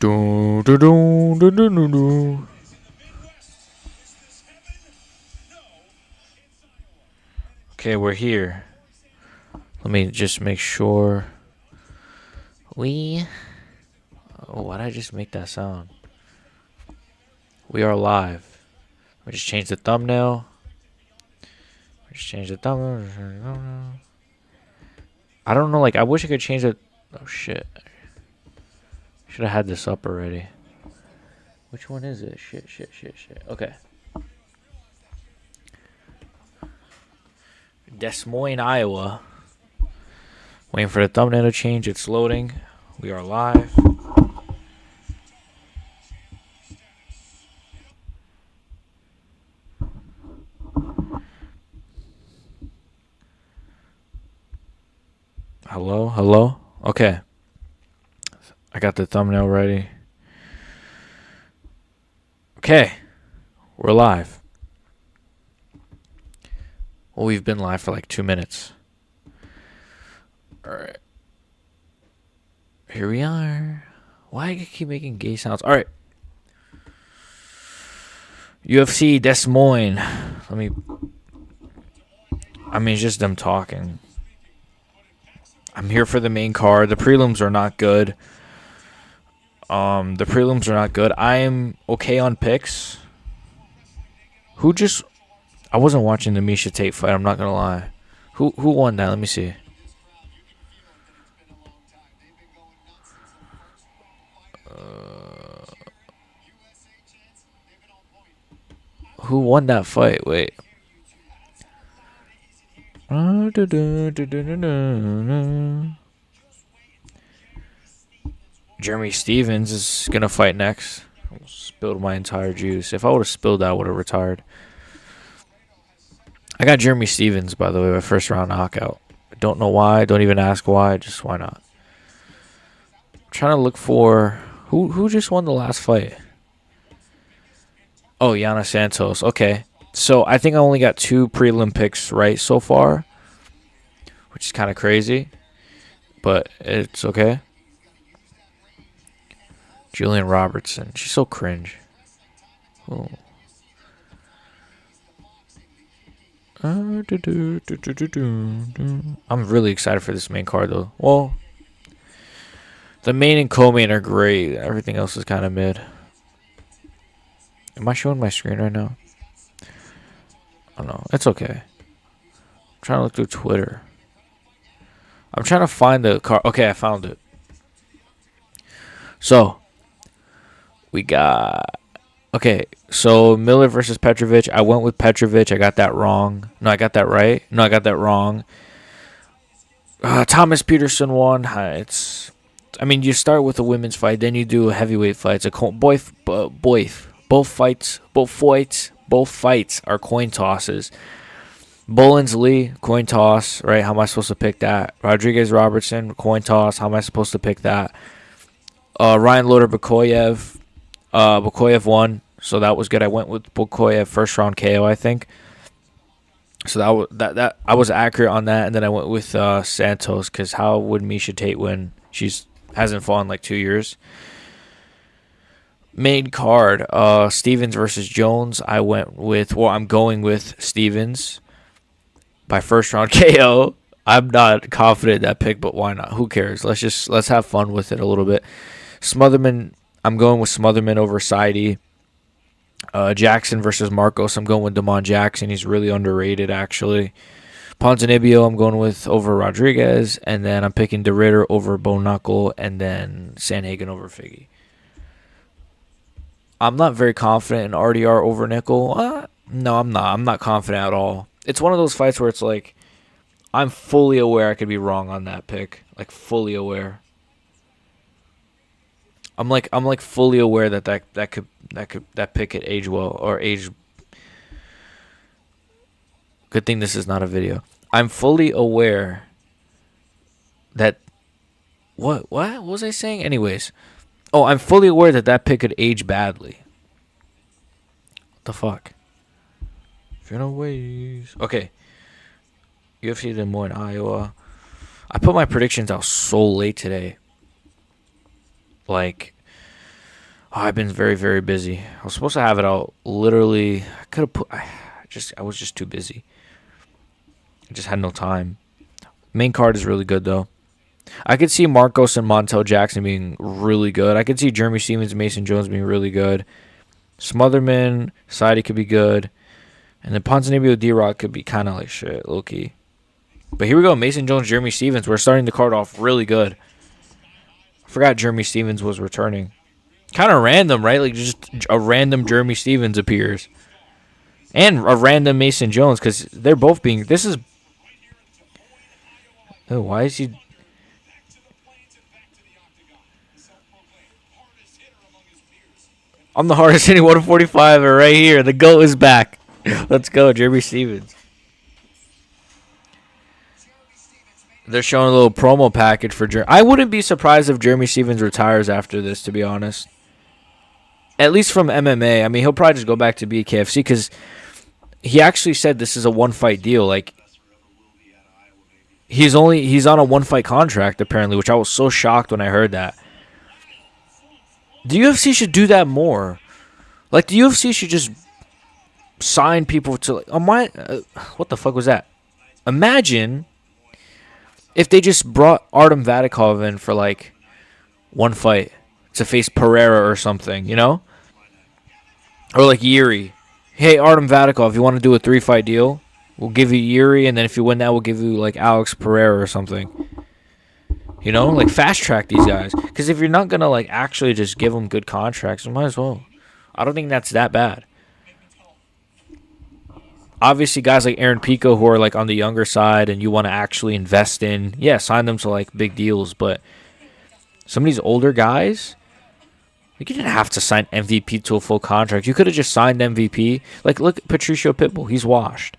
Do, do, do, do, do, do, do. Okay, we're here. Let me just make sure. Oh, why did I just make that sound? We are live. We just changed the thumbnail. I don't know, like, I wish I could change it. Oh, shit. Should have had this up already. Which one is it? Shit. Okay. Des Moines, Iowa. Waiting for the thumbnail to change. It's loading. We are live. Hello? Okay. I got the thumbnail ready. Okay. We're live. Well, we've been live for like 2 minutes. Alright. Here we are. Why do I keep making gay sounds? Alright. UFC Des Moines. It's just them talking. I'm here for the main card. The prelims are not good. I'm okay on picks. I wasn't watching the Misha Tate fight, I'm not gonna lie. Who won that? Let me see. Who won that fight? Wait. Jeremy Stevens is gonna fight next. I spilled my entire juice. If I would have spilled that, I would have retired. I got Jeremy Stevens, by the way, my first round knockout. Don't know why. Don't even ask why. Just why not? I'm trying to look for who just won the last fight. Oh, Yana Santos. Okay. So I think I only got 2 prelim picks right so far, which is kind of crazy, but it's okay. Julian Robertson. She's so cringe. Oh. I'm really excited for this main card, though. Well, the main and co-main are great. Everything else is kind of mid. Am I showing my screen right now? Oh, no. It's okay. I'm trying to look through Twitter. I'm trying to find the card. Okay, I found it. So, we got... Okay, so Miller versus Petrovic. I went with Petrovic. I got that wrong. No, I got that right. No, I got that wrong. Thomas Peterson won. You start with a women's fight, then you do a heavyweight fight. It's a both fights are coin tosses. Bolins Lee, coin toss, right? How am I supposed to pick that? Rodriguez Robertson, coin toss. How am I supposed to pick that? Ryan Loder Bukoyev. Bukoyev won, so that was good. I went with Bukoyev first round KO, I think. So that I was accurate on that, and then I went with Santos, because how would Misha Tate win? She's hasn't fought in like 2 years. Main card, Stevens versus Jones. I'm going with Stevens by first round KO. I'm not confident in that pick, but why not? Who cares? Let's have fun with it a little bit. Smotherman, I'm going with Smotherman over Saidi. Jackson versus Marcos. I'm going with Damon Jackson. He's really underrated, actually. Ponzinibbio, I'm going with over Rodriguez. And then I'm picking DeRitter over Bo Knuckle. And then Sanhagen over Figgy. I'm not very confident in RDR over Nickal. No, I'm not. I'm not confident at all. It's one of those fights where it's like, I'm fully aware I could be wrong on that pick. Like, fully aware. I'm fully aware that pick could age well or age. Good thing this is not a video. I'm fully aware that what was I saying? Anyways, I'm fully aware that pick could age badly. What the fuck? Ways. Okay. UFC Des Moines, Iowa. I put my predictions out so late today. Like, Oh, I've been very, very busy. I was supposed to have it out literally. I could have put. I was just too busy. I just had no time. Main card is really good though. I could see Marcos and Montel Jackson being really good. I could see Jeremy Stevens and Mason Jones being really good. Smotherman, Saidi could be good. And then Ponzinibbio D-Rock could be kind of like shit, low key. But here we go. Mason Jones, Jeremy Stevens. We're starting the card off really good. I forgot Jeremy Stevens was returning. Kind of random, right? Like just a random Jeremy Stevens appears. And a random Mason Jones because they're both being... This is... Oh, why is he... I'm the hardest hitting 145 right here. The GOAT is back. Let's go, Jeremy Stevens. They're showing a little promo package for Jeremy. I wouldn't be surprised if Jeremy Stevens retires after this, to be honest. At least from MMA. I mean, he'll probably just go back to BKFC because he actually said this is a one-fight deal. Like, he's on a one-fight contract, apparently, which I was so shocked when I heard that. The UFC should do that more. Like, the UFC should just sign people to... what the fuck was that? Imagine if they just brought Artem Vadikov in for, like, one fight to face Pereira or something, you know? Or, like, Yuri. Hey, Artem Vadikov, you want to do a 3-fight deal? We'll give you Yuri, and then if you win that, we'll give you, like, Alex Pereira or something. You know, like fast track these guys. Because if you're not going to like actually just give them good contracts, you might as well. I don't think that's that bad. Obviously, guys like Aaron Pico who are like on the younger side and you want to actually invest in, yeah, sign them to like big deals. But some of these older guys, like you didn't have to sign MVP to a full contract. You could have just signed MVP. Like look at Patricio Pitbull, he's washed.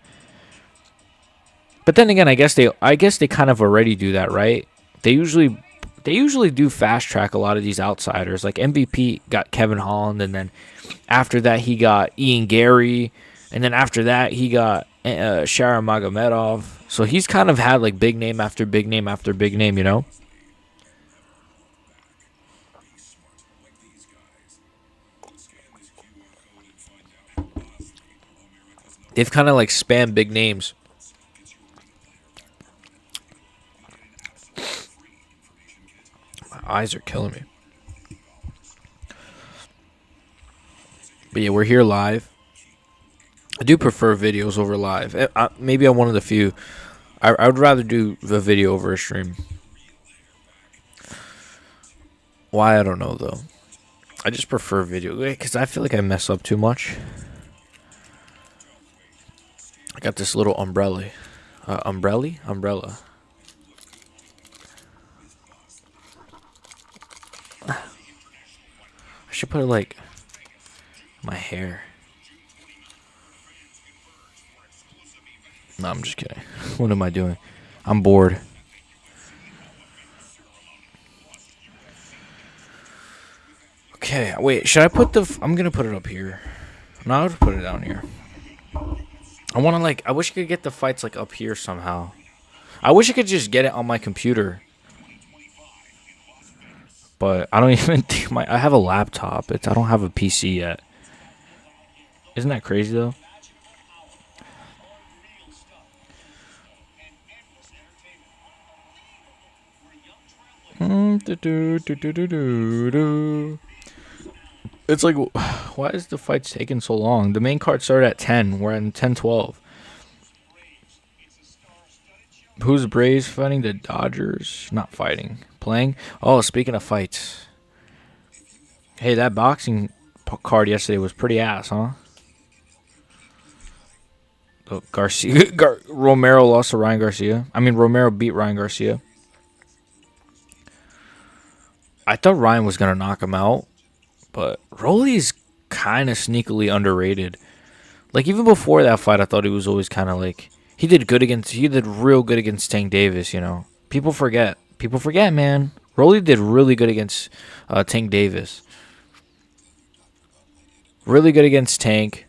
But then again, I guess they kind of already do that, right? They usually do fast track a lot of these outsiders. Like MVP got Kevin Holland, and then after that he got Ian Gary, and then after that he got Sharon Magomedov. So he's kind of had like big name after big name after big name, you know. They've kind of like spammed big names. Eyes are killing me. But yeah, we're here live. I do prefer videos over live. Maybe I'm one of the few. I would rather do the video over a stream. Why, I don't know, though. I just prefer video. Because I feel like I mess up too much. I got this little umbrella. Umbrella. I should put it like my hair. No, I'm just kidding. What am I doing? I'm bored. Okay, wait. Should I put I'm gonna put it up here. No, I'll put it down here. I want to like. I wish I could get the fights like up here somehow. I wish I could just get it on my computer. But I don't even think I have a laptop. I don't have a PC yet. Isn't that crazy though? It's like, why is the fights taking so long? The main card started at 10. We're at 10:12. Who's Braves fighting? The Dodgers? Not fighting. Playing? Oh, speaking of fights. Hey, that boxing card yesterday was pretty ass, huh? Oh, Garcia. Romero lost to Ryan Garcia. Romero beat Ryan Garcia. I thought Ryan was going to knock him out. But Rolly's kind of sneakily underrated. Like, even before that fight, I thought he was always kind of like... He did real good against Tank Davis, you know. People forget, man. Rolly did really good against Tank Davis. Really good against Tank.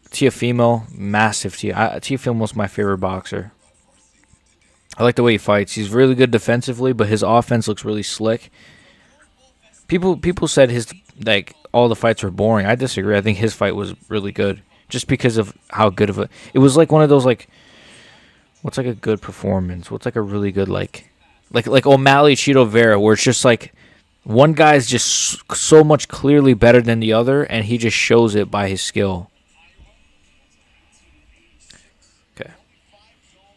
Teofimo, massive. Teofimo's my favorite boxer. I like the way he fights. He's really good defensively, but his offense looks really slick. People said his like all the fights were boring. I disagree. I think his fight was really good, just because of how good of a. It was like one of those like, what's like a good performance? What's like a really good like O'Malley Cheeto Vera, where it's just like one guy's just so much clearly better than the other, and he just shows it by his skill. Okay,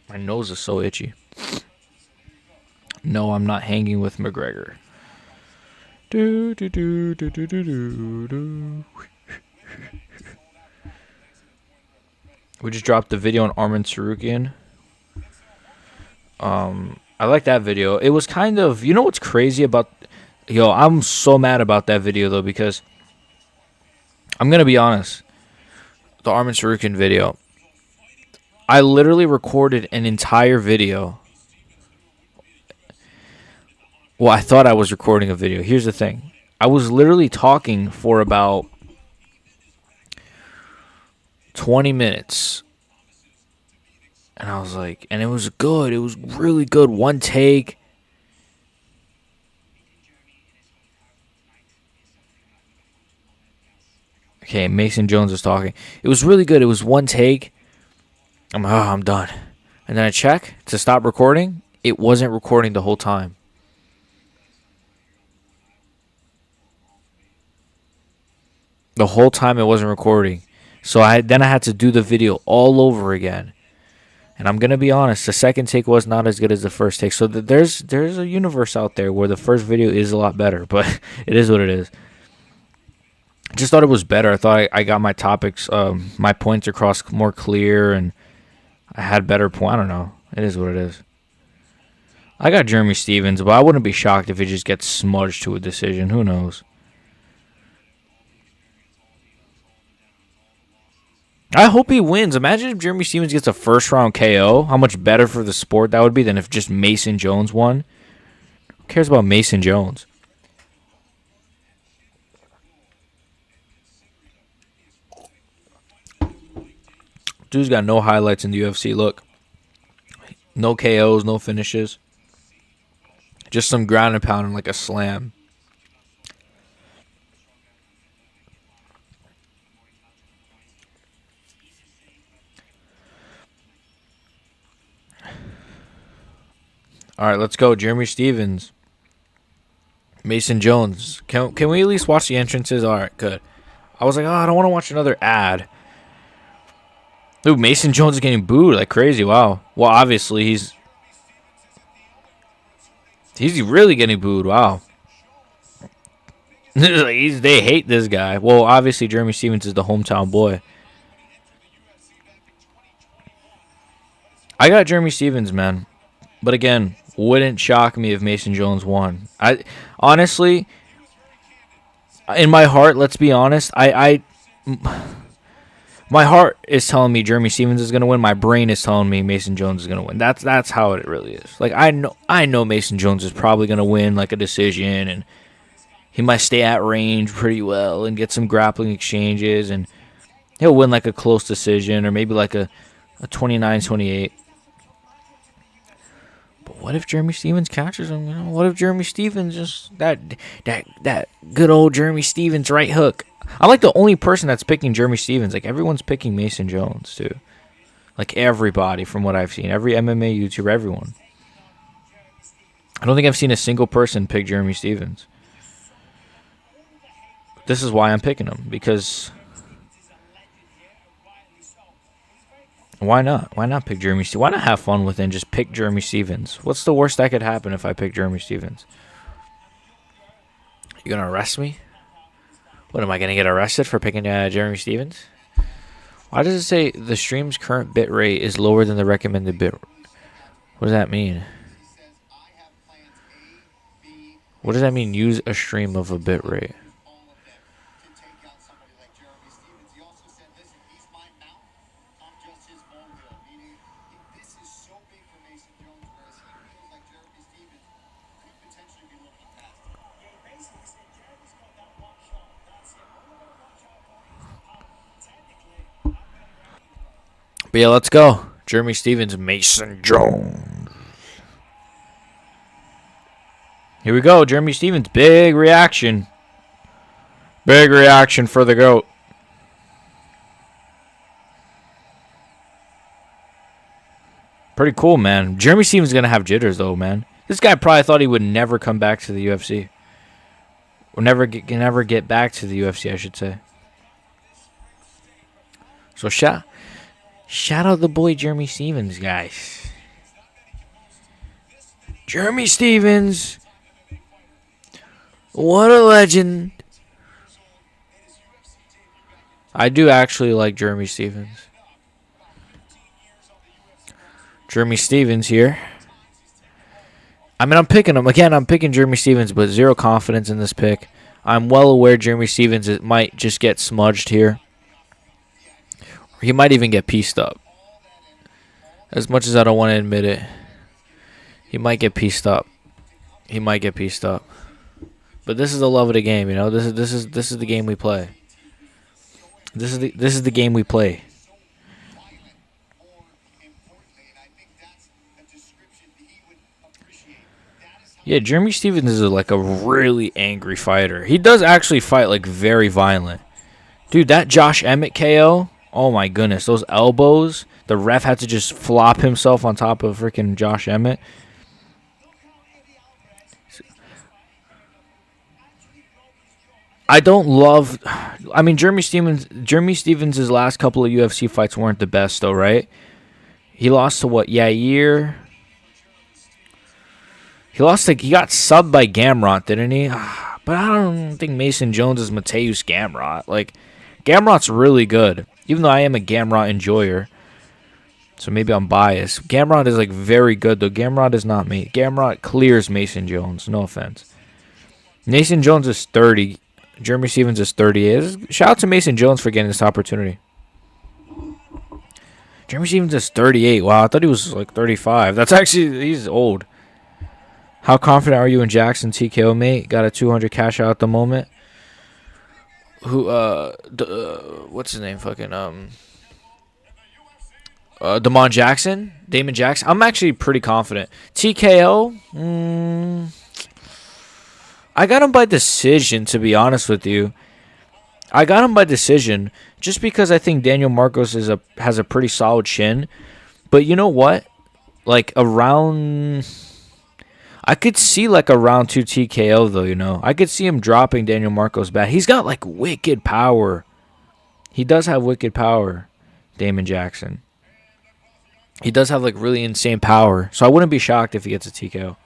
my nose is so itchy. No, I'm not hanging with McGregor. Do, do, do, do, do, do, do, do. We just dropped the video on Arman Sarukian. I like that video. It was kind of, you know what's crazy about, I'm so mad about that video though, because I'm gonna be honest. The Arman Sarukian video, I literally recorded an entire video. Well, I thought I was recording a video. Here's the thing. I was literally talking for about 20 minutes. And I was like, and it was good. It was really good. One take. Okay, Mason Jones is talking. It was really good. It was one take. I'm done. And then I check to stop recording. It wasn't recording the whole time. The whole time it wasn't recording. So I had to do the video all over again. And I'm going to be honest, the second take was not as good as the first take. So there's a universe out there where the first video is a lot better. But it is what it is. I just thought it was better. I thought I got my topics, my points across more clear. And I had better point. I don't know. It is what it is. I got Jeremy Stephens, but I wouldn't be shocked if he just gets smudged to a decision. Who knows? I hope he wins. Imagine if Jeremy Stephens gets a first-round KO. How much better for the sport that would be than if just Mason Jones won. Who cares about Mason Jones? Dude's got no highlights in the UFC. Look. No KOs, no finishes. Just some ground and pound and like a slam. All right, let's go. Jeremy Stephens. Mason Jones. Can we at least watch the entrances? All right, good. I was like, I don't want to watch another ad. Dude, Mason Jones is getting booed like crazy. Wow. Well, obviously, he's really getting booed. Wow. They hate this guy. Well, obviously, Jeremy Stephens is the hometown boy. I got Jeremy Stephens, man. But again, wouldn't shock me if Mason Jones won. I honestly, in my heart, let's be honest, my heart is telling me Jeremy Stephens is gonna win. My brain is telling me Mason Jones is gonna win. That's how it really is. Like I know Mason Jones is probably gonna win like a decision, and he might stay at range pretty well and get some grappling exchanges, and he'll win like a close decision or maybe like a 29-28. But what if Jeremy Stephens catches him? You know, what if Jeremy Stephens just that good old Jeremy Stephens right hook? I'm like the only person that's picking Jeremy Stephens. Like everyone's picking Mason Jones too. Like everybody from what I've seen, every MMA YouTuber, everyone. I don't think I've seen a single person pick Jeremy Stephens. This is why I'm picking him, because why not? Why not pick Jeremy Stephens? Why not have fun with it and just pick Jeremy Stephens? What's the worst that could happen if I pick Jeremy Stephens? You gonna arrest me? What, am I gonna get arrested for picking Jeremy Stephens? Why does it say the stream's current bit rate is lower than the recommended bit? What does that mean? What does that mean? Use a stream of a bit rate. But yeah, let's go. Jeremy Stephens, Mason Jones. Here we go. Jeremy Stevens. Big reaction. Big reaction for the GOAT. Pretty cool, man. Jeremy Stevens is going to have jitters, though, man. This guy probably thought he would never come back to the UFC. Or never get back to the UFC, I should say. So shout out the boy Jeremy Stevens, guys. Jeremy Stevens. What a legend. I do actually like Jeremy Stevens. Jeremy Stevens here. I mean, I'm picking him. Again, I'm picking Jeremy Stevens, but zero confidence in this pick. I'm well aware Jeremy Stevens might just get smudged here. He might even get pieced up. As much as I don't want to admit it, he might get pieced up. He might get pieced up. But this is the love of the game, you know. This is the game we play. This is the game we play. Yeah, Jeremy Stevens is like a really angry fighter. He does actually fight like very violent. Dude, that Josh Emmett KO, oh my goodness, those elbows. The ref had to just flop himself on top of freaking Josh Emmett. I don't love. I mean, Jeremy Stevens' last couple of UFC fights weren't the best, though, right? He lost to what? Yair. He got subbed by Gamrot, didn't he? But I don't think Mason Jones is Mateusz Gamrot. Like, Gamrot's really good, even though I am a Gamrot enjoyer. So maybe I'm biased. Gamrot is like very good, though. Gamrot is not me. Gamrot clears Mason Jones. No offense. Mason Jones is 30. Jeremy Stevens is 38. Shout out to Mason Jones for getting this opportunity. Jeremy Stevens is 38. Wow, I thought he was like 35. He's old. How confident are you in Jackson TKO, mate? Got a 200 cash out at the moment. What's his name? Fucking Damon Jackson, Damon Jackson. I'm actually pretty confident. TKO. I got him by decision, to be honest with you. I got him by decision just because I think Daniel Marcos has a pretty solid chin. But you know what? Like I could see like a round 2 TKO, though, you know. I could see him dropping Daniel Marcos back. He's got like wicked power. He does have wicked power, Damon Jackson. He does have like really insane power. So I wouldn't be shocked if he gets a TKO.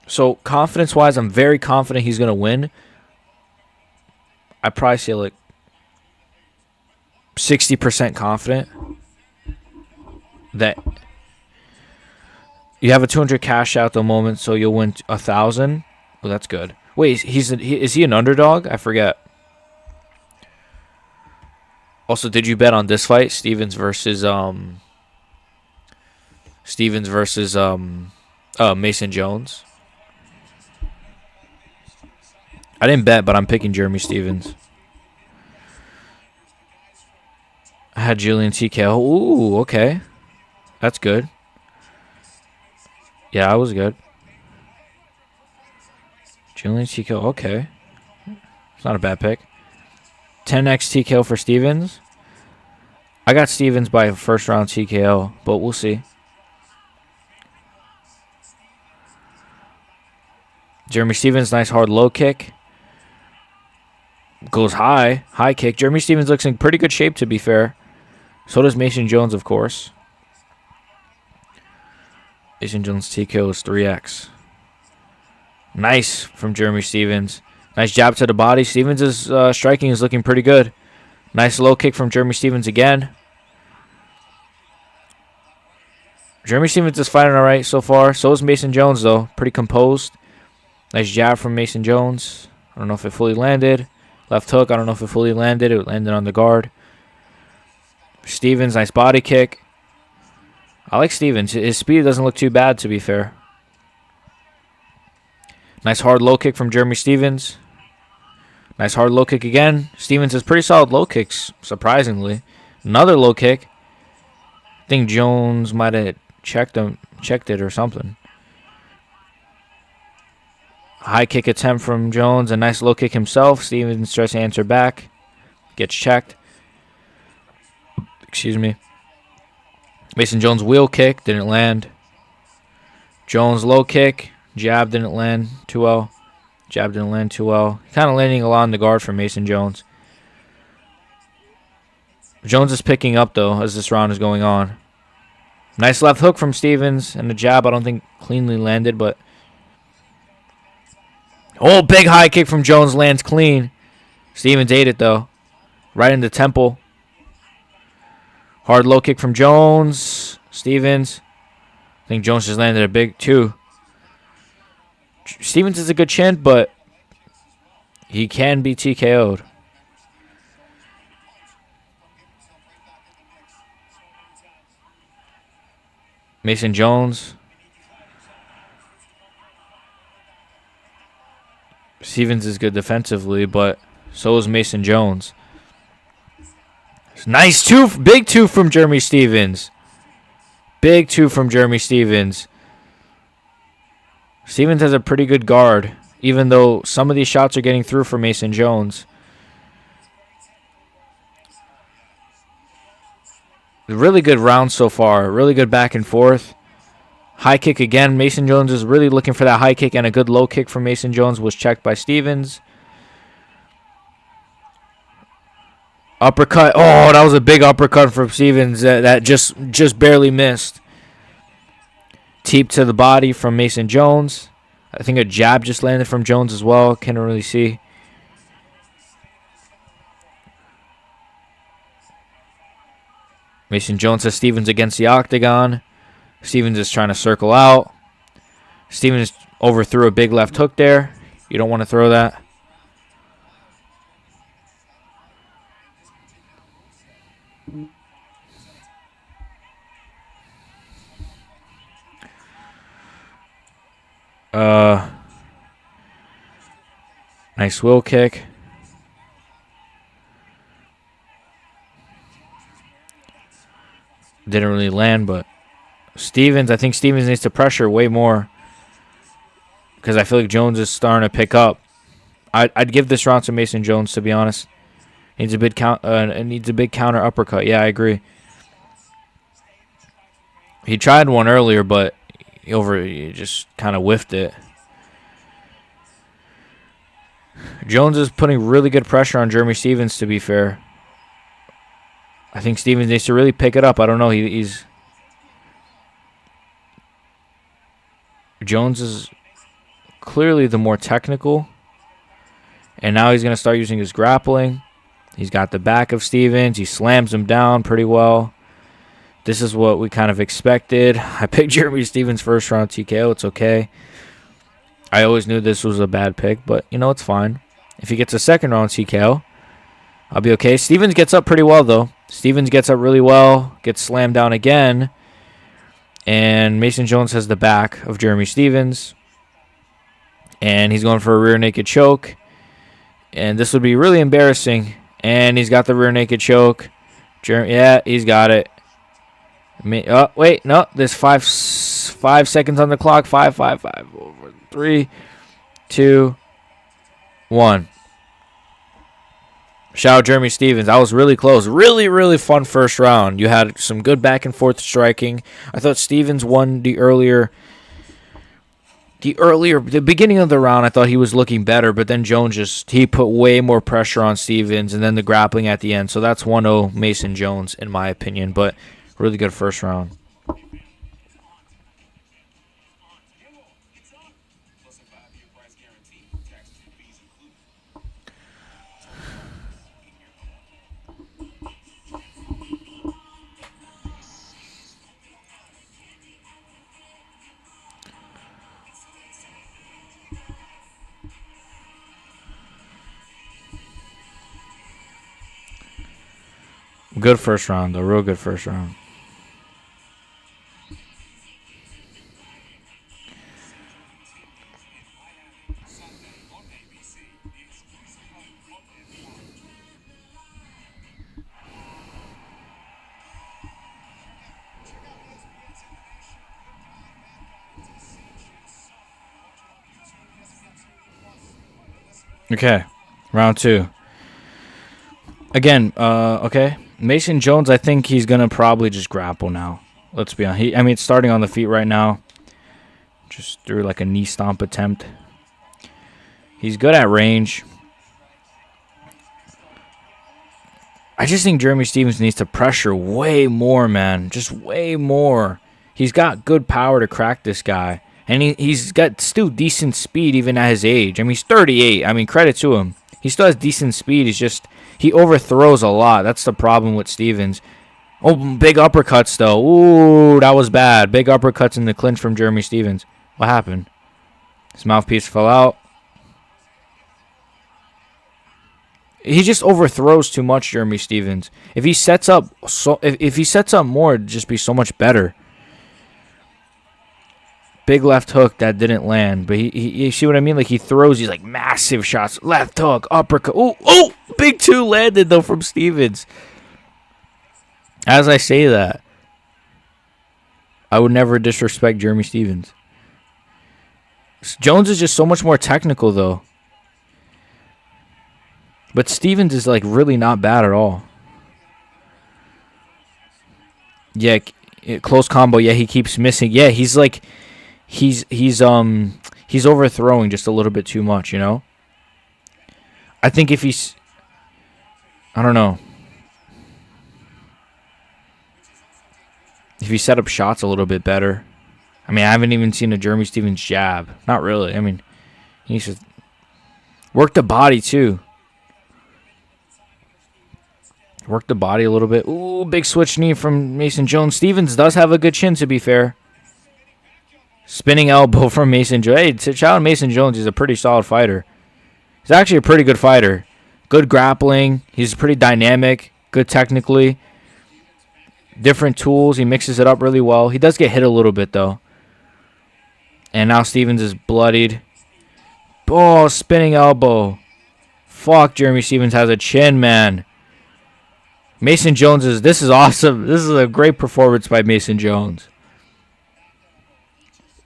So confidence-wise, I'm very confident he's going to win. I probably say like 60% confident that you have a 200 cash out at the moment, so you'll win 1,000. Well, that's good. Wait, is he an underdog? I forget. Also, did you bet on this fight, Stevens versus Mason Jones? I didn't bet, but I'm picking Jeremy Stevens. I had Julian TKO. Ooh, okay. That's good. Yeah, I was good. Julian TKO, okay. It's not a bad pick. 10x TKO for Stevens. I got Stevens by first round TKO, but we'll see. Jeremy Stevens, nice hard low kick. Goes high kick. Jeremy Stevens looks in pretty good shape, to be fair. So does Mason Jones, of course. Mason Jones TKO is 3x. Nice from Jeremy Stevens. Nice jab to the body. Stevens' striking is looking pretty good. Nice low kick from Jeremy Stevens again. Jeremy Stevens is fighting all right so far. So is Mason Jones, though. Pretty composed. Nice jab from Mason Jones. I don't know if it fully landed. Left hook, I don't know if it fully landed. It landed on the guard. Stevens, nice body kick. I like Stevens. His speed doesn't look too bad, to be fair. Nice hard low kick from Jeremy Stevens. Nice hard low kick again. Stevens has pretty solid low kicks, surprisingly. Another low kick. I think Jones might have checked it or something. High kick attempt from Jones. A nice low kick himself. Stevens tries to answer back. Gets checked. Excuse me. Mason Jones wheel kick. Didn't land. Jones low kick. Jab didn't land too well. Jab didn't land too well. Kind of landing a lot on the guard for Mason Jones. Jones is picking up, though, as this round is going on. Nice left hook from Stevens. And the jab, I don't think cleanly landed, but... Oh, big high kick from Jones lands clean. Stevens ate it, though. Right in the temple. Hard low kick from Jones. Stevens. I think Jones just landed a big two. Stevens is a good chin, but he can be TKO'd. Mason Jones. Stevens is good defensively, but so is Mason Jones. Nice two, big two from Jeremy Stevens. Big two from Jeremy Stevens. Stevens has a pretty good guard, even though some of these shots are getting through for Mason Jones. Really good round so far. Really good back and forth. High kick again. Mason Jones is really looking for that high kick, and a good low kick from Mason Jones was checked by Stevens. Uppercut. Oh, that was a big uppercut from Stevens that just barely missed. Teep to the body from Mason Jones. I think a jab just landed from Jones as well. Can't really see. Mason Jones has Stevens against the octagon. Stevens is trying to circle out. Stevens overthrew a big left hook there. You don't want to throw that. Nice wheel kick. Didn't really land, but Stevens, I think Stevens needs to pressure way more because I feel like Jones is starting to pick up. I'd give this round to Mason Jones, to be honest. Needs a big counter uppercut. Yeah, I agree. He tried one earlier, but he just kind of whiffed it. Jones is putting really good pressure on Jeremy Stevens, to be fair. I think Stevens needs to really pick it up. I don't know. He's Jones is clearly the more technical. And now he's going to start using his grappling. He's got the back of Stevens. He slams him down pretty well. This is what we kind of expected. I picked Jeremy Stevens first round TKO. It's okay. I always knew this was a bad pick, but, it's fine. If he gets a second round TKO, I'll be okay. Stevens gets up pretty well, though. Stevens gets up really well, gets slammed down again. And Mason Jones has the back of Jeremy Stevens. And he's going for a rear naked choke. And this would be really embarrassing. And he's got the rear naked choke. Yeah, he's got it. Oh, wait, no. There's 5 seconds on the clock. 5. 3, 2, 1. Shout out Jeremy Stevens. That was really close. Really, really fun first round. You had some good back and forth striking. I thought Stevens won the beginning of the round. I thought he was looking better, but then Jones he put way more pressure on Stevens, and then the grappling at the end. So that's 1-0 Mason Jones, in my opinion, but really good first round. Good first round, though. Real good first round. Okay, round 2. Again, okay. Mason Jones, I think he's going to probably just grapple now. Let's be honest. I mean, it's starting on the feet right now. Just threw like a knee stomp attempt. He's good at range. I just think Jeremy Stevens needs to pressure way more, man. Just way more. He's got good power to crack this guy. And he's got still decent speed even at his age. I mean, he's 38. I mean, credit to him. He still has decent speed. He's just, he overthrows a lot. That's the problem with Stevens. Oh, big uppercuts, though. Ooh, that was bad. Big uppercuts in the clinch from Jeremy Stevens. What happened? His mouthpiece fell out. He just overthrows too much, Jeremy Stevens. If he sets up if he sets up more, it'd just be so much better. Big left hook that didn't land, but he you see what I mean? Like he throws these like massive shots. Left hook, uppercut. Oh, big 2 landed though from Stevens. As I say that, I would never disrespect Jeremy Stevens. Jones is just so much more technical though. But Stevens is like really not bad at all. Yeah, close combo. Yeah, he keeps missing. Yeah, he's like he's overthrowing just a little bit too much, you know? I think if he's I don't know. If he set up shots a little bit better. I mean, I haven't even seen a Jeremy Stevens jab. Not really. I mean, he needs to work the body too. Work the body a little bit. Ooh, big switch knee from Mason Jones. Stevens does have a good chin, to be fair. Spinning elbow from Mason Jones. Hey, shout out Mason Jones. He's a pretty solid fighter. He's actually a pretty good fighter. Good grappling. He's pretty dynamic. Good technically. Different tools. He mixes it up really well. He does get hit a little bit, though. And now Stevens is bloodied. Oh, spinning elbow. Fuck, Jeremy Stevens has a chin, man. Mason Jones this is awesome. This is a great performance by Mason Jones.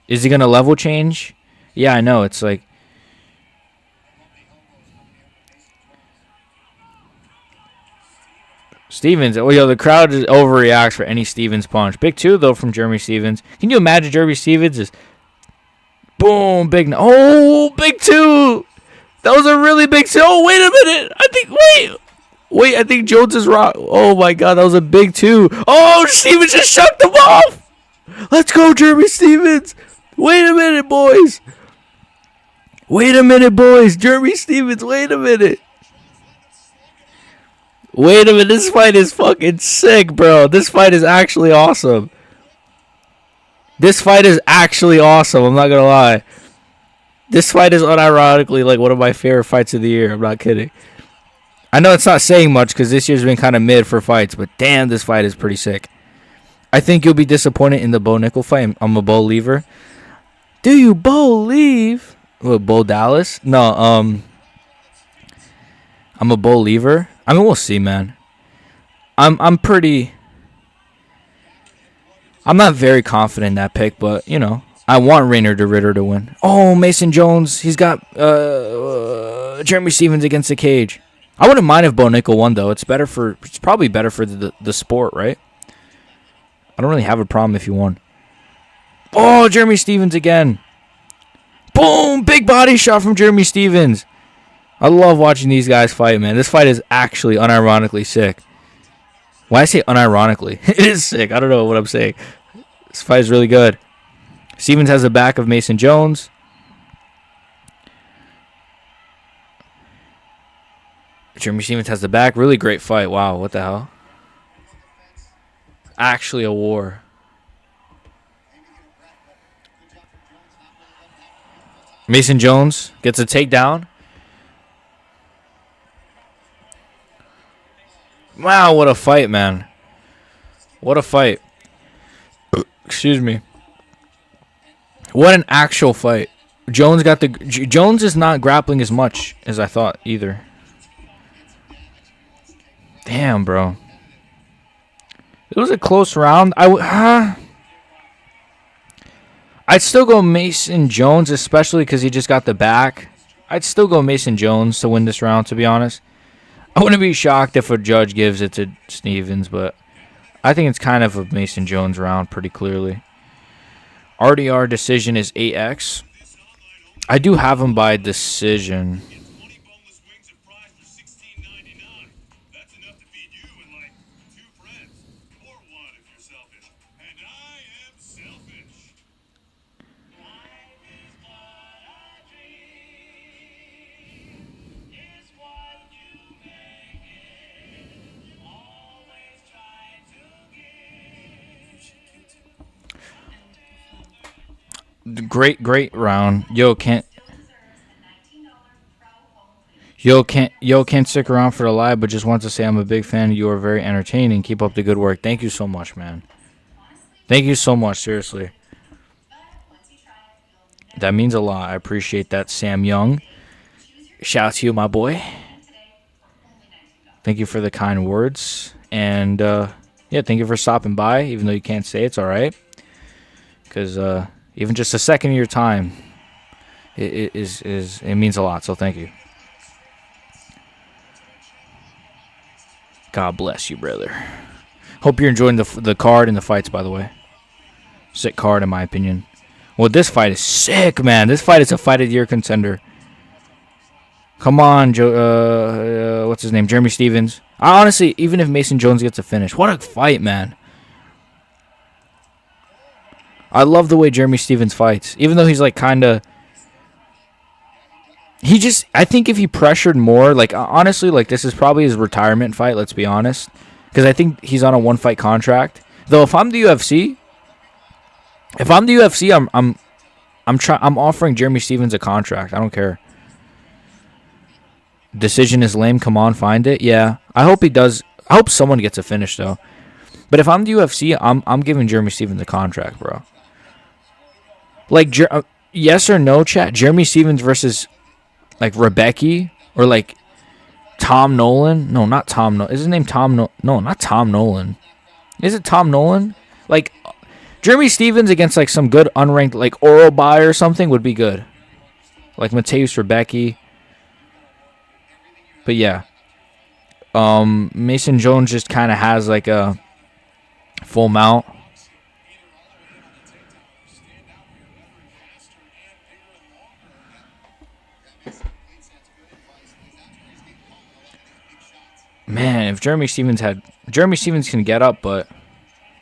Is he going to level change? Yeah, I know. It's like Stevens. Oh, yo, the crowd just overreacts for any Stevens punch. Big 2 though from Jeremy Stevens. Can you imagine Jeremy Stevens is boom, big. Oh, big 2. That was a really big 2. Oh, wait a minute. Wait, I think Jones is wrong. Oh, my God. That was a big 2. Oh, Stevens just shucked him off. Let's go, Jeremy Stevens. Wait a minute, boys. Jeremy Stevens, wait a minute. This fight is fucking sick, bro. This fight is actually awesome. I'm not going to lie. This fight is unironically like one of my favorite fights of the year. I'm not kidding. I know it's not saying much because this year's been kind of mid for fights, but damn, this fight is pretty sick. I think you'll be disappointed in the Bo Nickal fight. I'm a Bo lever. Do you believe? What, Bo Dallas? No, I'm a Bo lever. I mean, we'll see, man. I'm not very confident in that pick, but you know, I want Rainer de Ritter to win. Oh, Mason Jones, he's got Jeremy Stevens against the cage. I wouldn't mind if Bo Nickal won though. It's probably better for the sport, right? I don't really have a problem if you won. Oh, Jeremy Stevens again. Boom, big body shot from Jeremy Stevens. I love watching these guys fight, man. This fight is actually unironically sick. Why I say unironically? It is sick. I don't know what I'm saying. This fight is really good. Stevens has the back of Mason Jones. Jeremy Stevens has the back. Really great fight. Wow, what the hell? Actually a war. Mason Jones gets a takedown. Wow, what a fight, man. What a fight. Excuse me. What an actual fight. Jones is not grappling as much as I thought either. Damn, bro. It was a close round. I'd still go Mason Jones, especially because he just got the back. I'd still go Mason Jones to win this round, to be honest. I wouldn't be shocked if a judge gives it to Stevens, but I think it's kind of a Mason Jones round pretty clearly. RDR decision is 8X. I do have him by decision. Great round. Can't stick around for the live, but just want to say I'm a big fan. You are very entertaining. Keep up the good work. Thank you so much, man. Thank you so much, seriously. That means a lot. I appreciate that, Sam Young. Shout out to you, my boy. Thank you for the kind words. And, thank you for stopping by, even though you can't say it's all right. Because even just a second of your time, it means a lot, so thank you. God bless you, brother. Hope you're enjoying the card and the fights, by the way. Sick card, in my opinion. Well, this fight is sick, man. This fight is a fight of the year contender. Come on, what's his name? Jeremy Stevens. Honestly, even if Mason Jones gets a finish, what a fight, man. I love the way Jeremy Stevens fights. Even though he's like kind of... I think if he pressured more, like honestly, like this is probably his retirement fight, let's be honest. Because I think he's on a one-fight contract. Though if I'm the UFC, I'm offering Jeremy Stevens a contract. I don't care. Decision is lame. Come on, find it. Yeah, I hope he does. I hope someone gets a finish though. But if I'm the UFC, I'm giving Jeremy Stevens a contract, bro. Like, yes or no, chat? Jeremy Stevens versus like Rebecca or like Tom Nolan? No, not Tom. Is his name Tom? No, not Tom Nolan. Is it Tom Nolan? Like Jeremy Stevens against like some good unranked like Orobai or something would be good. Like Mateus Rebecca. But yeah, Mason Jones just kind of has like a full mount. Man, if Jeremy Stevens can get up, but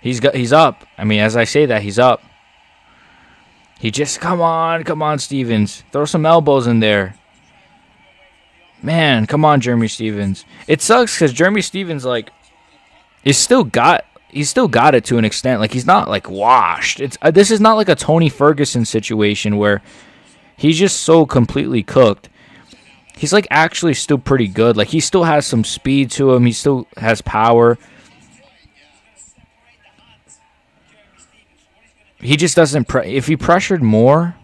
he's up. I mean, as I say that, he's up. He just come on, Stevens, throw some elbows in there. Man, come on, Jeremy Stevens. It sucks because Jeremy Stevens like he's still got it to an extent. Like he's not like washed. This is not like a Tony Ferguson situation where he's just so completely cooked. He's like actually still pretty good. Like he still has some speed to him. He still has power. He just doesn't. If he pressured more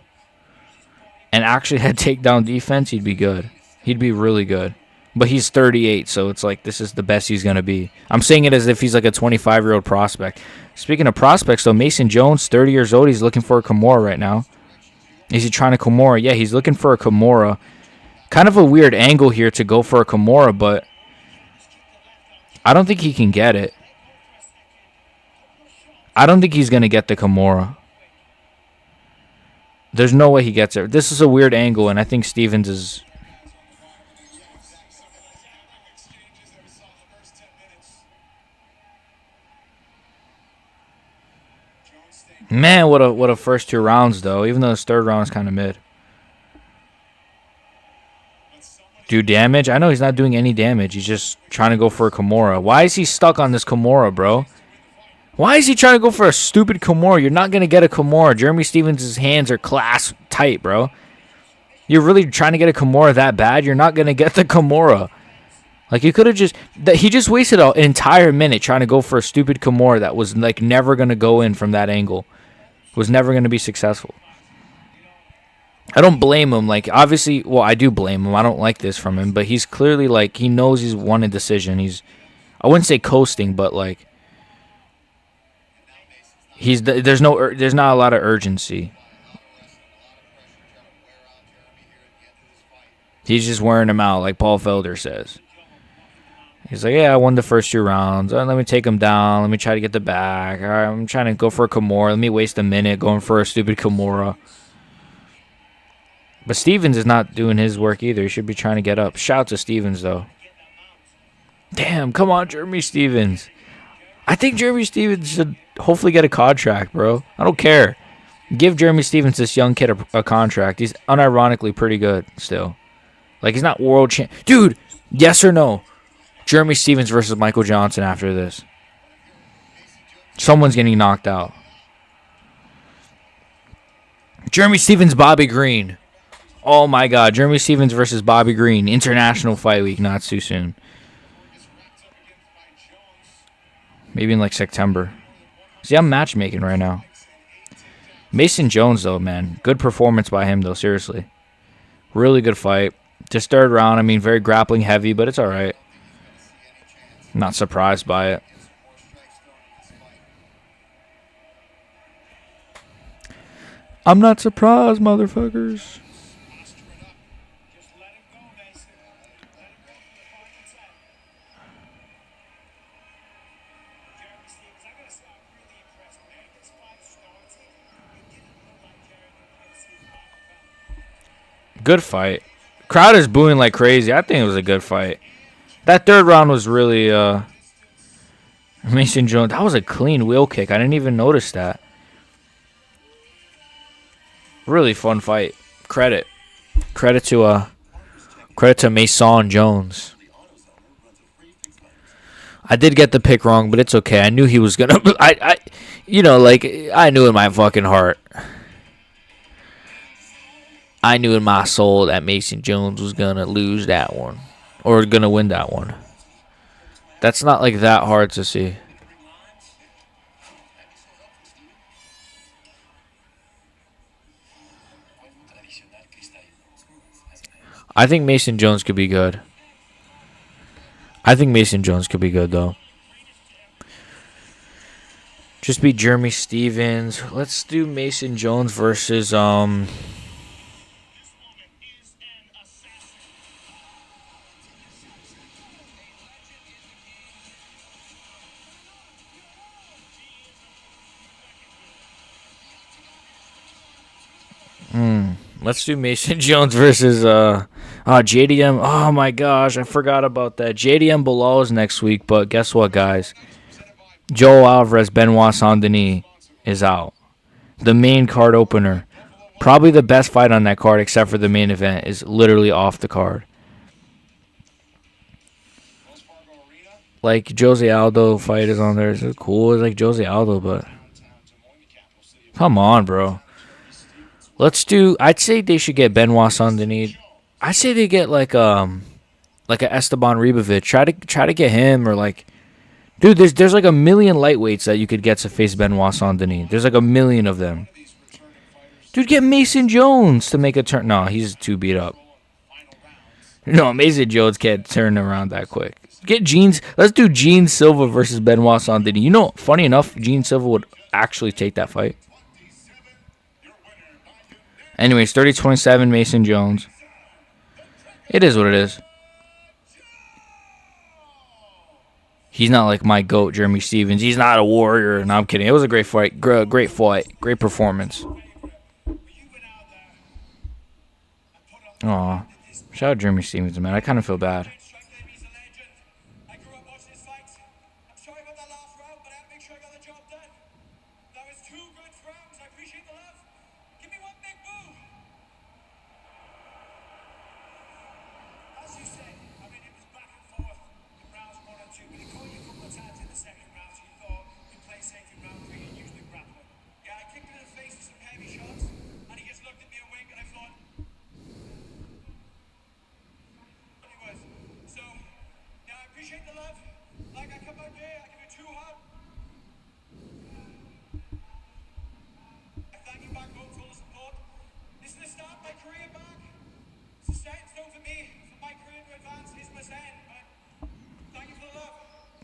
and actually had takedown defense, he'd be good. He'd be really good. But he's 38, so it's like this is the best he's going to be. I'm saying it as if he's like a 25-year-old prospect. Speaking of prospects, though, Mason Jones, 30 years old, he's looking for a Kimura right now. Is he trying a Kimura? Yeah, he's looking for a Kimura. Kind of a weird angle here to go for a Kimura, but I don't think he can get it. I don't think he's going to get the Kimura. There's no way he gets it. This is a weird angle, and I think Stevens is... Man, what a first two rounds, though, even though his third round is kind of mid. Do damage? I know he's not doing any damage. He's just trying to go for a Kimura. Why is he stuck on this Kimura, bro? Why is he trying to go for a stupid Kimura? You're not going to get a Kimura. Jeremy Stevens' hands are clasped tight, bro. You're really trying to get a Kimura that bad? You're not going to get the Kimura. Like, you could have just... He just wasted an entire minute trying to go for a stupid Kimura that was, like, never going to go in from that angle. Was never going to be successful. I don't blame him. Like, obviously... Well, I do blame him. I don't like this from him. But he's clearly, like... He knows he's won a decision. He's... I wouldn't say coasting, but, like... There's not a lot of urgency. He's just wearing him out, like Paul Felder says. He's like, yeah, I won the first 2 rounds. Let me take him down. Let me try to get the back. All right, I'm trying to go for a Kimura. Let me waste a minute going for a stupid Kimura. But Stevens is not doing his work either. He should be trying to get up. Shout out to Stevens, though. Damn, come on, Jeremy Stevens. I think Jeremy Stevens should hopefully get a contract, bro. I don't care. Give Jeremy Stevens, this young kid, a contract. He's unironically pretty good still. Like, he's not world champ. Dude, yes or no? Jeremy Stevens versus Michael Johnson after this. Someone's getting knocked out. Jeremy Stevens, Bobby Green. Oh, my God. Jeremy Stevens versus Bobby Green. International Fight Week. Not too soon. Maybe in, like, September. See, I'm matchmaking right now. Mason Jones, though, man. Good performance by him, though. Seriously. Really good fight. Just third round. I mean, very grappling heavy, but it's all right. Not surprised by it. I'm not surprised, motherfuckers. Good fight. Crowd is booing like crazy. I think it was a good fight. That third round was really Mason Jones. That was a clean wheel kick. I didn't even notice that. Really fun fight. Credit to Mason Jones. I did get the pick wrong, but it's okay. I knew he was gonna. I knew in my fucking heart. I knew in my soul that Mason Jones was gonna lose that one, or gonna win that one. That's not like that hard to see. I think Mason Jones could be good. Though. Just beat Jeremy Stevens. Let's do Mason Jones versus Let's do Mason Jones versus JDM. Oh my gosh, I forgot about that. JDM Bilal is next week, but guess what, guys? Joe Alvarez, Benoit Saint-Denis is out. The main card opener, probably the best fight on that card, except for the main event, is literally off the card. Like Jose Aldo fight is on there. It's cool. It's like Jose Aldo, but come on, bro. Let's do. I'd say they should get Benoit Saint-Denis. I'd say they get like a Esteban Ribovic. Try to get him, or like, dude. There's like a million lightweights that you could get to face Benoit Saint-Denis. There's like a million of them. Dude, get Mason Jones to make a turn. No, he's too beat up. No, Mason Jones can't turn around that quick. Get Jeans. Let's do Gene Silva versus Benoit Saint-Denis. You know, funny enough, Gene Silva would actually take that fight. Anyways, 30-27 Mason Jones. It is what it is. He's not like my GOAT, Jeremy Stevens. He's not a warrior. No, I'm kidding. It was a great fight. Great fight. Great performance. Aw. Shout out Jeremy Stevens, man. I kind of feel bad.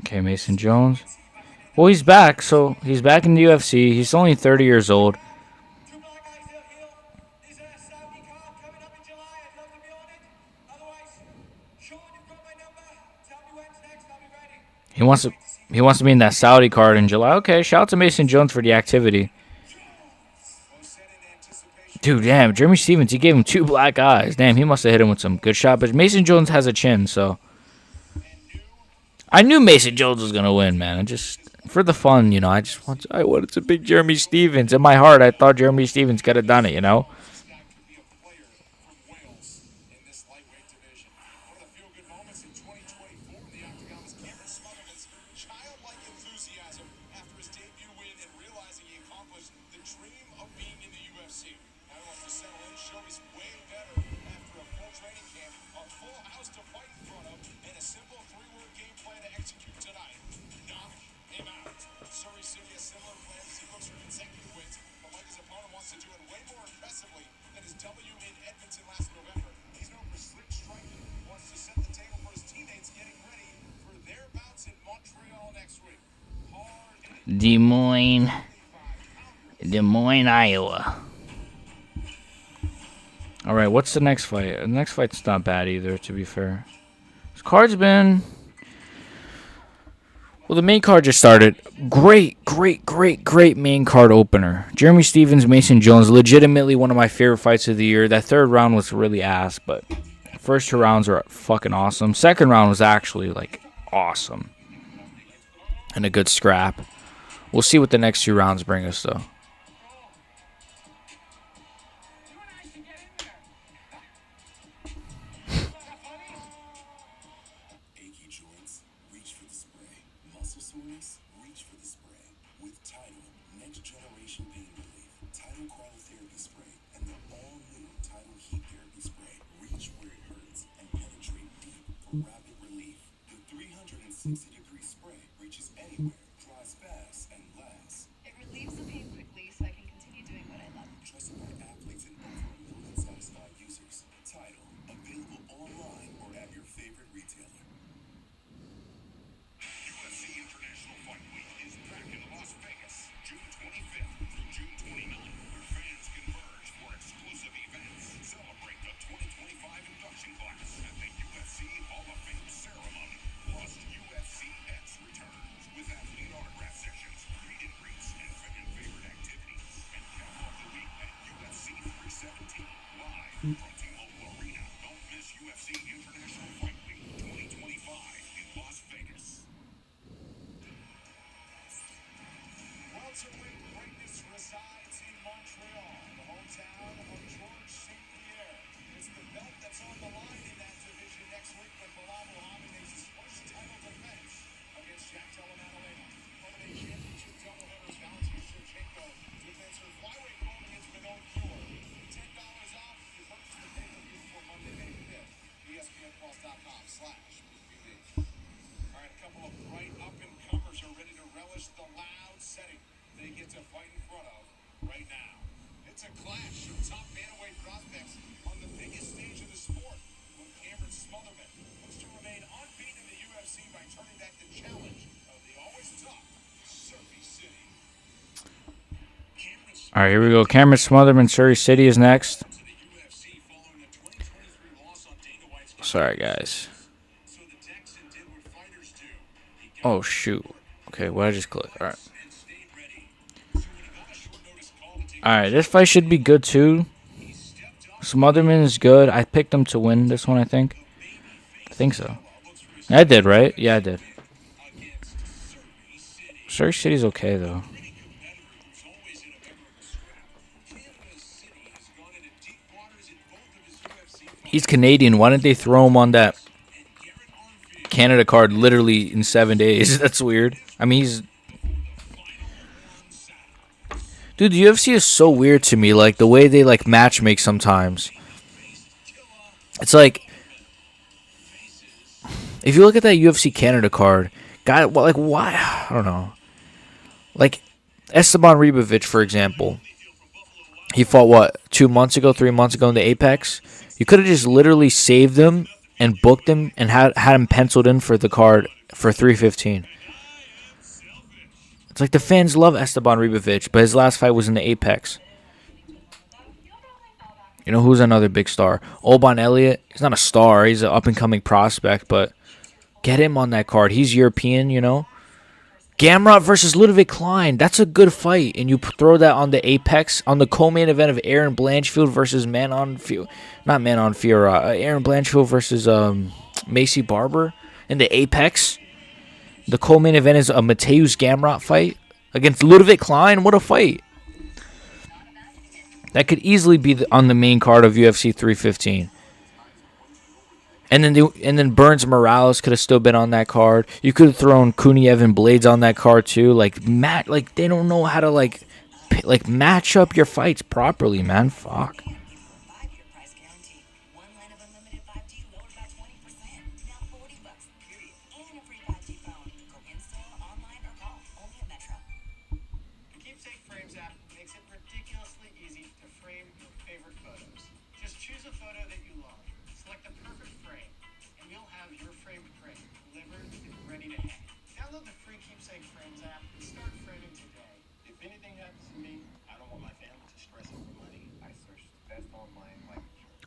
Okay, Mason Jones. Well, he's back. So he's back in the UFC. He's only 30 years old. He wants to. He wants to be in that Saudi card in July. Okay, shout out to Mason Jones for the activity. Dude, damn, Jeremy Stevens, he gave him 2 black eyes. Damn, he must have hit him with some good shot. But Mason Jones has a chin, so I knew Mason Jones was gonna win, man. I just for the fun, I wanted to pick Jeremy Stevens. In my heart, I thought Jeremy Stevens could have done it, Des Moines, Iowa. All right, what's the next fight? The next fight's not bad either, to be fair. This card's been... Well, the main card just started. Great main card opener. Jeremy Stevens, Mason Jones, legitimately one of my favorite fights of the year. That third round was really ass, but first 2 rounds were fucking awesome. Second round was actually, awesome. And a good scrap. We'll see what the next 2 rounds bring us, though. All right, here we go. Cameron Smotherman, Surrey City is next. Sorry, guys. Oh, shoot. Okay, what did I just click? All right. All right, this fight should be good, too. Smotherman is good. I picked him to win this one, I think. I think so. I did, right? Yeah, I did. Surrey City's okay, though. He's Canadian. Why didn't they throw him on that Canada card literally in 7 days? That's weird. I mean, he's... Dude, the UFC is so weird to me. Like, the way they, match make sometimes. It's like... If you look at that UFC Canada card, why? I don't know. Like, Esteban Ribovic, for example. He fought, 3 months ago in the Apex? You could have just literally saved him and booked him and had him penciled in for the card for 315. It's like the fans love Esteban Ribovic, but his last fight was in the Apex. You know who's another big star? Oban Elliott. He's not a star. He's an up-and-coming prospect, but Get him on that card. He's European, you know. Gamrot versus Ludwig Klein. That's a good fight. And you throw that on the Apex, on the co-main event of Aaron Blanchfield versus Manon Fiora. Not Manon Fiora. Aaron Blanchfield versus Macy Barber in the Apex. The co-main event is a Mateusz Gamrot fight against Ludwig Klein. What a fight. That could easily be on the main card of UFC 315. And then Burns Morales could have still been on that card. You could have thrown Kuniev and Blades on that card too. Like they don't know how to like match up your fights properly, man. Fuck.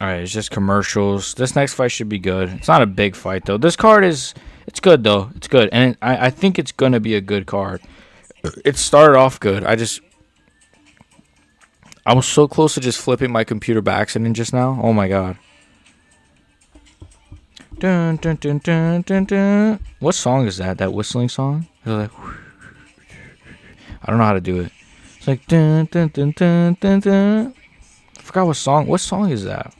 All right, it's just commercials. This next fight should be good. It's not a big fight though. This card it's good though. It's good, and I think it's gonna be a good card. It started off good. I was so close to just flipping my computer by accident just now. Oh my god. Dun, dun, dun, dun, dun, dun. What song is that? That whistling song? Like, I don't know how to do it. It's like dun, dun, dun, dun, dun, dun. I forgot what song. What song is that?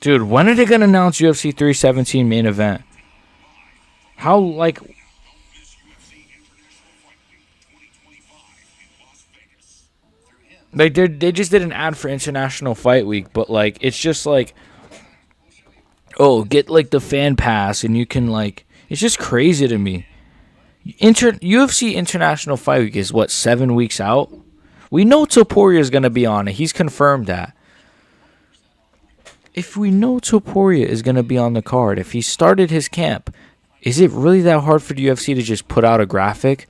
Dude, when are they gonna announce UFC 317 main event? How like? They just did an ad for International Fight Week, but like it's just like, oh, get like the fan pass and you can like. It's just crazy to me. UFC International Fight Week is what, 7 weeks out? We know Topuria is gonna be on it. He's confirmed that. If we know Topuria is going to be on the card, if he started his camp, is it really that hard for the UFC to just put out a graphic?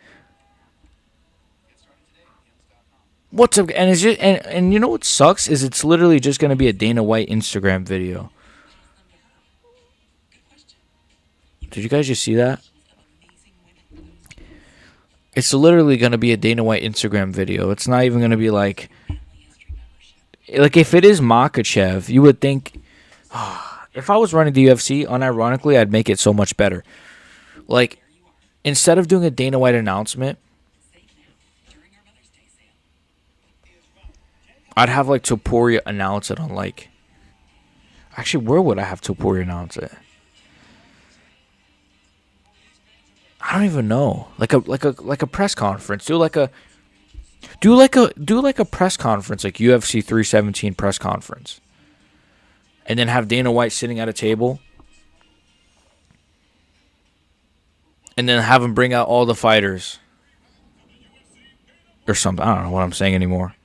What's up? And it's just, and you know what sucks is it's literally just going to be a Dana White Instagram video. Did you guys just see that? It's literally going to be a Dana White Instagram video. It's not even going to be like if it is Makhachev, you would think, if I was running the UFC, unironically, I'd make it so much better. Like, instead of doing a Dana White announcement, I'd have like Topuria announce it on like. Actually, where would I have Topuria announce it? I don't even know. Like a press conference. Do like a press conference, like UFC 317 press conference, and then have Dana White sitting at a table, and then have him bring out all the fighters or something. I don't know what I'm saying anymore.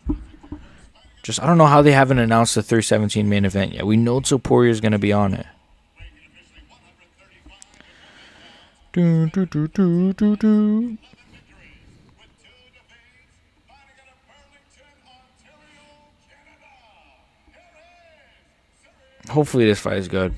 I don't know how they haven't announced the 317 main event yet. We know Topuria is going to be on it. Do, do, do, do, do, do. Hopefully this fight is good.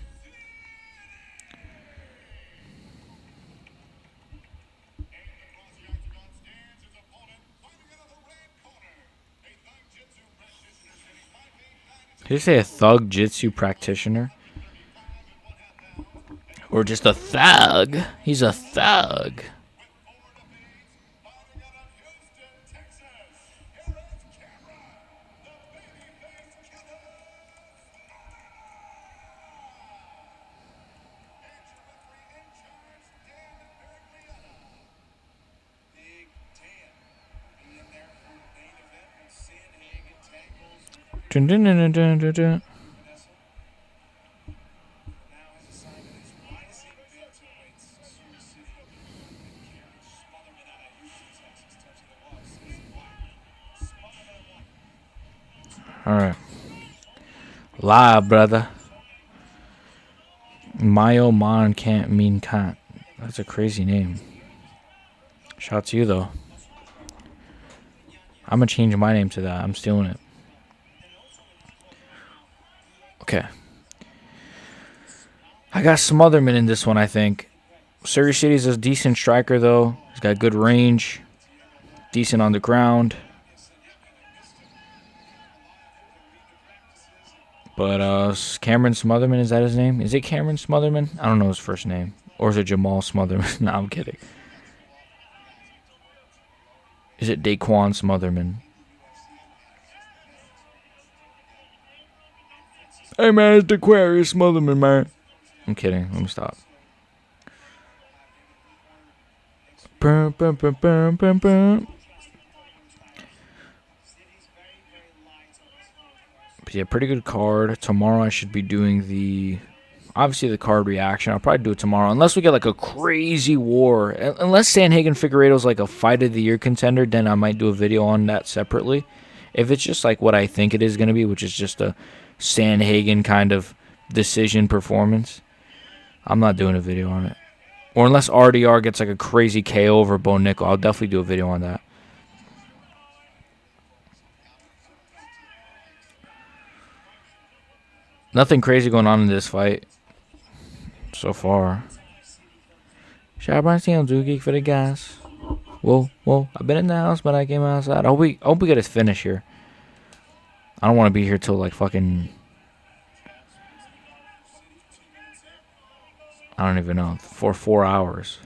Did you say a thug jitsu practitioner? Or just a thug? He's a thug. Dun, dun, dun, dun, dun, dun, dun. All right. Live, brother. Mayo man can't mean can't. That's a crazy name. Shout out to you, though. I'm going to change my name to that. I'm stealing it. Okay. I got Smotherman in this one, I think. Surrey City's a decent striker, though. He's got good range. Decent on the ground. But Cameron Smotherman, is that his name? Is it Cameron Smotherman? I don't know his first name. Or is it Jamal Smotherman? No, I'm kidding. Is it Daquan Smotherman? Hey, man, it's Daquarius Smotherman, man. I'm kidding. Let me stop. Bum, bum, bum, bum, bum, bum. But yeah, pretty good card. Tomorrow I should be doing obviously the card reaction. I'll probably do it tomorrow. Unless we get like a crazy war. Unless Sanhagen Figueiredo's like a fight of the year contender, then I might do a video on that separately. If it's just like what I think it is going to be, which is just a Sanhagen kind of decision performance, I'm not doing a video on it. Or unless RDR gets like a crazy KO over Bo Nickal, I'll definitely do a video on that. Nothing crazy going on in this fight so far. Shout out Brian Steele, Geek for the gas. Whoa, I've been in the house, but I came outside. I hope we get his finish here. I don't want to be here till like fucking... I don't even know. For 4 hours.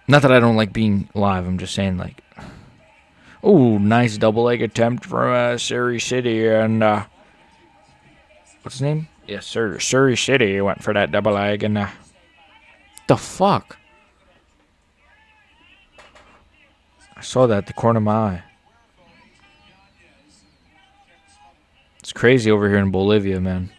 Not that I don't like being live. I'm just saying like... Oh, nice double leg attempt from Surrey City and what's his name? Yes, sir. Surrey City went for that double leg and the fuck? I saw that at the corner of my eye. It's crazy over here in Bolivia, man.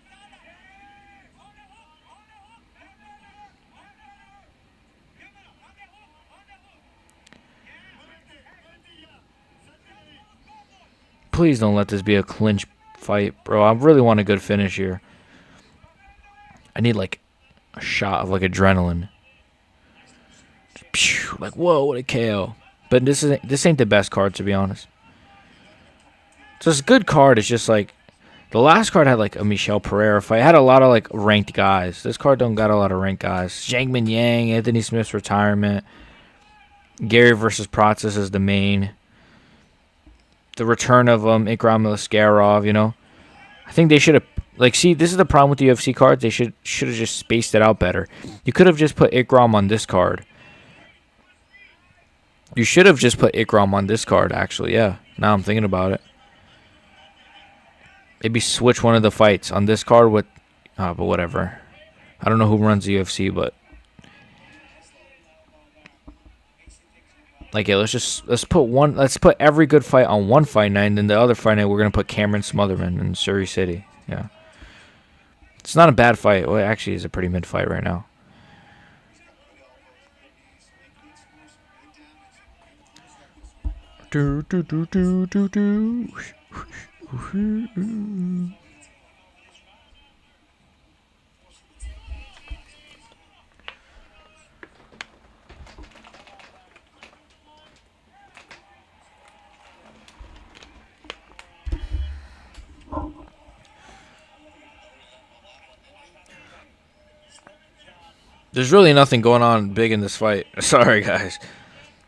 Please don't let this be a clinch fight, bro. I really want a good finish here. I need like a shot of like adrenaline. Like, whoa, what a KO. But this ain't the best card, to be honest. So it's a good card. It's just like the last card had like a Michel Pereira fight. It had a lot of like ranked guys. This card don't got a lot of ranked guys. Zhangmin Yang, Anthony Smith's retirement. Gary versus Pratzis is the main. The return of Ikram Laskarov, you know. I think they should have see, this is the problem with the UFC cards. They should have just spaced it out better. You could have just put Ikram on this card. You should have just put Ikram on this card, actually, yeah. Now I'm thinking about it. Maybe switch one of the fights on this card with but whatever. I don't know who runs the UFC, but like, yeah, let's put every good fight on one fight night, and then the other fight night we're gonna put Cameron Smotherman in Surrey City. Yeah, it's not a bad fight. Well, it actually is a pretty mid fight right now. There's really nothing going on big in this fight. Sorry, guys.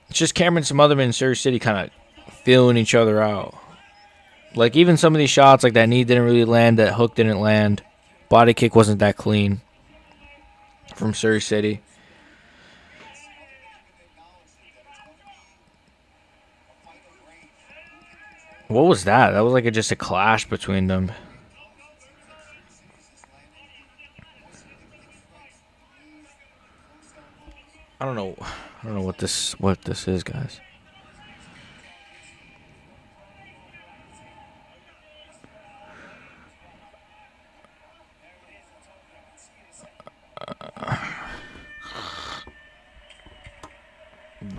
It's just Cameron Smotherman and Surrey City kind of feeling each other out. Like, even some of these shots, like that knee didn't really land, that hook didn't land. Body kick wasn't that clean from Surrey City. What was that? That was like just a clash between them. I don't know what this is, guys.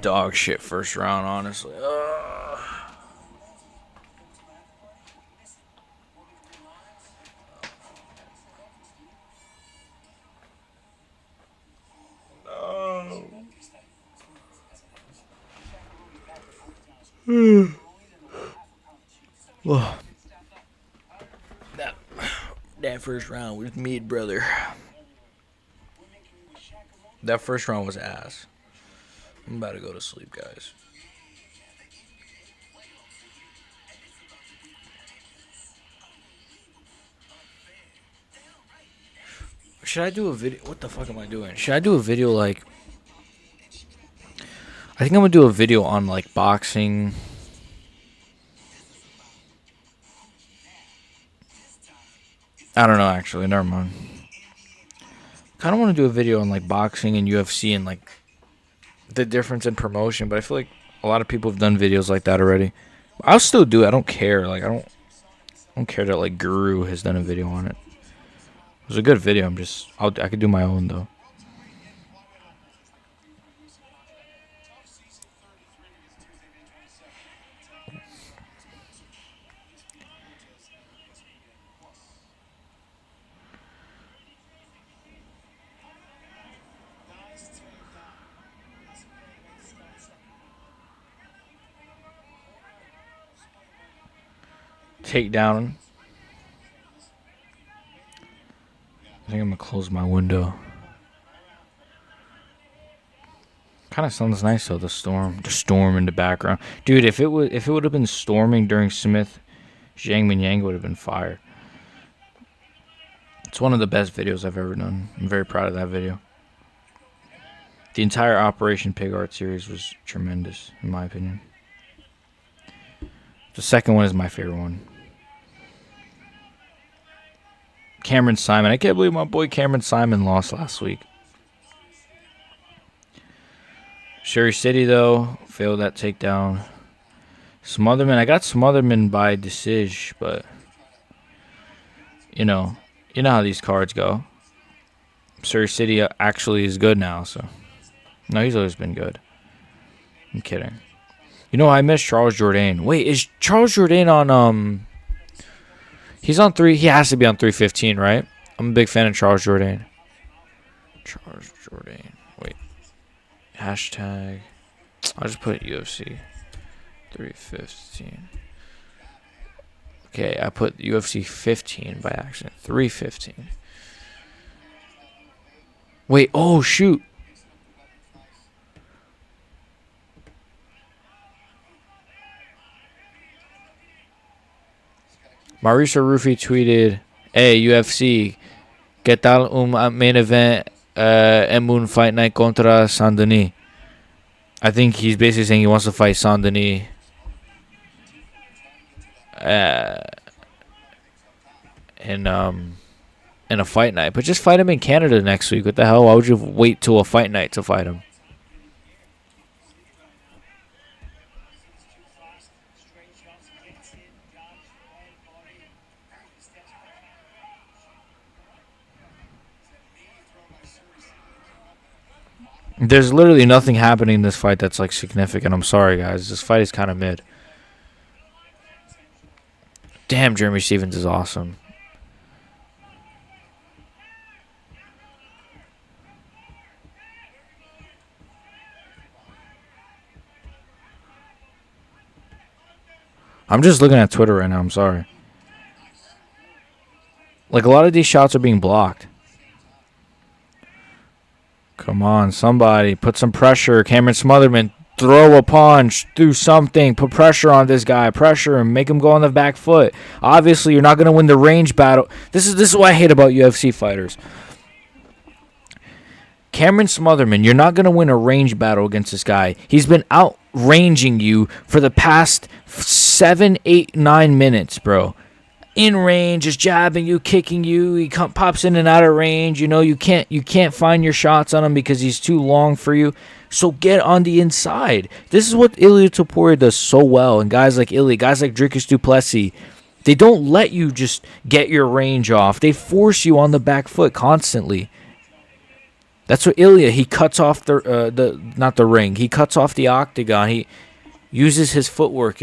Dog shit first round, honestly. Well, that first round was mid, brother. That first round was ass. I'm about to go to sleep, guys. Should I do a video? What the fuck am I doing? Should I do a video like? I think I'm gonna do a video on like boxing. I don't know, actually. Never mind. Kind of want to do a video on like boxing and UFC and like the difference in promotion, but I feel like a lot of people have done videos like that already. I'll still do it. I don't care. Like I don't care that like Guru has done a video on it. It was a good video. I could do my own though. Takedown. I think I'm gonna close my window. Kind of sounds nice though. The storm in the background, dude. If it would have been storming during Smith Zhang Minyang, would have been fire. It's one of the best videos I've ever done. I'm very proud of that video. The entire Operation Pig Art series was tremendous, in my opinion. The second one is my favorite one. Cameron Simon. I can't believe my boy Cameron Simon lost last week. Sherry City, though, failed that takedown. Smotherman. I got Smotherman by decision, but you know how these cards go. Surrey City actually is good now, so no, he's always been good. I'm kidding. I miss Charles Jourdain. Wait, is Charles Jourdain on He's on 3. He has to be on 315, right? I'm a big fan of Charles Jourdain. Charles Jourdain. Wait. Hashtag. I'll just put UFC 315. Okay, I put UFC 15 by accident. 315. Wait, oh shoot. Mauricio Rufy tweeted, "Hey UFC, ¿qué tal un main event en un fight night contra Saint-Denis?" I think he's basically saying he wants to fight Saint-Denis in a fight night, but just fight him in Canada next week. What the hell? Why would you wait till a fight night to fight him? There's literally nothing happening in this fight that's like significant. I'm sorry, guys. This fight is kind of mid. Damn, Jeremy Stephens is awesome. I'm just looking at Twitter right now. I'm sorry. Like, a lot of these shots are being blocked. Come on, somebody. Put some pressure. Cameron Smotherman, throw a punch. Do something. Put pressure on this guy. Pressure him. Make him go on the back foot. Obviously, you're not going to win the range battle. This is what I hate about UFC fighters. Cameron Smotherman, you're not going to win a range battle against this guy. He's been outranging you for the past 7, 8, 9 minutes, bro. In range, just jabbing you, kicking you. He pops in and out of range. You can't find your shots on him because he's too long for you. So get on the inside. This is what Ilia Topuria does so well. And guys like Ilia, guys like Dricus du Plessis, they don't let you just get your range off. They force you on the back foot constantly. That's what Ilia, he cuts off not the ring. He cuts off the octagon. He uses his footwork,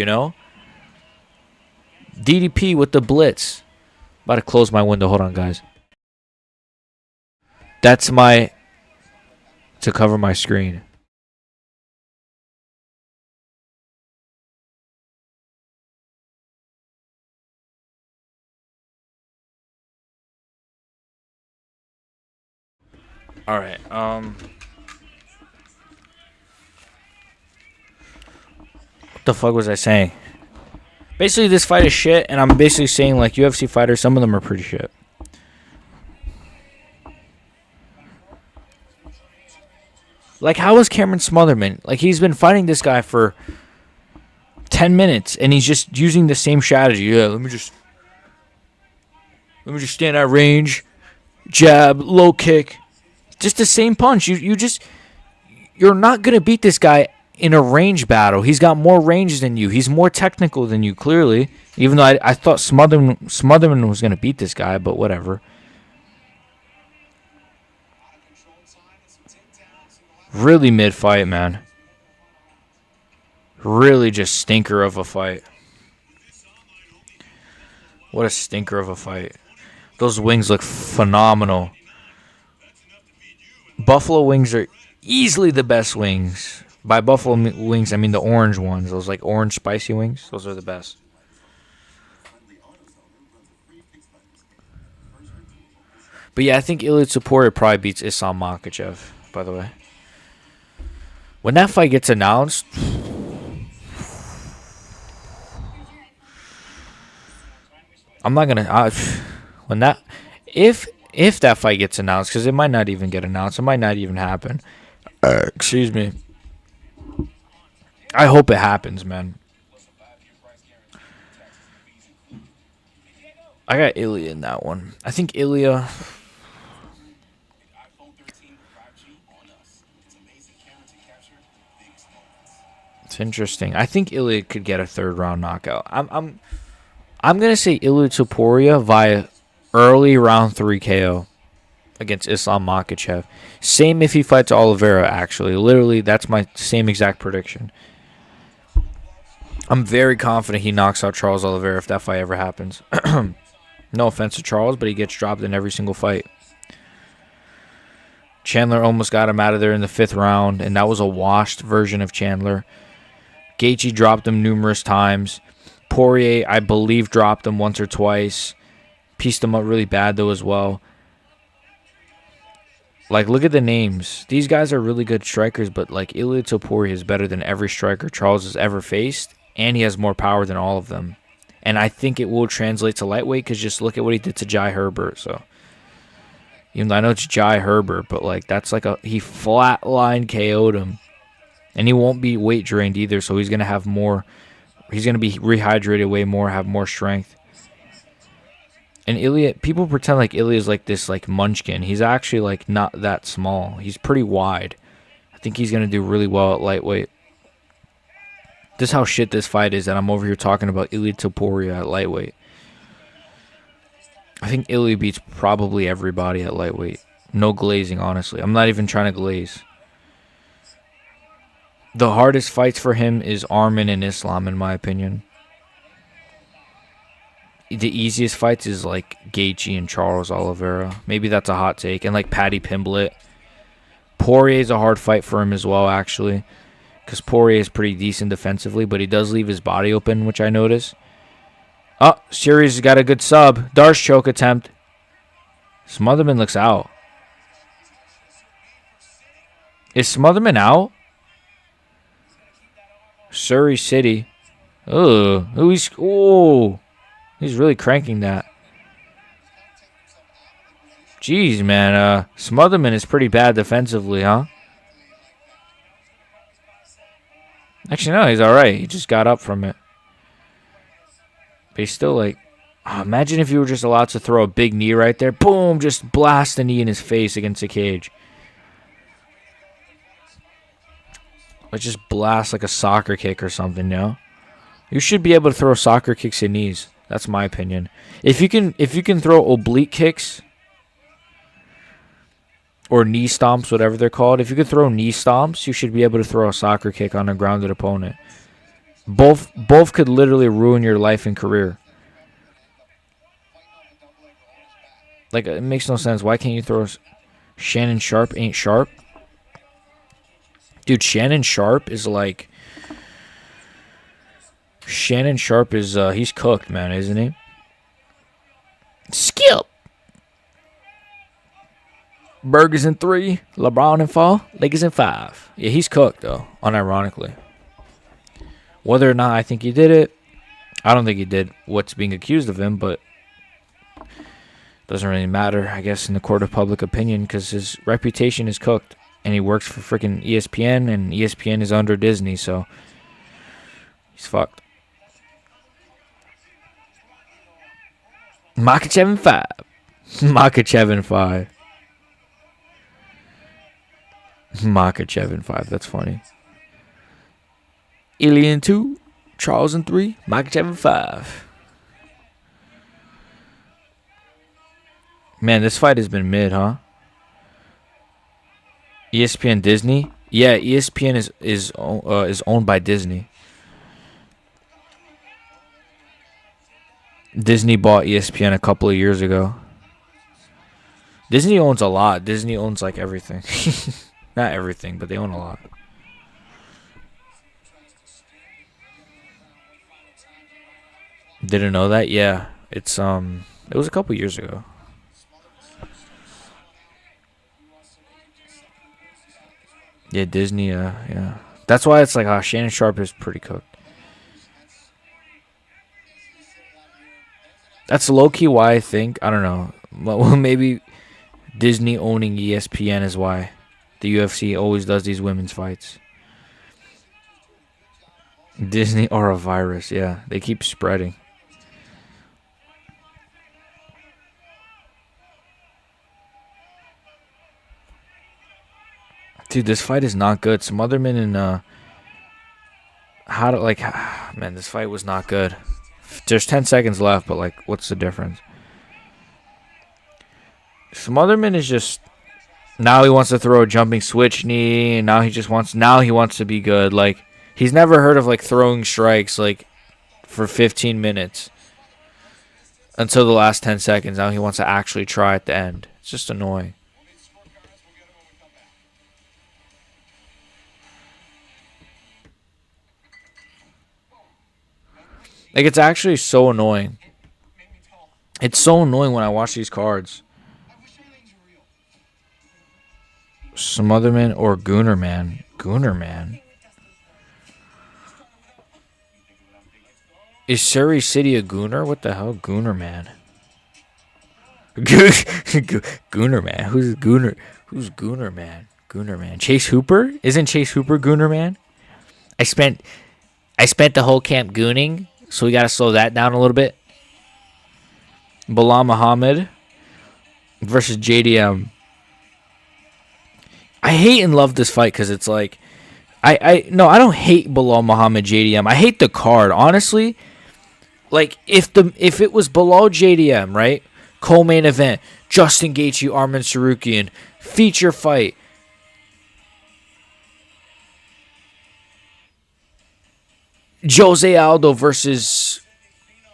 DDP with the blitz. About to close my window. Hold on, guys. That's to cover my screen. All right. What the fuck was I saying? Basically, this fight is shit, and I'm basically saying, like, UFC fighters, some of them are pretty shit. Like, how is Cameron Smotherman? Like, he's been fighting this guy for 10 minutes, and he's just using the same strategy. Yeah, let me just stand at range, jab, low kick. Just the same punch. You're not going to beat this guy in a range battle. He's got more range than you. He's more technical than you, clearly. Even though I thought Smotherman was going to beat this guy, but whatever. Really mid-fight, man. Really just stinker of a fight. What a stinker of a fight. Those wings look phenomenal. Buffalo wings are easily the best wings. By buffalo wings, I mean the orange ones. Those like orange spicy wings. Those are the best. But yeah, I think Ilia Topuria probably beats Islam Makhachev, by the way. When that fight gets announced, I'm not gonna. When that, if that fight gets announced, because it might not even get announced, it might not even happen. Excuse me. I hope it happens, man. I got Ilia in that one. I think Ilia. It's interesting. I think Ilia could get a third round knockout. I'm gonna say Ilia Topuria via early round 3 KO against Islam Makhachev. Same if he fights Oliveira, actually. Literally, that's my same exact prediction. I'm very confident he knocks out Charles Oliveira if that fight ever happens. No offense to Charles, but he gets dropped in every single fight. Chandler almost got him out of there in the 5th round, and that was a washed version of Chandler. Gaethje dropped him numerous times. Poirier, I believe, dropped him once or twice. Pieced him up really bad, though, as well. Like, look at the names. These guys are really good strikers, but, like, Ilia Topuria is better than every striker Charles has ever faced, and he has more power than all of them. And I think it will translate to lightweight, because just look at what he did to Jai Herbert. So, even though I know it's Jai Herbert, but, like, that's like he flatline KO'd him. And he won't be weight drained either, so he's going to have more. He's going to be rehydrated way more, have more strength. And Ilia, people pretend like Ilia is like this like munchkin. He's actually like not that small. He's pretty wide. I think he's going to do really well at lightweight. This is how shit this fight is that I'm over here talking about Ilia Topuria at lightweight. I think Ilia beats probably everybody at lightweight. No glazing, honestly. I'm not even trying to glaze. The hardest fights for him is Arman and Islam, in my opinion. The easiest fights is like Gaethje and Charles Oliveira. Maybe that's a hot take. And like Paddy Pimblett. Poirier is a hard fight for him as well, actually. Because Poirier is pretty decent defensively, but he does leave his body open, which I notice. Oh, Siri's got a good sub. Darce choke attempt. Smotherman looks out. Is Smotherman out? Surrey City. He's really cranking that. Jeez, man. Smotherman is pretty bad defensively, huh? Actually, no, he's all right. He just got up from it. But he's still like... imagine if you were just allowed to throw a big knee right there. Boom! Just blast the knee in his face against the cage. Or just blast like a soccer kick or something, you know? You should be able to throw soccer kicks and knees. That's my opinion. If you can throw oblique kicks or knee stomps, whatever they're called, if you could throw knee stomps, you should be able to throw a soccer kick on a grounded opponent. Both could literally ruin your life and career. Like, it makes no sense. Why can't you throw... Shannon Sharp ain't sharp? Dude, Shannon Sharp is like... Shannon Sharp is... he's cooked, man, isn't he? Skip! Burgers in 3, LeBron in 4, Lakers in 5. Yeah, he's cooked though, unironically. Whether or not I think he did it, I don't think he did what's being accused of him, but doesn't really matter, I guess, in the court of public opinion because his reputation is cooked. And he works for freaking ESPN, and ESPN is under Disney, so he's fucked. Makachev in 5. Makachev in 5. Makachev in 5. That's funny. Ilya in 2. Charles in 3. Makachev in 5. Man, this fight has been mid, huh? ESPN Disney? Yeah, ESPN is owned by Disney. Disney bought ESPN a couple of years ago. Disney owns a lot. Disney owns like everything. Not everything, but they own a lot. Didn't know that? Yeah. It was a couple years ago. Yeah, Disney, yeah. That's why it's like, Shannon Sharp is pretty cooked. That's low-key why I think, I don't know, well, maybe Disney owning ESPN is why the UFC always does these women's fights. Disney or a virus, yeah. They keep spreading. Dude, this fight is not good. Smotherman and man, this fight was not good. There's 10 seconds left, but like, what's the difference? Smotherman is just now he wants to throw a jumping switch knee, and now he wants to be good. Like, he's never heard of like throwing strikes like for 15 minutes until the last 10 seconds. Now he wants to actually try at the end. It's just annoying. Like, it's actually so annoying. It's so annoying when I watch these cards. Smotherman or Goonerman. Goonerman. Is Surrey City a Gooner? What the hell? Goonerman. Goonerman. Who's Gooner? Who's Goonerman? Goonerman. Chase Hooper? Isn't Chase Hooper Goonerman? I spent the whole camp gooning. So we got to slow that down a little bit. Bilal Muhammad versus JDM. I hate and love this fight because it's like, I don't hate Bilal Muhammad JDM. I hate the card, honestly. Like, if it was Bilal JDM, right? Co-main event, Justin Gaethje, Arman Tsarukyan, feature fight. Jose Aldo versus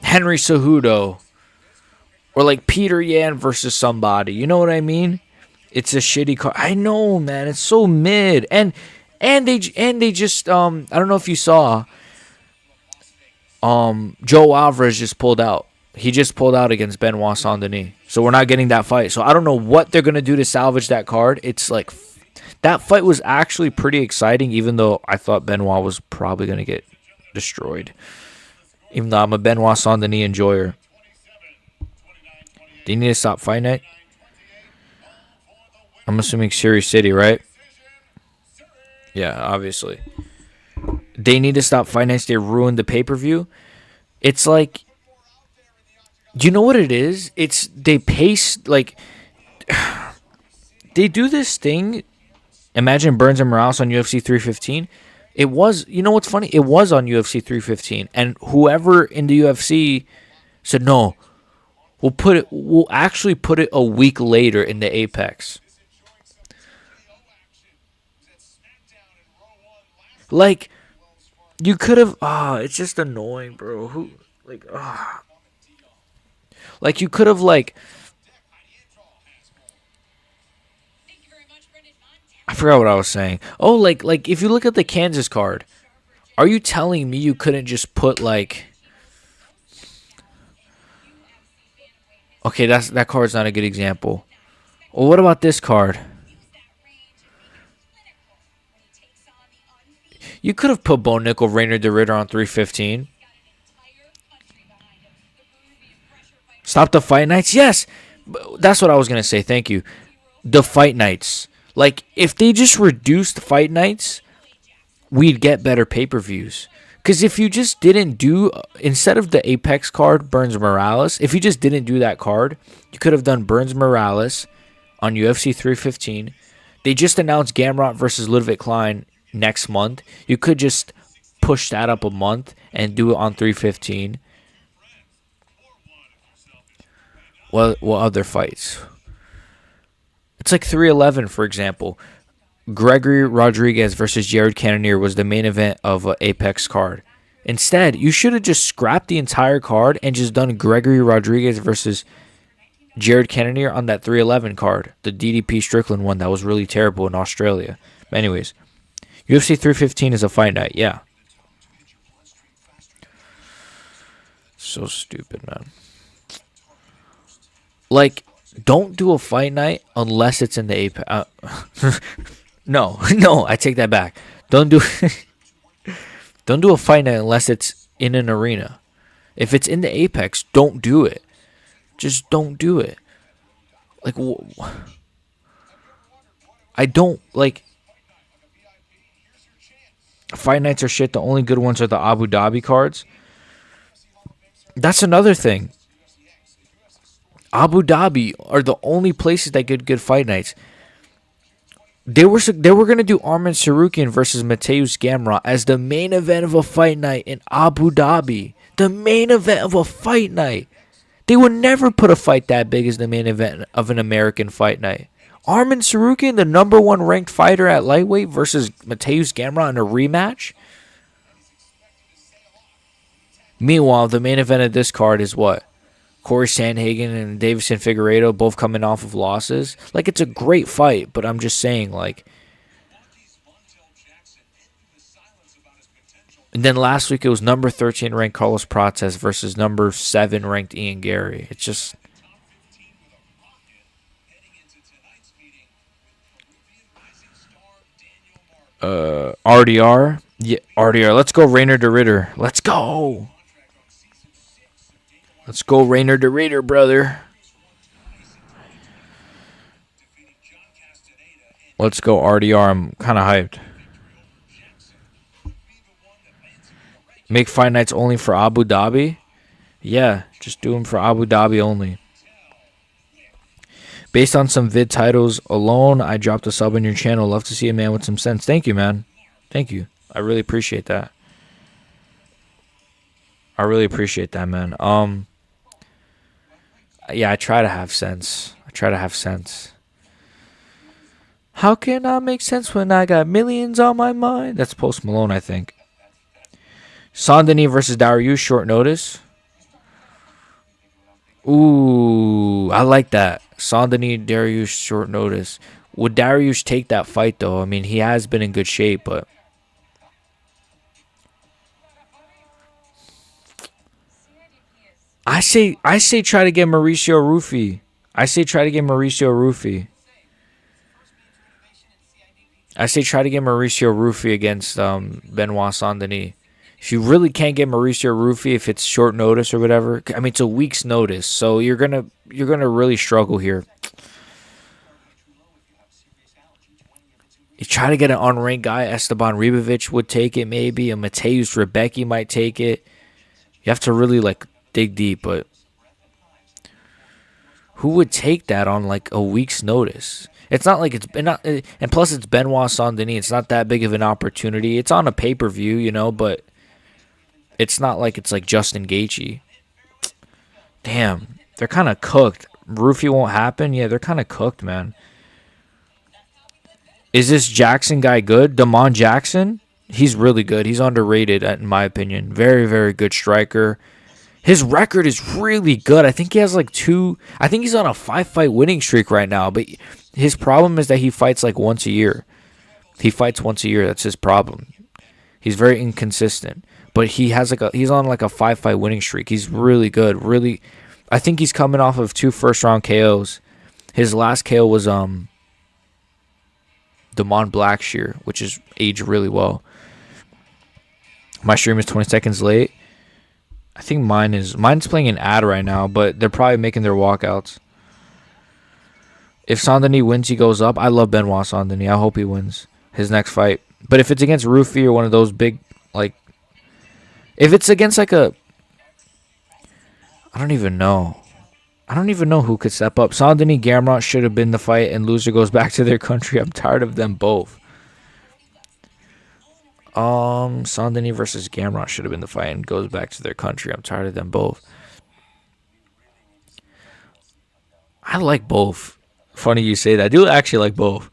Henry Cejudo, or like Peter Yan versus somebody. You know what I mean? It's a shitty card. I know, man. It's so mid, and they just I don't know if you saw. Joe Alvarez just pulled out. He just pulled out against Benoit Saint-Denis, so we're not getting that fight. So I don't know what they're gonna do to salvage that card. It's like that fight was actually pretty exciting, even though I thought Benoit was probably gonna get destroyed. Even though I'm a Benoit Saint-Denis enjoyer. Do you need to stop Fight Night? I'm assuming Sirius City, right? Yeah, obviously. They need to stop Fight Nights. They ruined the pay-per-view. It's like, do you know what it is? It's they pace, like, they do this thing. Imagine Burns and Morales on UFC 315. It was, you know what's funny? It was on UFC 315, and whoever in the UFC said no, we'll actually put it a week later in the Apex. Like, you could have. It's just annoying, bro. Like, you could have, like, I forgot what I was saying. Oh, like if you look at the Kansas card, are you telling me you couldn't just put like? Okay, that card's not a good example. Well, what about this card? You could have put Bo Nickel, Rainer DeRitter on 315. Stop the fight nights? Yes. That's what I was going to say. Thank you. The fight nights. Like, if they just reduced fight nights, we'd get better pay-per-views. Because if you just didn't do, instead of the Apex card, Burns Morales, if you just didn't do that card, you could have done Burns Morales on UFC 315. They just announced Gamrot versus Ludwig Klein next month. You could just push that up a month and do it on 315. What other fights? It's like 311, for example. Gregory Rodriguez versus Jared Cannonier was the main event of an Apex card. Instead, you should have just scrapped the entire card and just done Gregory Rodriguez versus Jared Cannonier on that 311 card, the DDP Strickland one that was really terrible in Australia. But anyways, UFC 315 is a fight night, yeah. So stupid, man. Like, don't do a fight night unless it's in the Apex. No, I take that back. Don't do a fight night unless it's in an arena. If it's in the Apex, don't do it. Just don't do it. Like, I don't, like, fight nights are shit. The only good ones are the Abu Dhabi cards. That's another thing. Abu Dhabi are the only places that get good fight nights. They were gonna do Arman Sarukian versus Mateusz Gamrot as the main event of a fight night in Abu Dhabi. The main event of a fight night. They would never put a fight that big as the main event of an American fight night. Arman Sarukian, the number 1 ranked fighter at lightweight, versus Mateusz Gamrot in a rematch. Meanwhile, the main event of this card is what? Corey Sandhagen and Davison Figueiredo both coming off of losses. Like, it's a great fight, but I'm just saying, like. And then last week it was number 13 ranked Carlos Prates versus number 7 ranked Ian Gary. It's just. RDR? Yeah, RDR. Let's go, Rainer DeRitter. Let's go. Let's go, Rainer DeRitter, brother. Let's go, RDR. I'm kind of hyped. Make fight nights only for Abu Dhabi? Yeah, just do them for Abu Dhabi only. Based on some vid titles alone, I dropped a sub on your channel. Love to see a man with some sense. Thank you, man. Thank you. I really appreciate that. I really appreciate that, man. Yeah, I try to have sense. How can I make sense when I got millions on my mind? That's Post Malone, I think. Saint-Denis versus Dariush, short notice. Ooh, I like that. Saint-Denis, Dariush, short notice. Would Dariush take that fight, though? I mean, he has been in good shape, but... I say try to get Mauricio Rufy. I say try to get Mauricio Rufy against Benoit Saint-Denis. If you really can't get Mauricio Rufy, if it's short notice or whatever, I mean, it's a week's notice, so you're gonna really struggle here. You try to get an unranked guy, Esteban Ribovic would take it maybe, a Mateusz Rebecki might take it. You have to really, like, dig deep, but who would take that on, like, a week's notice? It's not like and plus it's Benoit Saint-Denis. It's not that big of an opportunity. It's on a pay-per-view, you know, but it's not like it's like Justin Gaethje. Damn, they're kind of cooked. Rufy won't happen. Yeah, they're kind of cooked, man. Is this Jackson guy good? Damon Jackson? He's really good. He's underrated, in my opinion. Very, very good striker. His record is really good. I think he has like I think he's on a 5-fight winning streak right now. But his problem is that he fights like once a year. That's his problem. He's very inconsistent. But he's on like a 5-fight winning streak. He's really good. Really, I think he's coming off of 2 first-round KOs. His last KO was Damon Blackshear, which is aged really well. My stream is 20 seconds late. I think mine's playing an ad right now, but they're probably making their walkouts. If Saint-Denis wins, he goes up. I love Benoit Saint-Denis. I hope he wins his next fight. But if it's against Rufy or one of those big, like, if it's against like a, I don't even know. I don't even know who could step up. Saint-Denis Gamrot should have been the fight, and loser goes back to their country. I'm tired of them both. Saint-Denis versus Gamrot should have been the fight and goes back to their country. I'm tired of them both. I like both. Funny you say that. I do actually like both.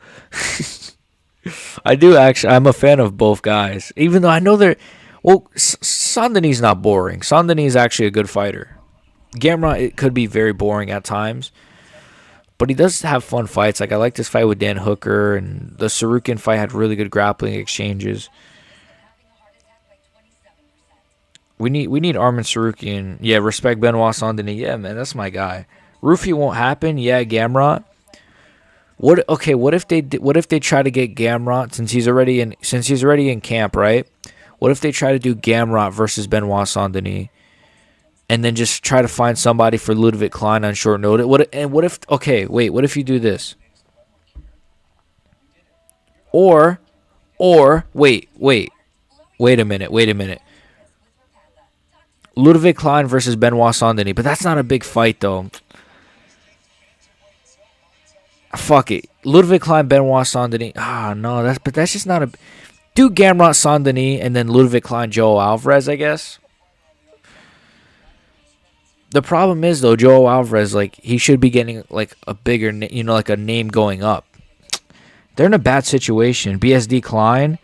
I do actually. I'm a fan of both guys. Even though I know they're... Well, Saint-Denis not boring. Saint-Denis is actually a good fighter. Gamrot, it could be very boring at times. But he does have fun fights. Like, I like this fight with Dan Hooker. And the Sarukian fight had really good grappling exchanges. We need Armin Sarukian. Yeah, respect Benoit Saint-Denis. Yeah, man, that's my guy. Rufy won't happen. Yeah, Gamrot. What if they try to get Gamrot since he's already in camp, right? What if they try to do Gamrot versus Benoit Saint-Denis, and then just try to find somebody for Ludwig Klein on short notice? What if you do this? Or wait a minute. Ludwig Klein versus Benoit Saint-Denis, but that's not a big fight though. Fuck it. Ludwig Klein, Benoit Saint-Denis. No, that's just not a... Do Gamrot Saint-Denis and then Ludwig Klein, Joe Alvarez, I guess. The problem is, though, Joe Alvarez, like, he should be getting, like, a bigger, like a name going up. They're in a bad situation. BSD Klein,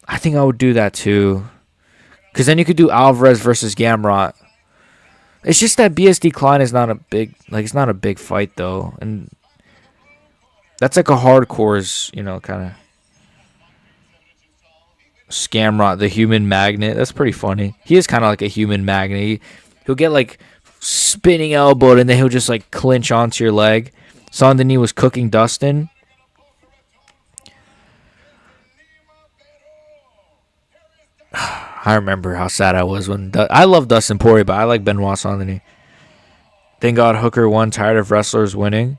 I think I would do that, too. Because then you could do Alvarez versus Gamrot. It's just that BSD Klein is not a big, like, it's not a big fight, though. And that's like a hardcore's, kind of Scamrot, the human magnet. That's pretty funny. He is kind of like a human magnet. He'll get, like, spinning elbowed, and then he'll just, like, clinch onto your leg. Saint-Denis was cooking Dustin. I remember how sad I was when... I love Dustin Poirier, but I like Benoit Saint-Denis. Thank God Hooker won. Tired of wrestlers winning.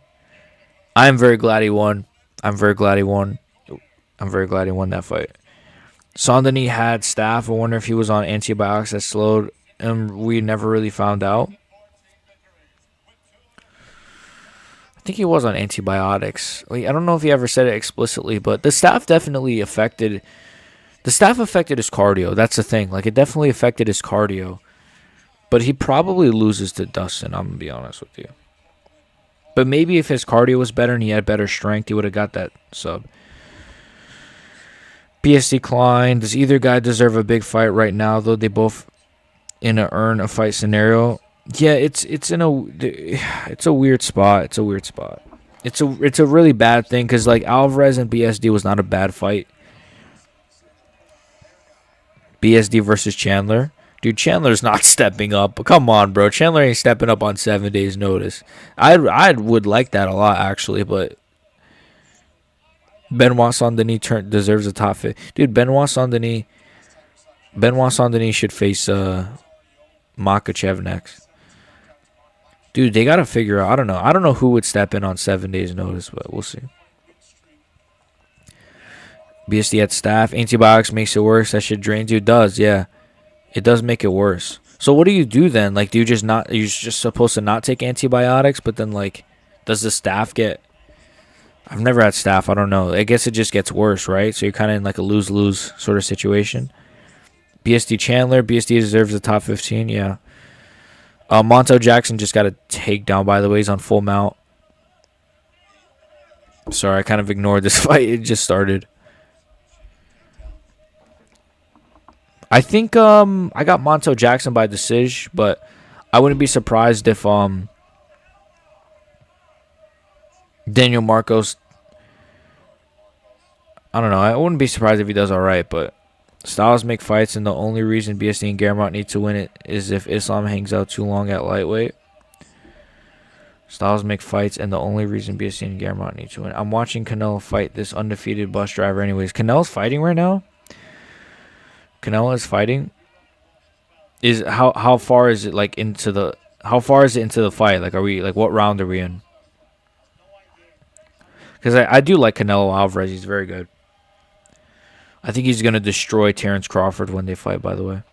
I'm very glad he won. I'm very glad he won that fight. Saint-Denis had staph. I wonder if he was on antibiotics that slowed him. We never really found out. I think he was on antibiotics. I don't know if he ever said it explicitly, but the staph definitely affected... The staph affected his cardio. That's the thing. Like, it definitely affected his cardio. But he probably loses to Dustin, I'm going to be honest with you. But maybe if his cardio was better and he had better strength, he would have got that sub. BSD Klein. Does either guy deserve a big fight right now, though they both in a earn a fight scenario? Yeah, it's a weird spot. It's a weird spot. It's a really bad thing because, like, Alvarez and BSD was not a bad fight. BSD versus Chandler. Dude, Chandler's not stepping up. But come on, bro. Chandler ain't stepping up on 7 days' notice. I would like that a lot, actually, but Benoit Saint-Denis deserves a top 5. Dude, Benoit Saint-Denis should face Makhachev next. Dude, they got to figure out. I don't know who would step in on 7 days' notice, but we'll see. BSD had staph. Antibiotics makes it worse. That shit drains you. It does, yeah. It does make it worse. So what do you do then? Like, do you just not... You're just supposed to not take antibiotics, but then, like, does the staph get... I've never had staph. I don't know. I guess it just gets worse, right? So you're kind of in, like, a lose-lose sort of situation. BSD Chandler. BSD deserves the top 15, yeah. Montel Jackson just got a takedown, by the way. He's on full mount. Sorry, I kind of ignored this fight. It just started. I think I got Montel Jackson by decision, but I wouldn't be surprised if Daniel Marcos... I don't know. I wouldn't be surprised if he does all right, but styles make fights, and the only reason BSD and Gamrot need to win it is if Islam hangs out too long at lightweight. Styles make fights, and the only reason BSD and Gamrot need to win. I'm watching Canelo fight this undefeated bus driver anyways. Canelo's fighting right now? Canelo is fighting. Is how far is it like into the how far is it into the fight? Like, are we like what round are we in? Because I do like Canelo Alvarez. He's very good. I think he's gonna destroy Terrence Crawford when they fight. By the way,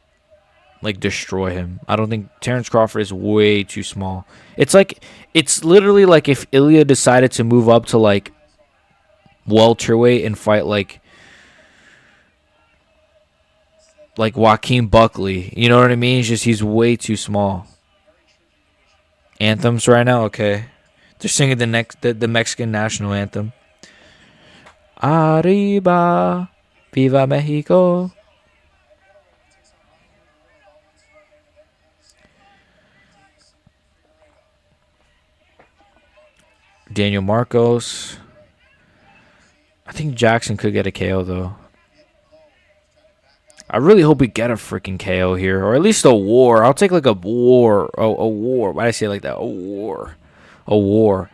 like destroy him. I don't think Terrence Crawford is way too small. It's literally like if Ilya decided to move up to like welterweight and fight like Joaquin Buckley. You know what I mean? It's just he's way too small. Anthems right now, okay. They're singing the Mexican national anthem. Arriba, viva Mexico. Daniel Marcos. I think Jackson could get a KO though. I really hope we get a freaking KO here, or at least a war. I'll take like a war. A war. Why did I say it like that? A war. A war.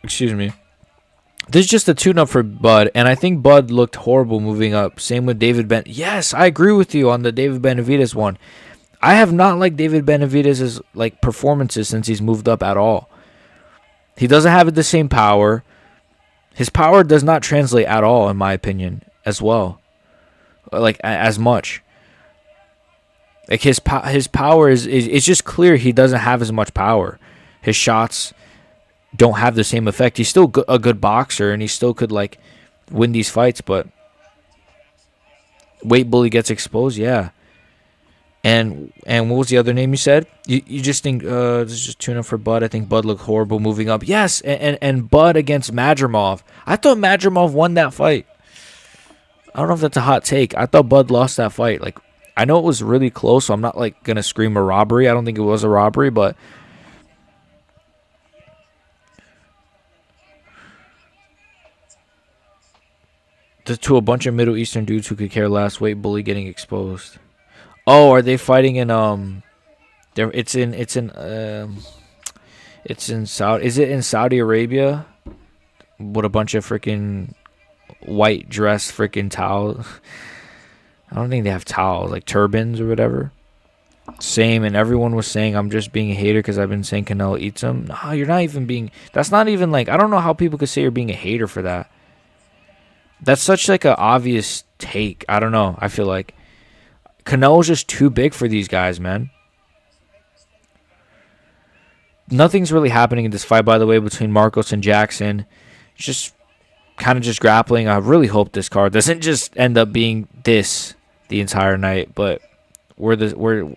Excuse me. This is just a tune-up for Bud, and I think Bud looked horrible moving up. Same with David Ben. Yes, I agree with you on the David Benavidez one. I have not liked David Benavidez's like performances since he's moved up at all. He doesn't have the same power. His power does not translate at all, in my opinion, as well. Like as much. Like his power is it's just clear he doesn't have as much power. His shots don't have the same effect. He's still a good boxer, and he still could like win these fights, but Weight Bully gets exposed, yeah. And what was the other name you said? You just think this is just tune up for Bud. I think Bud looked horrible moving up. Yes, and Bud against Madrimov. I thought Madrimov won that fight. I don't know if that's a hot take. I thought Bud lost that fight. Like, I know it was really close, so I'm not like gonna scream a robbery. I don't think it was a robbery, but to a bunch of Middle Eastern dudes who could care less. Weight Bully getting exposed. Oh, are they fighting in It's in Saudi. Is it in Saudi Arabia? With a bunch of freaking white dress freaking towels. I don't think they have towels, like turbans or whatever. Same, and everyone was saying I'm just being a hater because I've been saying Canelo eats them. No, you're not even being. That's not even like. I don't know how people could say you're being a hater for that. That's such like an obvious take. I don't know. I feel like Canelo's just too big for these guys, man. Nothing's really happening in this fight, by the way, between Marcos and Jackson. It's just kind of just grappling. I really hope this card doesn't just end up being this the entire night, but the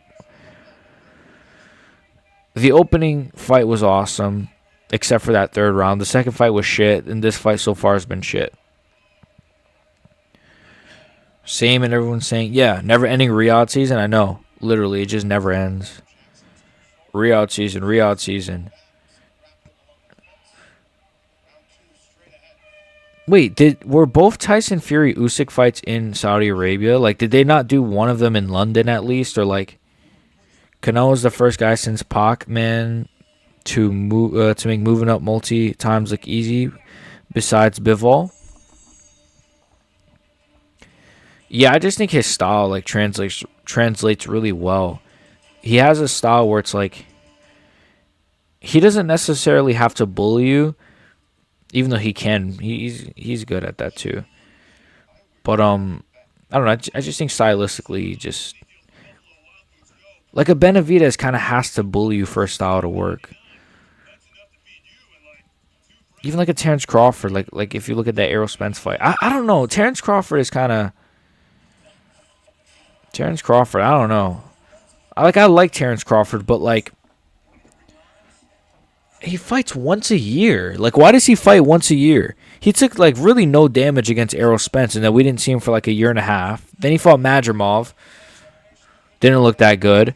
opening fight was awesome, except for that third round. The second fight was shit, and this fight so far has been shit. Same, and everyone's saying, yeah, never-ending Riyadh season. I know, literally, it just never ends. Riyadh season. Wait, were both Tyson Fury Usyk fights in Saudi Arabia? Like, did they not do one of them in London at least? Or like, Canelo's the first guy since Pac, man, to make moving up multi times look easy, besides Bivol. Yeah, I just think his style like translates really well. He has a style where it's like he doesn't necessarily have to bully you, even though he can. He's good at that too. But I don't know. I just think stylistically, just like a Benavidez kind of has to bully you for a style to work. Even like a Terrence Crawford, like if you look at that Errol Spence fight, I don't know. Terrence Crawford is kind of Terrence Crawford. I don't know. I like Terrence Crawford, but like he fights once a year. Like, why does he fight once a year? He took like really no damage against Errol Spence, and then we didn't see him for like a year and a half. Then he fought Madrimov. Didn't look that good.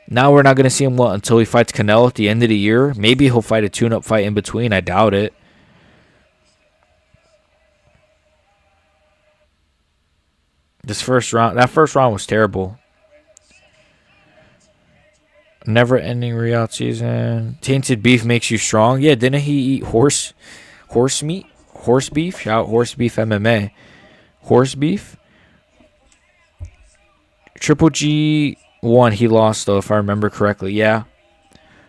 Now we're not gonna see him until he fights Canelo at the end of the year. Maybe he'll fight a tune-up fight in between. I doubt it. That first round was terrible. Never-ending Riyadh season. Tainted beef makes you strong. Yeah, didn't he eat horse meat? Horse beef? Shout out horse beef MMA. Horse beef? Triple G won. He lost though, if I remember correctly. Yeah.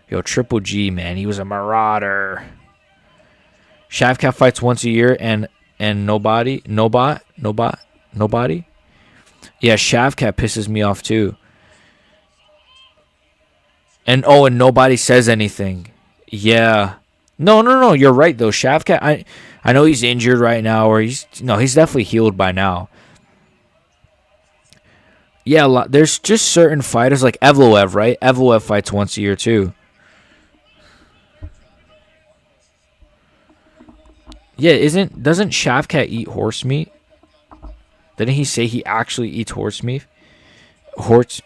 Yo, Triple G, man, he was a marauder. Shavkat fights once a year, and nobody. Yeah, Shavkat pisses me off too. And nobody says anything. Yeah. No. You're right though. Shavkat, I know he's injured right now, or he's definitely healed by now. Yeah, there's just certain fighters like Evloev, right? Evloev fights once a year too. Yeah, doesn't Shavkat eat horse meat? Didn't he say he actually eats horse meat? Horse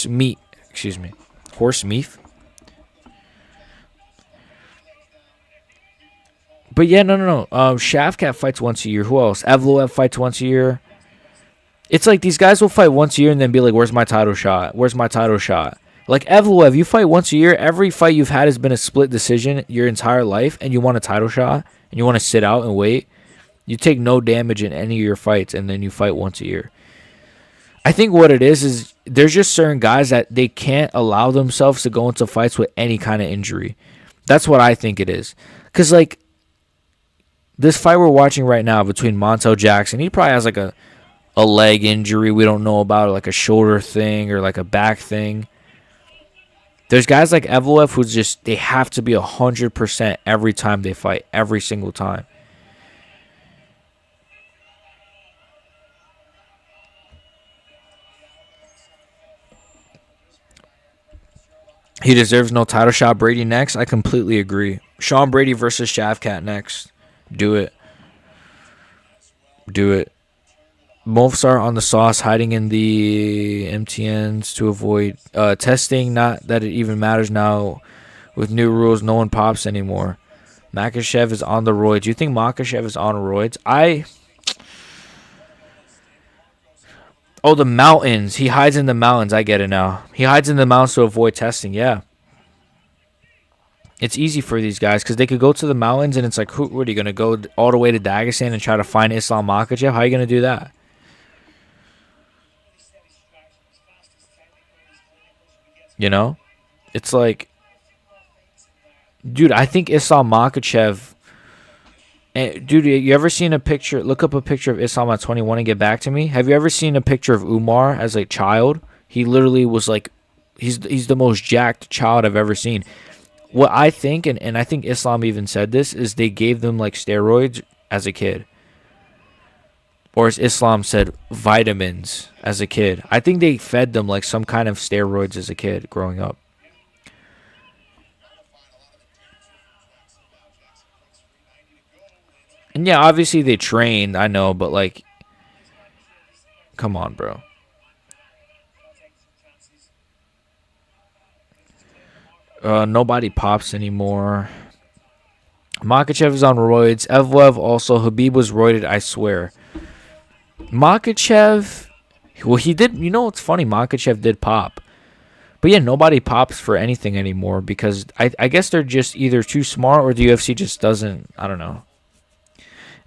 meat. Excuse me, horse meat. But yeah, no. Shavkat fights once a year. Who else? Evloev fights once a year. It's like these guys will fight once a year and then be like, "Where's my title shot? Where's my title shot?" Like Evloev, you fight once a year. Every fight you've had has been a split decision your entire life, and you want a title shot, and you want to sit out and wait. You take no damage in any of your fights, and then you fight once a year. I think what it is there's just certain guys that they can't allow themselves to go into fights with any kind of injury. That's what I think it is. Because, like, this fight we're watching right now between Montel Jackson, he probably has, like, a leg injury we don't know about, or like a shoulder thing, or like a back thing. There's guys like Evloev who just, they have to be 100% every time they fight, every single time. He deserves no title shot. Brady next. I completely agree. Sean Brady versus Shavkat next. Do it. Movsar on the sauce, hiding in the MTNs to avoid testing. Not that it even matters now. With new rules, no one pops anymore. Makachev is on the roids. You think Makachev is on roids? Oh, the mountains. He hides in the mountains. I get it now. He hides in the mountains to avoid testing. Yeah. It's easy for these guys because they could go to the mountains and it's like, what are you going to go all the way to Dagestan and try to find Islam Makhachev? How are you going to do that? You know? It's like, dude, I think Islam Makhachev. Dude, you ever seen a picture? Look up a picture of Islam at 21 and get back to me. Have you ever seen a picture of Umar as a child? He literally was like, he's the most jacked child I've ever seen. What I think, and I think Islam even said this, is they gave them like steroids as a kid. Or as Islam said, vitamins as a kid. I think they fed them like some kind of steroids as a kid growing up. And yeah, obviously they trained, I know, but like, come on, bro. Nobody pops anymore. Makhachev is on roids. Evloev also. Habib was roided, I swear. Makhachev, well, he did. You know what's funny? Makhachev did pop. But yeah, nobody pops for anything anymore because I guess they're just either too smart or the UFC just doesn't. I don't know.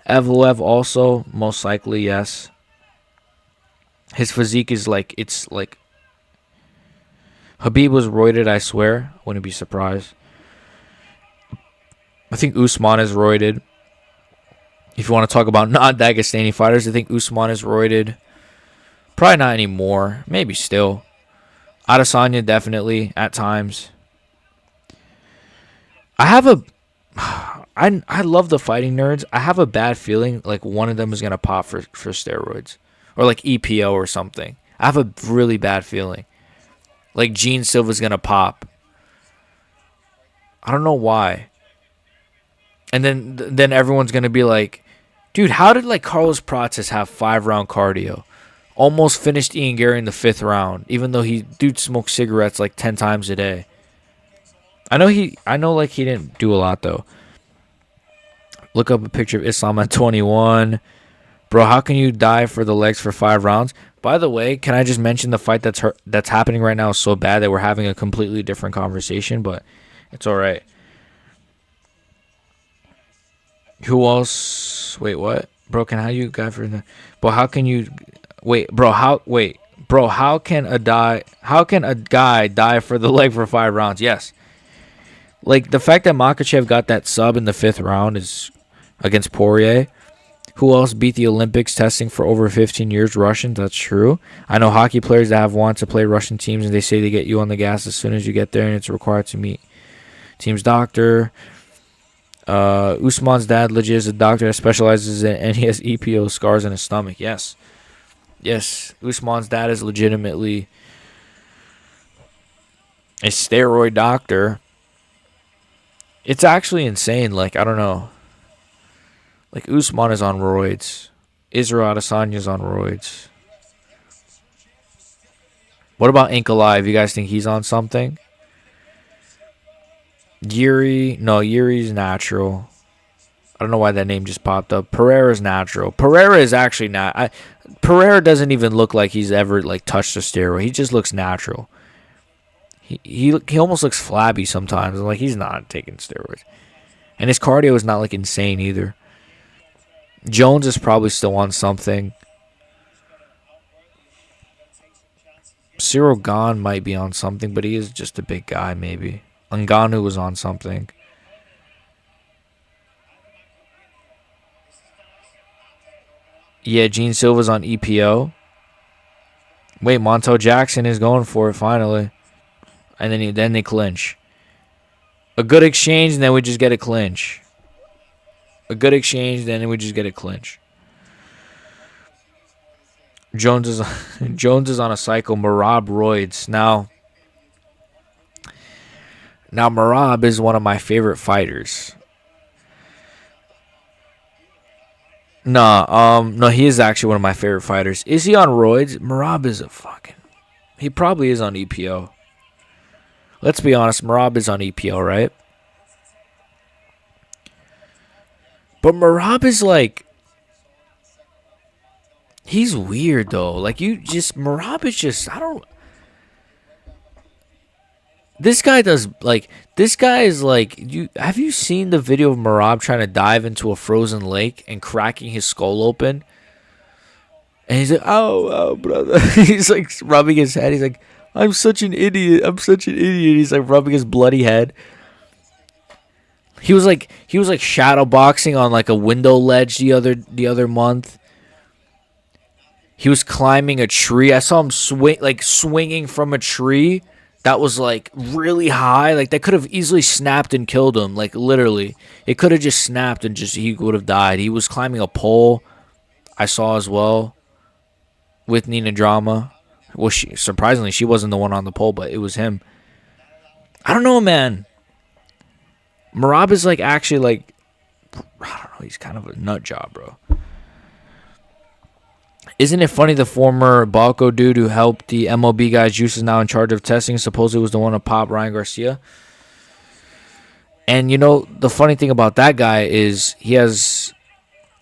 Evloev also, most likely, yes. His physique is like, it's like. Habib was roided, I swear. Wouldn't be surprised. I think Usman is roided. If you want to talk about non-Dagestani fighters, I think Usman is roided. Probably not anymore. Maybe still. Adesanya, definitely, at times. I love the fighting nerds. I have a bad feeling like one of them is going to pop for steroids. Or like EPO or something. I have a really bad feeling. Like Gene Silva's going to pop. I don't know why. And then everyone's going to be like, dude, how did like Carlos Prates have 5-round cardio? Almost finished Ian Gary in the 5th round, even though dude smoked cigarettes like 10 times a day. I know like he didn't do a lot though. Look up a picture of Islam at 21. Bro, how can you die for the legs for 5 rounds? By the way, can I just mention the fight that's happening right now is so bad that we're having a completely different conversation, but it's all right. Who else? Wait, what? Bro, how can you Bro, how can a guy die for the leg for 5 rounds? Yes. Like the fact that Makachev got that sub in the 5th round is against Poirier. Who else beat the Olympics testing for over 15 years? Russians, that's true. I know hockey players that have wanted to play Russian teams and they say they get you on the gas as soon as you get there and it's required to meet team's doctor. Usman's dad legit is a doctor that specializes in and he has EPO scars in his stomach. Yes. Yes. Usman's dad is legitimately a steroid doctor. It's actually insane. Like, I don't know. Like, Usman is on roids. Israel Adesanya is on roids. What about Nickal? You guys think he's on something? Yuri's natural. I don't know why that name just popped up. Pereira's natural. Pereira is actually not. Pereira doesn't even look like he's ever like touched a steroid. He just looks natural. He almost looks flabby sometimes. Like he's not taking steroids, and his cardio is not like insane either. Jones is probably still on something. Cyril Gahn might be on something, but he is just a big guy maybe. Ngannou was on something. Yeah, Gene Silva's on EPO. Wait, Montel Jackson is going for it finally. And then they clinch. A good exchange, and then we just get a clinch. A good exchange, then we just get a clinch. Jones is on a cycle. Merab roids. Now Merab is one of my favorite fighters. No, he is actually one of my favorite fighters. Is he on roids? Merab is he probably is on EPO. Let's be honest, Merab is on EPO, right? But Merab is like, he's weird though. Like Merab is just, I don't. This guy is like, have you seen the video of Merab trying to dive into a frozen lake and cracking his skull open? And he's like, oh, brother. He's like rubbing his head. He's like, I'm such an idiot. He's like rubbing his bloody head. He was like shadow boxing on like a window ledge the other month. He was climbing a tree. I saw him swinging from a tree that was like really high. Like that could have easily snapped and killed him. Like literally, it could have just snapped and he would have died. He was climbing a pole. I saw as well with Nina Drama. Well, surprisingly, she wasn't the one on the pole, but it was him. I don't know, man. Merab is like actually like, I don't know. He's kind of a nut job, bro. Isn't it funny the former Balco dude who helped the MLB guys Juice is now in charge of testing supposedly was the one to pop Ryan Garcia? And you know, the funny thing about that guy is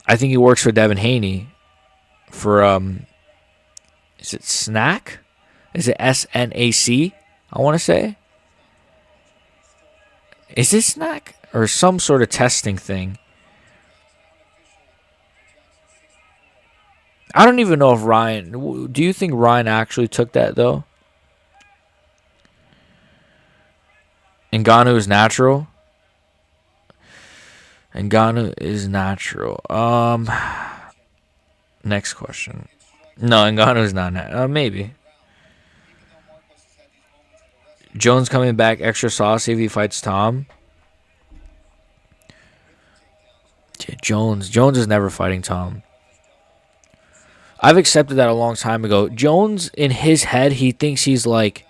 I think he works for Devin Haney for, is it Snack? Is it SNAC? I want to say. Is it Snack? Or some sort of testing thing. I don't even know if Ryan... Do you think Ryan actually took that, though? Ngannou is natural? Ngannou is natural. Next question. No, Ngannou is not natural. Maybe. Jones coming back extra saucy if he fights Tom. Yeah, Jones is never fighting Tom. I've accepted that a long time ago. Jones, in his head, he thinks he's like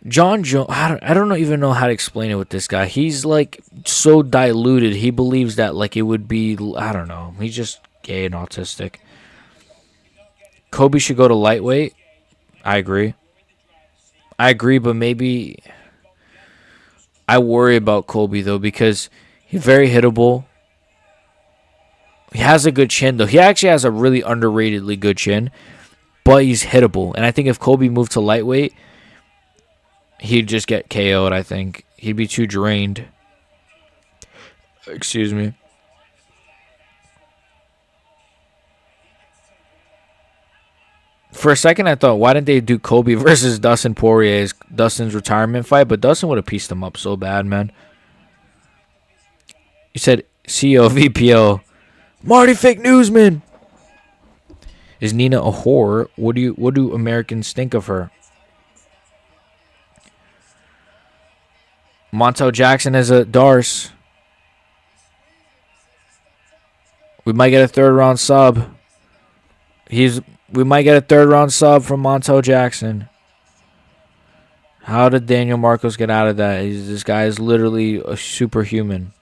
John Jones. I don't even know how to explain it with this guy. He's like so diluted. He believes that like it would be, I don't know. He's just gay and autistic. Kobe should go to lightweight. I agree, but maybe I worry about Kobe though because he's very hittable. He has a good chin, though. He actually has a really underratedly good chin, but he's hittable. And I think if Kobe moved to lightweight, he'd just get KO'd, I think. He'd be too drained. Excuse me. For a second, I thought, why didn't they do Kobe versus Dustin Poirier's Dustin's retirement fight? But Dustin would have pieced him up so bad, man. You said CEO VPO. Marty fake newsman. Is Nina a whore? What do Americans think of her? Montel Jackson as a Darce. We might get a third round sub. We might get a third round sub from Montel Jackson. How did Daniel Marcos get out of that? This guy is literally a superhuman.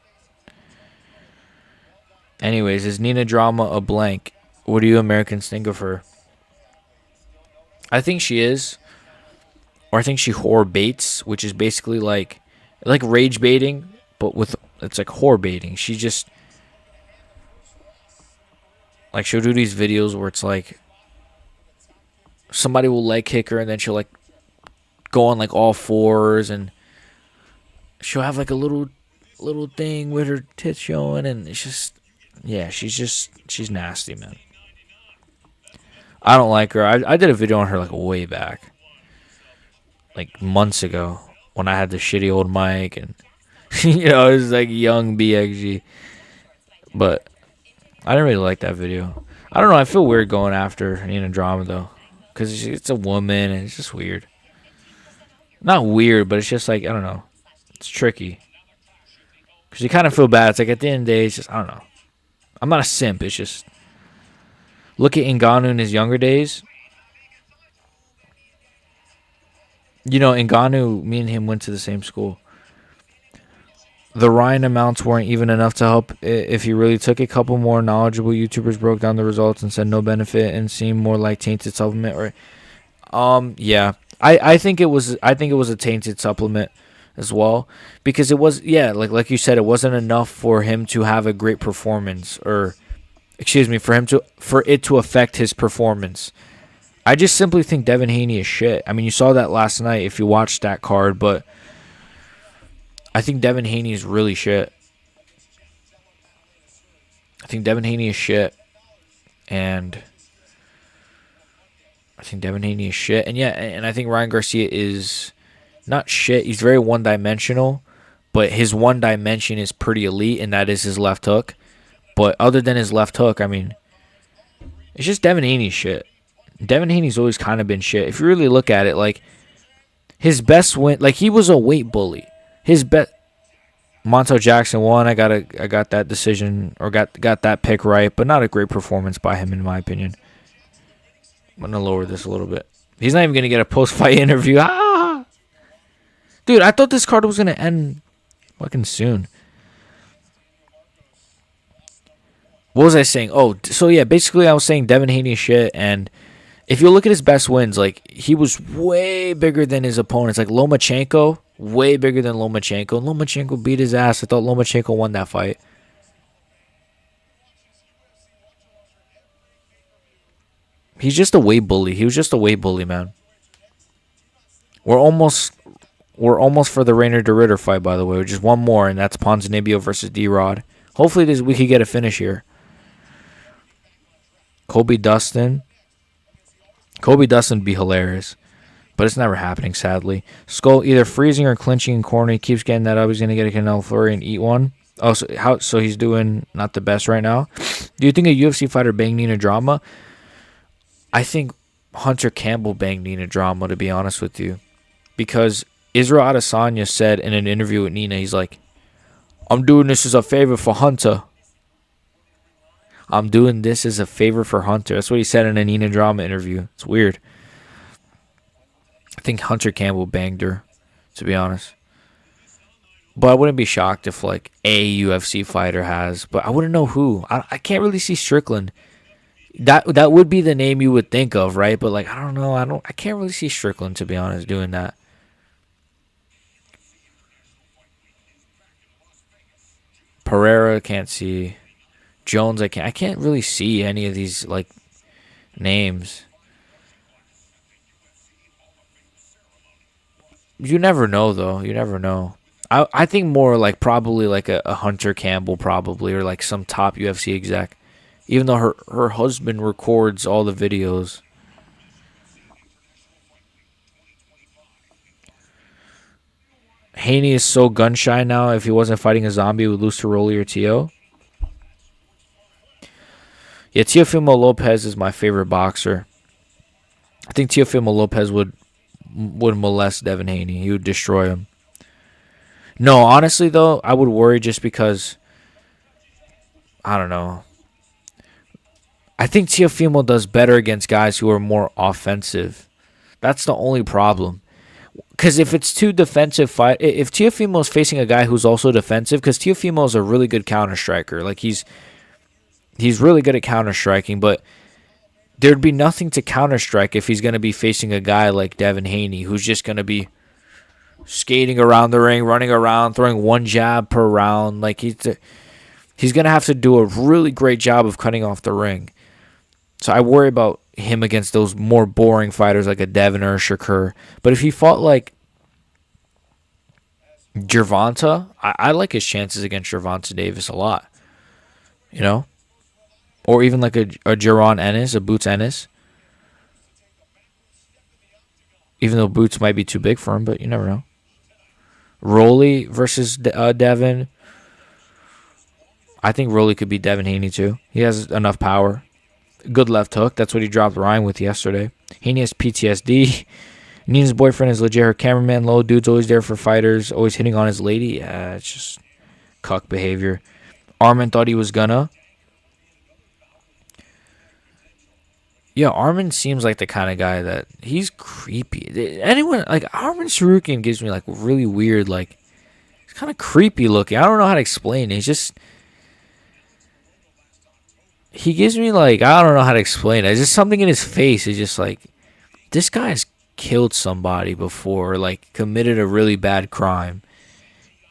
Anyways, is Nina Drama a blank? What do you Americans think of her? I think she is. Or I think she whore baits, which is basically like rage baiting, but it's like whore baiting. She just like she'll do these videos where it's like somebody will leg kick her and then she'll like go on like all fours and she'll have like a little thing with her tits showing and it's just she's nasty, man. I don't like her. I did a video on her like way back. Like months ago when I had the shitty old mic and it was like young BXG. But I didn't really like that video. I don't know. I feel weird going after Nina Drama though, because it's a woman and it's just weird. Not weird, but it's just like I don't know. It's tricky because you kind of feel bad. It's like at the end of the day, it's just I don't know. I'm not a simp. It's just look at Ngannou in his younger days. Ngannou, me and him went to the same school. The Ryan amounts weren't even enough to help if he really took. A couple more knowledgeable YouTubers broke down the results and said no benefit and seemed more like tainted supplement. Yeah, I think it was a tainted supplement as well because it was like you said, it wasn't enough for him to have a great performance for it to affect his performance. I just simply think Devin Haney is shit. I mean, you saw that last night if you watched that card, but I think Devin Haney is really shit. I think Devin Haney is shit. And I think Ryan Garcia is not shit. He's very one-dimensional, but his one dimension is pretty elite, and that is his left hook. But other than his left hook, I mean, it's just Devin Haney's shit. Devin Haney's always kind of been shit. If you really look at it, like, his best win, like, he was a weight bully. His best, Montel Jackson won. I got that decision, or got that pick right, but not a great performance by him, in my opinion. I'm going to lower this a little bit. He's not even going to get a post-fight interview. Ah! Dude, I thought this card was going to end fucking soon. What was I saying? Oh, so yeah, basically I was saying Devin Haney shit, and if you look at his best wins, like, he was way bigger than his opponents. Like, Lomachenko, way bigger than Lomachenko. Lomachenko beat his ass. I thought Lomachenko won that fight. He's just a weight bully. He was just a weight bully, man. We're almost for the Rainer de Ritter fight, by the way. Just one more, and that's Ponzinibbio versus D-Rod. Hopefully we could get a finish here. Kobe Dustin would be hilarious, but it's never happening, sadly. Skull either freezing or clinching in corner. He keeps getting that up. He's gonna get a Canelo Fleury and eat one. Oh, so he's doing not the best right now. Do you think a UFC fighter banged Nina Drama? I think Hunter Campbell banged Nina Drama, to be honest with you, because Israel Adesanya said in an interview with Nina, he's like, "I'm doing this as a favor for Hunter. I'm doing this as a favor for Hunter." That's what he said in a Nina Drama interview. It's weird. I think Hunter Campbell banged her, to be honest. But I wouldn't be shocked if, like, a UFC fighter has. But I wouldn't know who. I can't really see Strickland. That would be the name you would think of, right? But, like, I don't know. I can't really see Strickland, to be honest, doing that. Pereira, can't see. Jones, I can't really see any of these, like, names. You never know, though. You never know. I think more like probably like a Hunter Campbell, probably, or like some top UFC exec. Even though her husband records all the videos. Haney is so gun shy now. If he wasn't fighting a zombie, he would lose to Rolly or Tio. Yeah, Teofimo Lopez is my favorite boxer. I think Teofimo Lopez would molest Devin Haney. He would destroy him. No, honestly though, I would worry just because I don't know. I think Teofimo does better against guys who are more offensive. That's the only problem. Because if it's two defensive fight, if Teofimo is facing a guy who's also defensive, because Teofimo is a really good counter striker, like he's really good at counter striking, but there'd be nothing to counter strike if he's going to be facing a guy like Devin Haney, who's just going to be skating around the ring, running around, throwing one jab per round. Like he's going to have to do a really great job of cutting off the ring. So I worry about him against those more boring fighters like a Devin or a Shakur. But if he fought like Gervonta, I like his chances against Gervonta Davis a lot. You know? Or even like a Jaron Ennis, a Boots Ennis. Even though Boots might be too big for him, but you never know. Rolly versus Devin. I think Rolly could beat Devin Haney too. He has enough power. Good left hook. That's what he dropped Ryan with yesterday. Haney has PTSD. Nina's boyfriend is legit her cameraman. Low dude's always there for fighters. Always hitting on his lady. Yeah, it's just cuck behavior. Armin thought he was gonna. Yeah, Armin seems like the kind of guy that he's creepy. Anyone like Armin Sarukian gives me like really weird, like he's kind of creepy looking. I don't know how to explain it. He gives me like I don't know how to explain it. It's just something in his face. It's just like this guy's killed somebody before, like committed a really bad crime.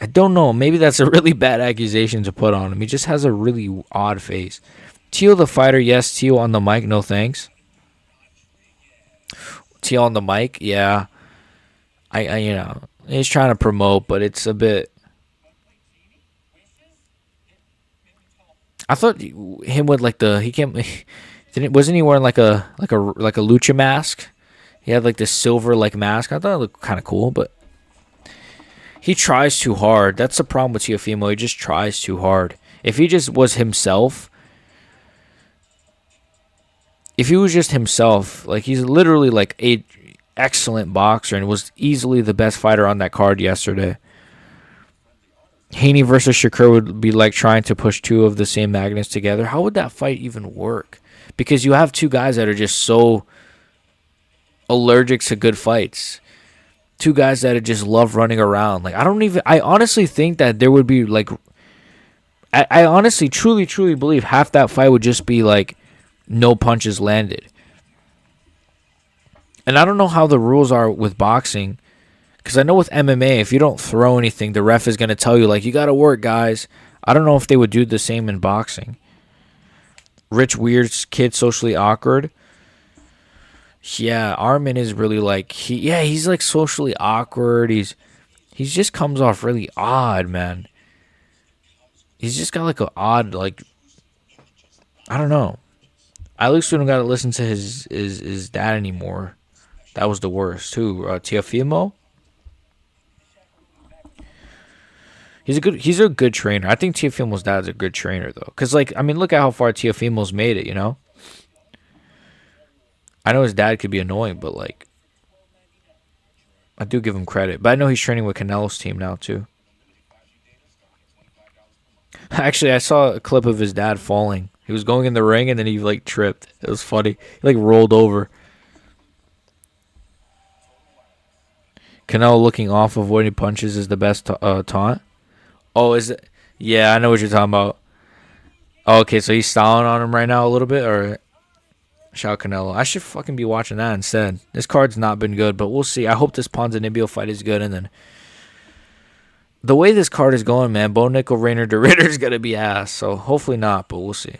I don't know. Maybe that's a really bad accusation to put on him. He just has a really odd face. Teal the fighter, yes. Teal on the mic, no thanks. Teal on the mic, yeah. I he's trying to promote, but it's a bit. I thought him with like wasn't he wearing like a lucha mask? He had like this silver like mask. I thought it looked kind of cool, but he tries too hard. That's the problem with Teofimo. He just tries too hard. If he just was himself. If he was just himself, like he's literally like a excellent boxer and was easily the best fighter on that card yesterday. Haney versus Shakur would be like trying to push two of the same magnets together. How would that fight even work? Because you have two guys that are just so allergic to good fights. Two guys that just love running around. Like I honestly think that there would be like I honestly truly believe half that fight would just be like no punches landed. And I don't know how the rules are with boxing. Because I know with MMA, if you don't throw anything, the ref is going to tell you, like, you got to work, guys. I don't know if they would do the same in boxing. Rich, weird kid, socially awkward. Yeah, Armin is really like, he's like socially awkward. He just comes off really odd, man. He's just got like an odd, like, I don't know. At least we don't got to listen to his dad anymore. That was the worst, too. Teofimo. He's a good trainer. I think Teofimo's dad is a good trainer, though. Because, like, I mean, look at how far Teofimo's made it, you know? I know his dad could be annoying, but, like, I do give him credit. But I know he's training with Canelo's team now, too. Actually, I saw a clip of his dad falling. He was going in the ring, and then he, like, tripped. It was funny. He, like, rolled over. Canelo looking off, avoiding punches is the best taunt. Oh, is it? Yeah, I know what you're talking about. Oh, okay, so he's styling on him right now a little bit, or shout Canelo. I should fucking be watching that instead. This card's not been good, but we'll see. I hope this Ponzinibbio fight is good, and then the way this card is going, man, Bo Nickel, Rainer de Ritter's gonna be ass. So hopefully not, but we'll see.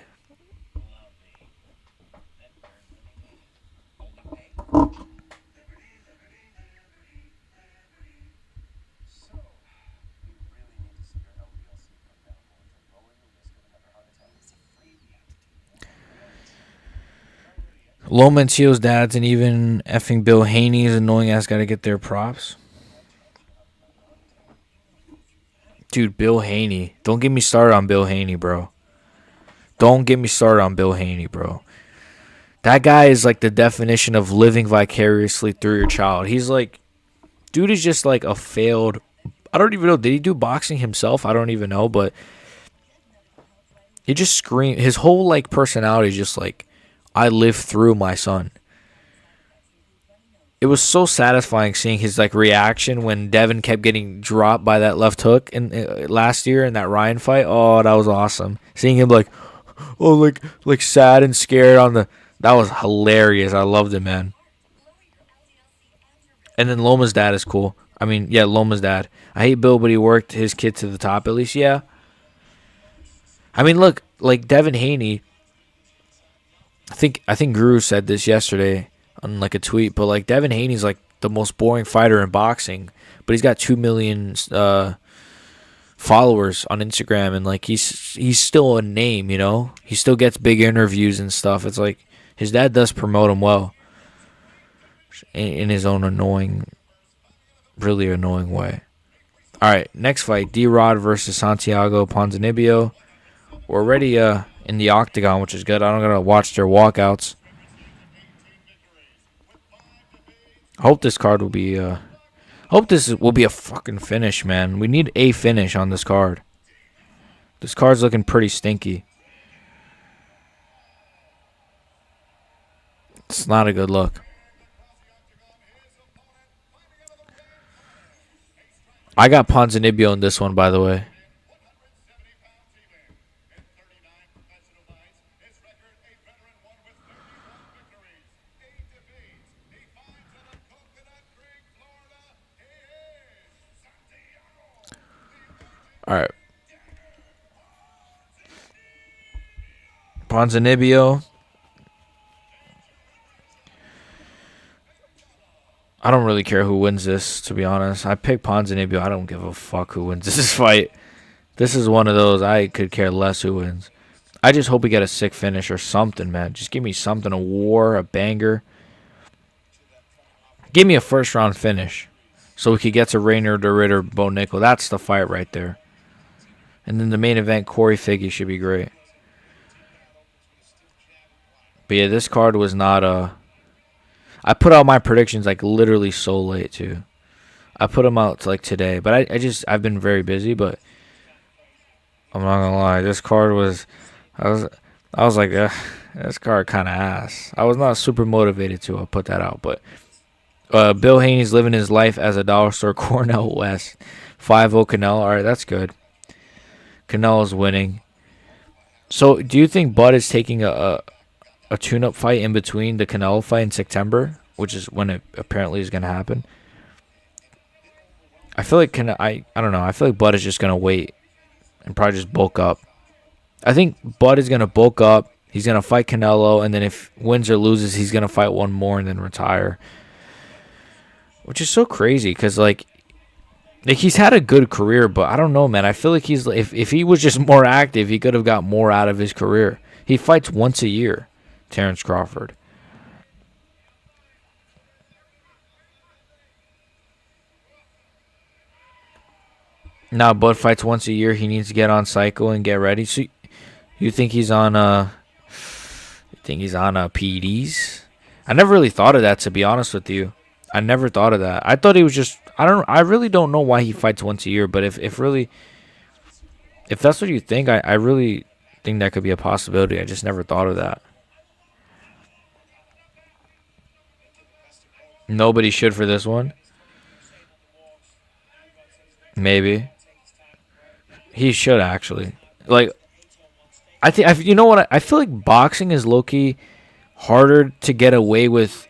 Lomanteo's dads and even effing Bill Haney's annoying ass got to get their props. Dude, Bill Haney. Don't get me started on Bill Haney, bro. Don't get me started on Bill Haney, bro. That guy is like the definition of living vicariously through your child. He's like, dude is just like a failed. I don't even know. Did he do boxing himself? I don't even know, but he just screamed. His whole like personality is just like, I live through my son. It was so satisfying seeing his like reaction when Devin kept getting dropped by that left hook in last year in that Ryan fight. Oh, that was awesome. Seeing him like, oh, like sad and scared on the. That was hilarious. I loved it, man. And then Loma's dad is cool. I mean, yeah, Loma's dad. I hate Bill, but he worked his kid to the top at least. Yeah. I mean, look, like Devin Haney. I think Guru said this yesterday on like a tweet, but like Devin Haney's like the most boring fighter in boxing, but he's got 2 million followers on Instagram, and like he's still a name, you know. He still gets big interviews and stuff. It's like his dad does promote him well in his own really annoying way. All right, next fight: D-Rod versus Santiago Ponzinibbio. We're already in the octagon, which is good. I don't gotta watch their walkouts. Hope this card will be. Hope this will be a fucking finish, man. We need a finish on this card. This card's looking pretty stinky. It's not a good look. I got Ponzinibbio in this one, by the way. All right. Ponzinibbio. I don't really care who wins this, to be honest. I pick Ponzinibbio. I don't give a fuck who wins this fight. This is one of those I could care less who wins. I just hope we get a sick finish or something, man. Just give me something, a war, a banger. Give me a first-round finish so we could get to Rainier, DeRitter, Bo Nickal. That's the fight right there. And then the main event, Corey Figgy, should be great. But yeah, this card was not I put out my predictions like literally so late too. I put them out like today, but I've been very busy. But I'm not gonna lie, this card was, I was like, this card kind of ass. I was not super motivated to. I'll put that out. But Bill Haney's living his life as a dollar store Cornell West, 5-0 Canelo. All right, that's good. Canelo's winning. So, do you think Bud is taking a tune-up fight in between the Canelo fight in September, which is when it apparently is going to happen? I feel like I don't know. I feel like Bud is just going to wait and probably just bulk up. I think Bud is going to bulk up. He's going to fight Canelo, and then if wins or loses, he's going to fight one more and then retire. Which is so crazy because, like he's had a good career, but I don't know, man. I feel like he's if he was just more active, he could have got more out of his career. He fights once a year, Terrence Crawford. Now Bud fights once a year. He needs to get on cycle and get ready. So you think he's on PEDs? I never really thought of that, to be honest with you. I never thought of that. I thought he was just I really don't know why he fights once a year, but if that's what you think, I really think that could be a possibility. I just never thought of that. Nobody should for this one. Maybe. He should actually. Like I think you know what I feel like boxing is low-key harder to get away with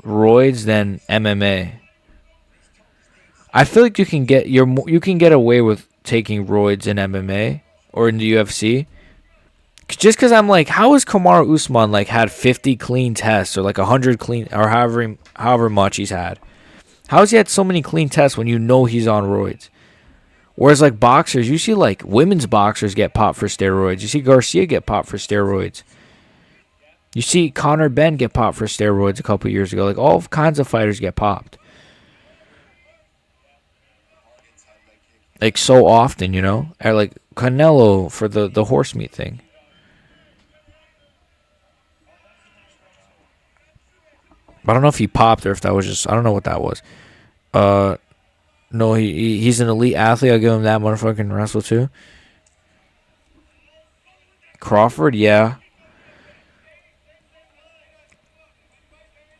roids than MMA. I feel like you can get away with taking roids in MMA or in the UFC. Just because I'm like, how has Kamaru Usman like had 50 clean tests or like 100 clean or however much he's had? How has he had so many clean tests when you know he's on roids? Whereas like boxers, you see like women's boxers get popped for steroids. You see Garcia get popped for steroids. You see Conor Benn get popped for steroids a couple years ago. Like all kinds of fighters get popped. like so often, you know, or like Canelo for the horse meat thing. I don't know if he popped or if that was just, I don't know what that was. Uh, no, he's an elite athlete. I'll give him that. Motherfucking wrestle too. Crawford, yeah.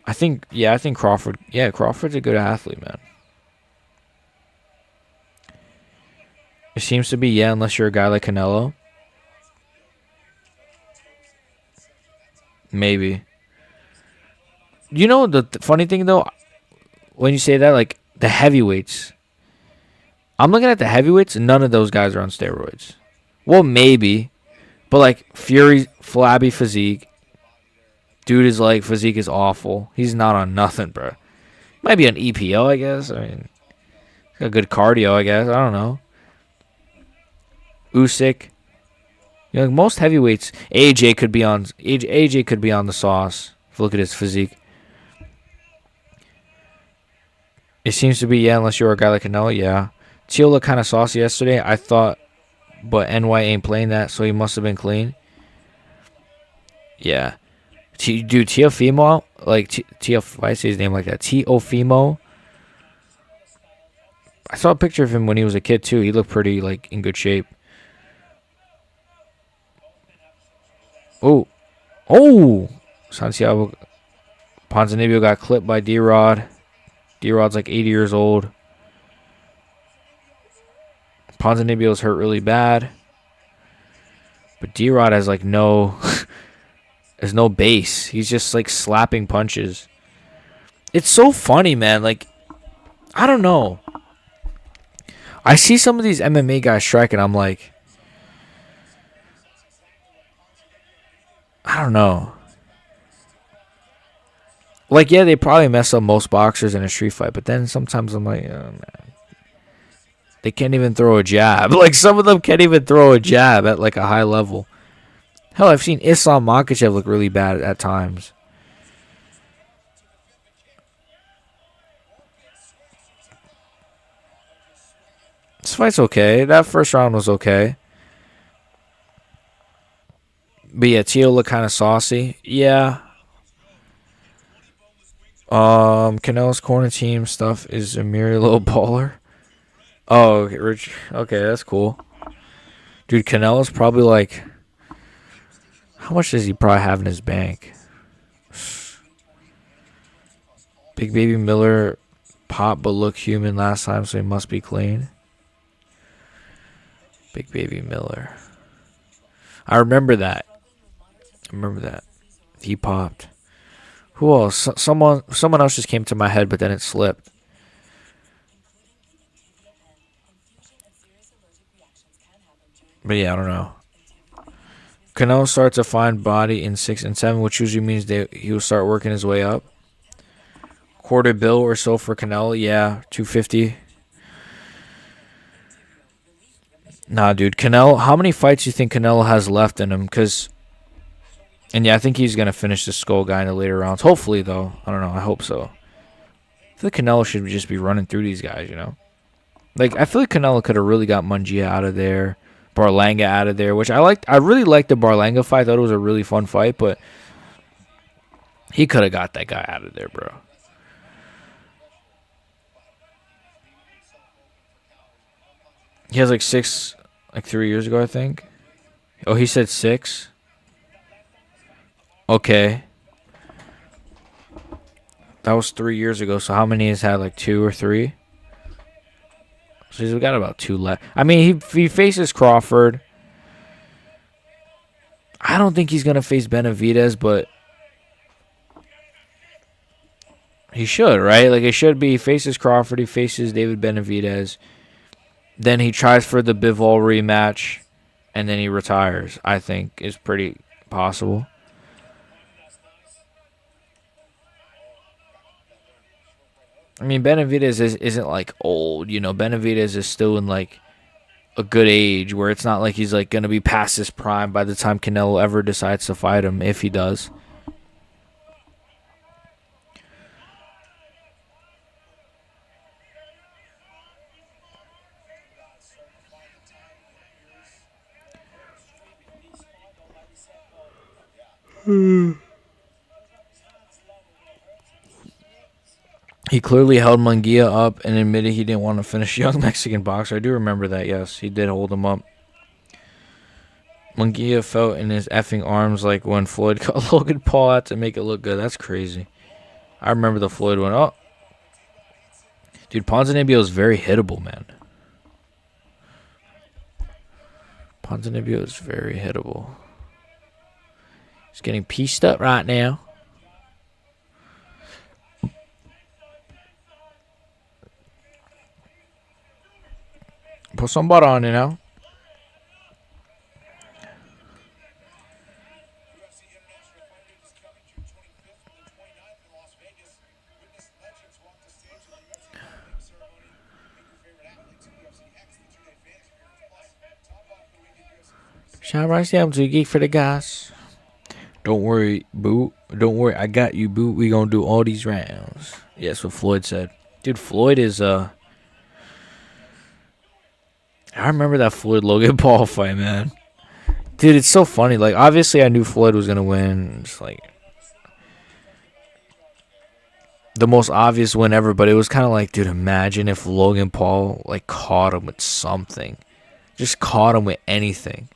I think Crawford. Yeah, Crawford's a good athlete, man. It seems to be, yeah, unless you're a guy like Canelo. Maybe. You know the funny thing though, when you say that, like the heavyweights, I'm looking at the heavyweights, and none of those guys are on steroids. Well, maybe, but like Fury's flabby physique, dude is like physique is awful. He's not on nothing, bro. Might be on EPO, I guess. I mean, he's got good cardio, I guess. I don't know. Usyk, you know, like most heavyweights, AJ could be on the sauce. If you look at his physique, it seems to be, yeah. Unless you're a guy like Canelo, yeah. Teal looked kind of saucy yesterday, I thought, but NY ain't playing that, so he must have been clean. Yeah. Dude, Teofimo, like, why I say his name like that? Teofimo. I saw a picture of him when he was a kid, too. He looked pretty, like, in good shape. Oh. Oh! Santiago Ponzinibbio got clipped by D-Rod. D-Rod's like 80 years old. Ponzinibbio's hurt really bad. But D-Rod has, like, no... There's no base. He's just, like, slapping punches. It's so funny, man. Like, I don't know. I see some of these MMA guys strike, and I'm like... I don't know. Like, yeah, they probably mess up most boxers in a street fight, but then sometimes I'm like, oh, man. They can't even throw a jab. Like, some of them can't even throw a jab at, like, a high level. Hell, I've seen Islam Makhachev look really bad at times. This fight's okay. That first round was okay. But yeah, Teo looked kind of saucy. Yeah. Canelo's corner team stuff is a mere little baller. Oh, okay, Rich. Okay, that's cool. Dude, Canelo's probably like... How much does he probably have in his bank? Big Baby Miller popped but looked human last time, so he must be clean. Big Baby Miller. I remember that. He popped. Who else? Someone else just came to my head, but then it slipped. But yeah, I don't know. Canelo starts a fine body in 6 and 7, which usually means he will start working his way up. Quarter bill or so for Canelo. Yeah, 250. Nah, dude. Canelo, how many fights do you think Canelo has left in him? And yeah, I think he's going to finish the Skull guy in the later rounds. Hopefully, though. I don't know. I hope so. I feel like Canelo should just be running through these guys, you know? Like, I feel like Canelo could have really got Mungia out of there. Barlanga out of there, which I liked. I really liked the Barlanga fight. I thought it was a really fun fight, but he could have got that guy out of there, bro. He has like 6, like 3 years ago, I think. Oh, he said 6? Okay. That was 3 years ago, so how many has had, like 2 or 3? So he's got about 2 left. I mean, he faces Crawford. I don't think he's going to face Benavidez, but he should, right? Like, it should be. He faces Crawford. He faces David Benavidez. Then he tries for the Bivol rematch, and then he retires, I think, is pretty possible. I mean, Benavidez isn't, like, old. You know, Benavidez is still in, like, a good age where it's not like he's, like, going to be past his prime by the time Canelo ever decides to fight him, if he does. He clearly held Munguia up and admitted he didn't want to finish young Mexican boxer. I do remember that, yes. He did hold him up. Munguia felt in his effing arms like when Floyd cut Logan Paul out to make it look good. That's crazy. I remember the Floyd one. Oh. Dude, Ponzinibbio is very hittable, man. Ponzinibbio is very hittable. He's getting pieced up right now. Put some butter on it now. Shout right down to Geek for the guys. Don't worry, boo. Don't worry, I got you, boo. We gonna do all these rounds. Yeah, that's what Floyd said. Dude, Floyd is I remember that Floyd Logan Paul fight, man. Dude, it's so funny. Like, obviously, I knew Floyd was gonna win. It's like the most obvious win ever. But it was kind of like, dude, imagine if Logan Paul like caught him with something, just caught him with anything,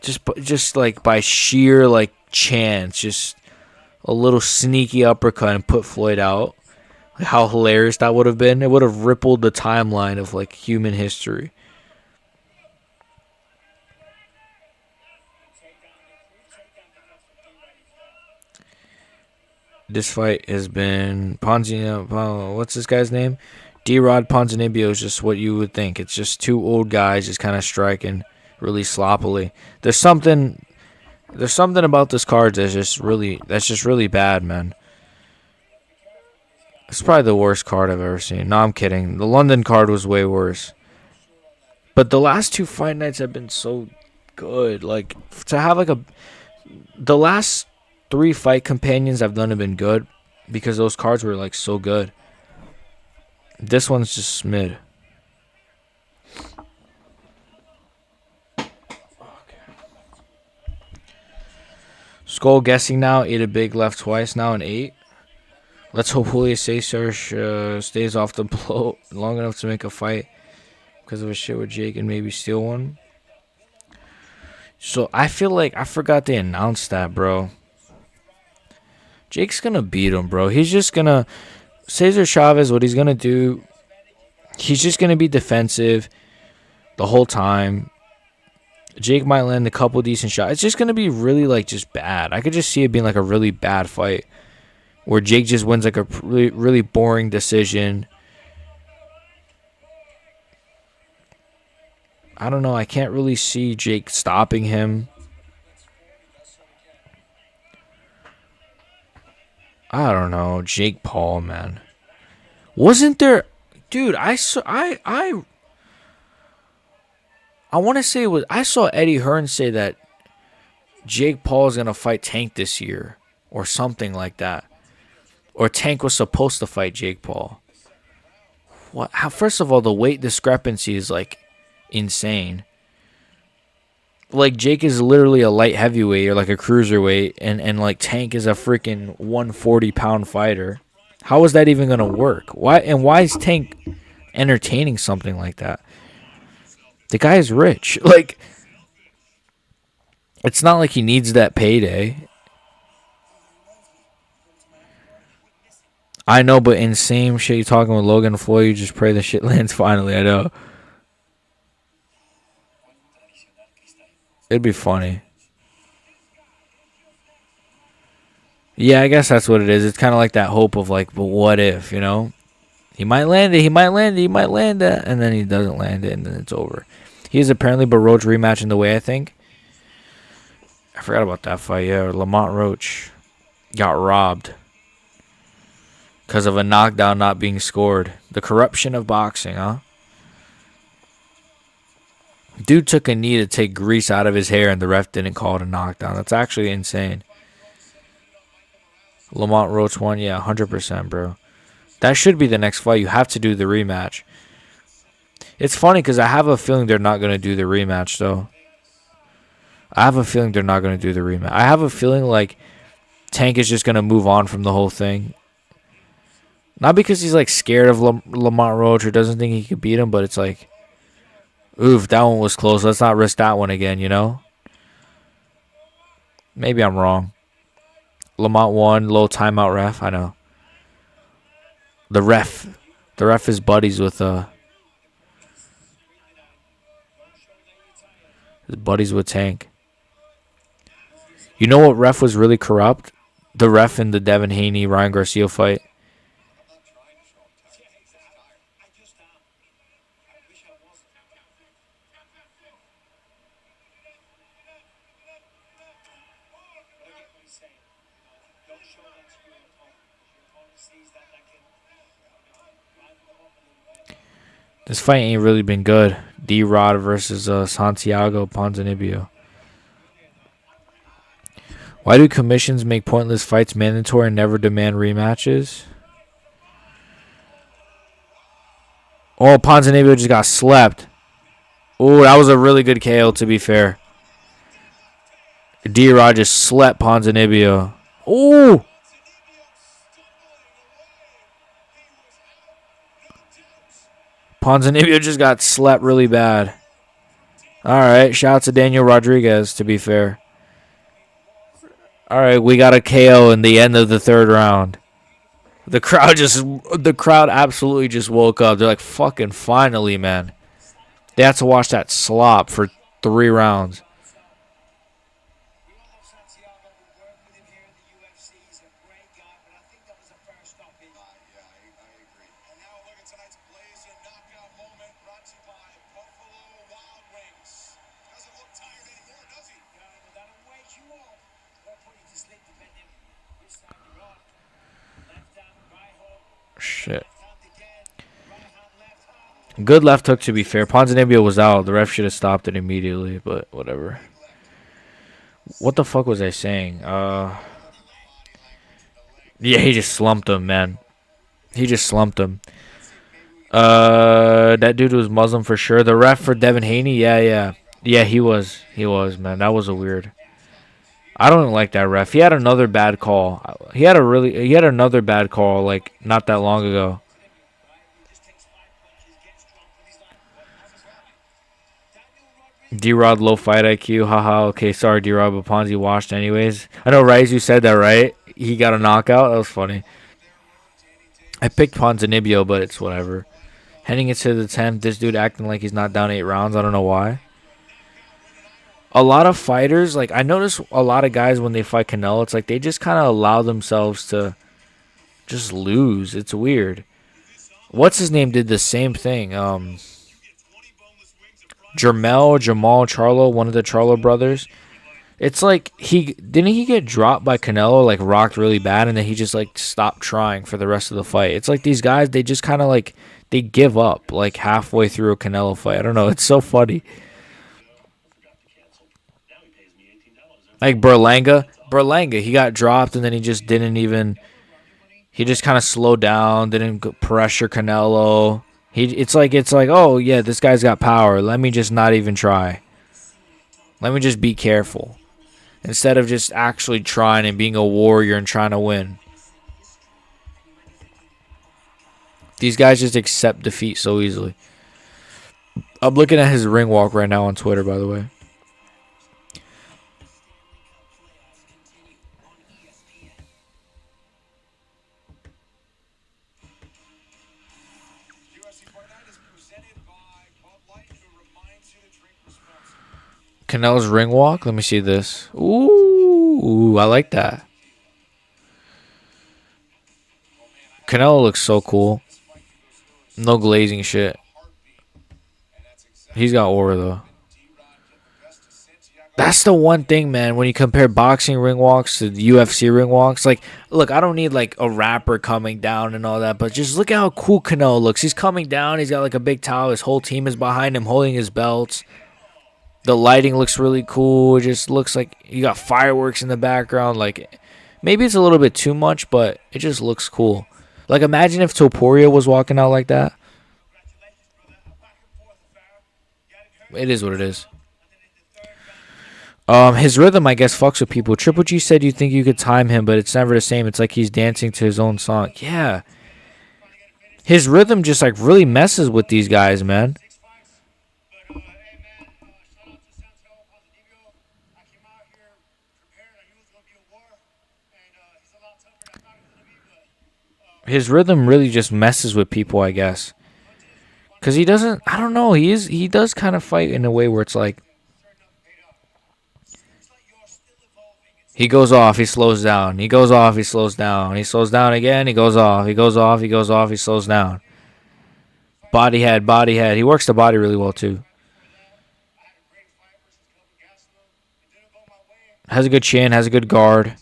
just like by sheer like chance, just a little sneaky uppercut and put Floyd out. How hilarious that would have been. It would have rippled the timeline of like human history. This fight has been Ponzinibbio. What's this guy's name? D-Rod Ponzinibbio is just what you would think. It's just two old guys just kind of striking really sloppily. There's something about this card that's just really bad, man. It's probably the worst card I've ever seen. No, I'm kidding. The London card was way worse. But the last two fight nights have been so good. Like, to have like the last 3 fight companions I've done have been good because those cards were like so good. This one's just mid. Skull guessing now. 8 a big, left twice. Now an 8. Let's hope Julio Cesar stays off the bloat long enough to make a fight because of a shit with Jake and maybe steal one. So I feel like I forgot they announced that, bro. Jake's gonna beat him, bro. He's just gonna Cesar Chavez. What he's gonna do? He's just gonna be defensive the whole time. Jake might land a couple decent shots. It's just gonna be really like just bad. I could just see it being like a really bad fight, where Jake just wins like a really boring decision. I don't know. I can't really see Jake stopping him. I don't know. Jake Paul, man. Wasn't there... Dude, I want to say it was... I saw Eddie Hearn say that Jake Paul is going to fight Tank this year. Or something like that. Or Tank was supposed to fight Jake Paul. What? First of all, the weight discrepancy is like insane. Like Jake is literally a light heavyweight or like a cruiserweight, and like Tank is a freaking 140-pound fighter. How is that even gonna work? Why is Tank entertaining something like that? The guy is rich. Like, it's not like he needs that payday. I know, but in same shit you talking with Logan Floyd, you just pray the shit lands finally. I know. It'd be funny. Yeah, I guess that's what it is. It's kind of like that hope of like, but what if, you know? He might land it, he might land it, and then he doesn't land it, and then it's over. He's apparently Baroche rematching the way, I think. I forgot about that fight, yeah. Lamont Roach got robbed because of a knockdown not being scored. The corruption of boxing, huh? Dude took a knee to take grease out of his hair and the ref didn't call it a knockdown. That's actually insane. Lamont Roach won, yeah, 100%, bro. That should be the next fight. You have to do the rematch. It's funny because I have a feeling they're not going to do the rematch, though. I have a feeling they're not going to do the rematch. I have a feeling like Tank is just going to move on from the whole thing. Not because he's like scared of Lamont Roach or doesn't think he could beat him, but it's like, oof, that one was close. Let's not risk that one again, you know? Maybe I'm wrong. Lamont won, low timeout ref, I know. The ref is buddies with his buddies with Tank. You know what ref was really corrupt? The ref in the Devin Haney Ryan Garcia fight. This fight ain't really been good. D-Rod versus Santiago Ponzinibbio. Why do commissions make pointless fights mandatory and never demand rematches? Oh, Ponzinibbio just got slept. Oh, that was a really good KO, to be fair. D-Rod just slept Ponzinibbio. Oh! Ponzinibbio just got slept really bad. Alright, shout out to Daniel Rodriguez, to be fair. Alright, we got a KO in the end of the third round. The crowd absolutely just woke up. They're like, fucking finally, man. They had to watch that slop for 3 rounds. Shit. Good left hook, to be fair. Ponzinibbio was out. The ref should have stopped it immediately, but whatever. What the fuck was I saying? Yeah, he just slumped him, man. He just slumped him. That dude was Muslim for sure. The ref for Devin Haney, yeah, he was, man. That was a weird. I don't like that ref. He had another bad call. He had another bad call like not that long ago. D-Rod low fight IQ. Haha. Okay, sorry D-Rod, but Ponzi washed anyways. I know, Rice, you said that, right? He got a knockout. That was funny. I picked Ponzinibbio, but it's whatever. Heading into the 10th, this dude acting like he's not down 8 rounds. I don't know why. A lot of fighters, like I notice a lot of guys when they fight Canelo, it's like they just kind of allow themselves to just lose. It's weird. What's his name did the same thing. Jamal Charlo, one of the Charlo brothers. It's like he get dropped by Canelo, like rocked really bad, and then he just like stopped trying for the rest of the fight. It's like these guys, they just kind of like they give up like halfway through a Canelo fight. I don't know. It's so funny. Like Berlanga, he got dropped and then he just didn't even. He just kind of slowed down, didn't pressure Canelo. It's like oh yeah, this guy's got power. Let me just not even try. Let me just be careful, instead of just actually trying and being a warrior and trying to win. These guys just accept defeat so easily. I'm looking at his ring walk right now on Twitter, by the way. Canelo's ring walk. Let me see this. Ooh, I like that. Canelo looks so cool. No glazing shit. He's got aura though. That's the one thing, man. When you compare boxing ring walks to the UFC ring walks, like, look, I don't need like a rapper coming down and all that, but just look at how cool Canelo looks. He's coming down. He's got like a big towel. His whole team is behind him, holding his belts. The lighting looks really cool. It just looks like you got fireworks in the background. Like, maybe it's a little bit too much, but it just looks cool. Like, imagine if Topuria was walking out like that. It is what it is. His rhythm, I guess, fucks with people. Triple G said you think you could time him, but it's never the same. It's like he's dancing to his own song. Yeah, his rhythm just like really messes with these guys, man. His rhythm really just messes with people, I guess. Cause he doesn't. I don't know. He does kind of fight in a way where it's like he goes off, he slows down. He goes off, he slows down. He slows down again. He goes off. He goes off. He goes off. He slows down. Body head, body head. He works the body really well too. Has a good chin. Has a good guard.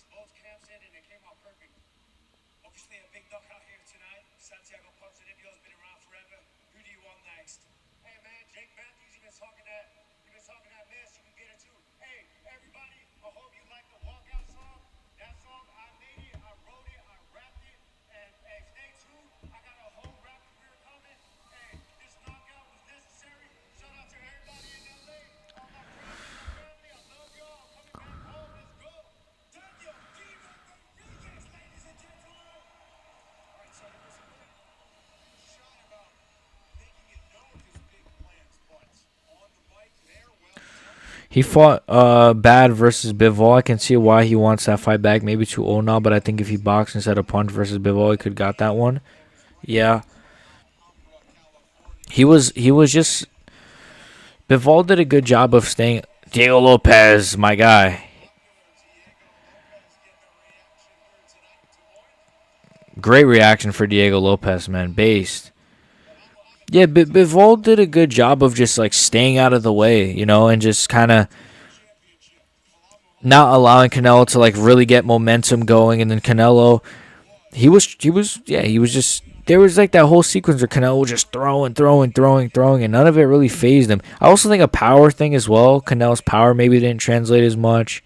He fought bad versus Bivol. I can see why he wants that fight back. Maybe too old now, but I think if he boxed instead of punch versus Bivol, he could got that one. Yeah, he was just Bivol did a good job of staying. Diego Lopez, my guy, great reaction for Diego Lopez, man. Based. Yeah, Bivol did a good job of just like staying out of the way, and just kind of not allowing Canelo to like really get momentum going. And then Canelo, he was just there was like that whole sequence where Canelo was just throwing, and none of it really phased him. I also think a power thing as well. Canelo's power maybe didn't translate as much.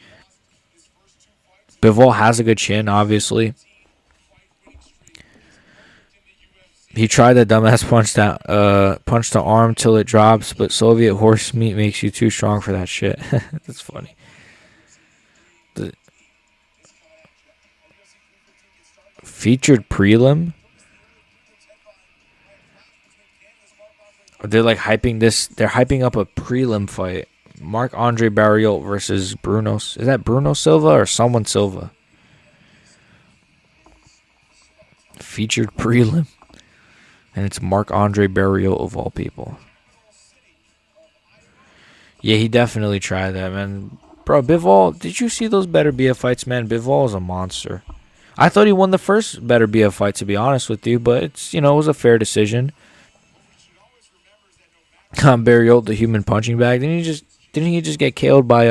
Bivol has a good chin, obviously. He tried that dumbass punch the arm till it drops, but Soviet horse meat makes you too strong for that shit. That's funny. The featured prelim. They're like hyping this. They're hyping up a prelim fight. Marc Andre Barriot versus Bruno. Is that Bruno Silva or someone Silva? Featured prelim. And it's Marc Andre Barriot of all people. Yeah, he definitely tried that, man. Bro, Bivol, did you see those Better BF fights, man? Bivol is a monster. I thought he won the first Better BF fight, to be honest with you, but it was a fair decision. Barriot, the human punching bag. Didn't he just get KO'd by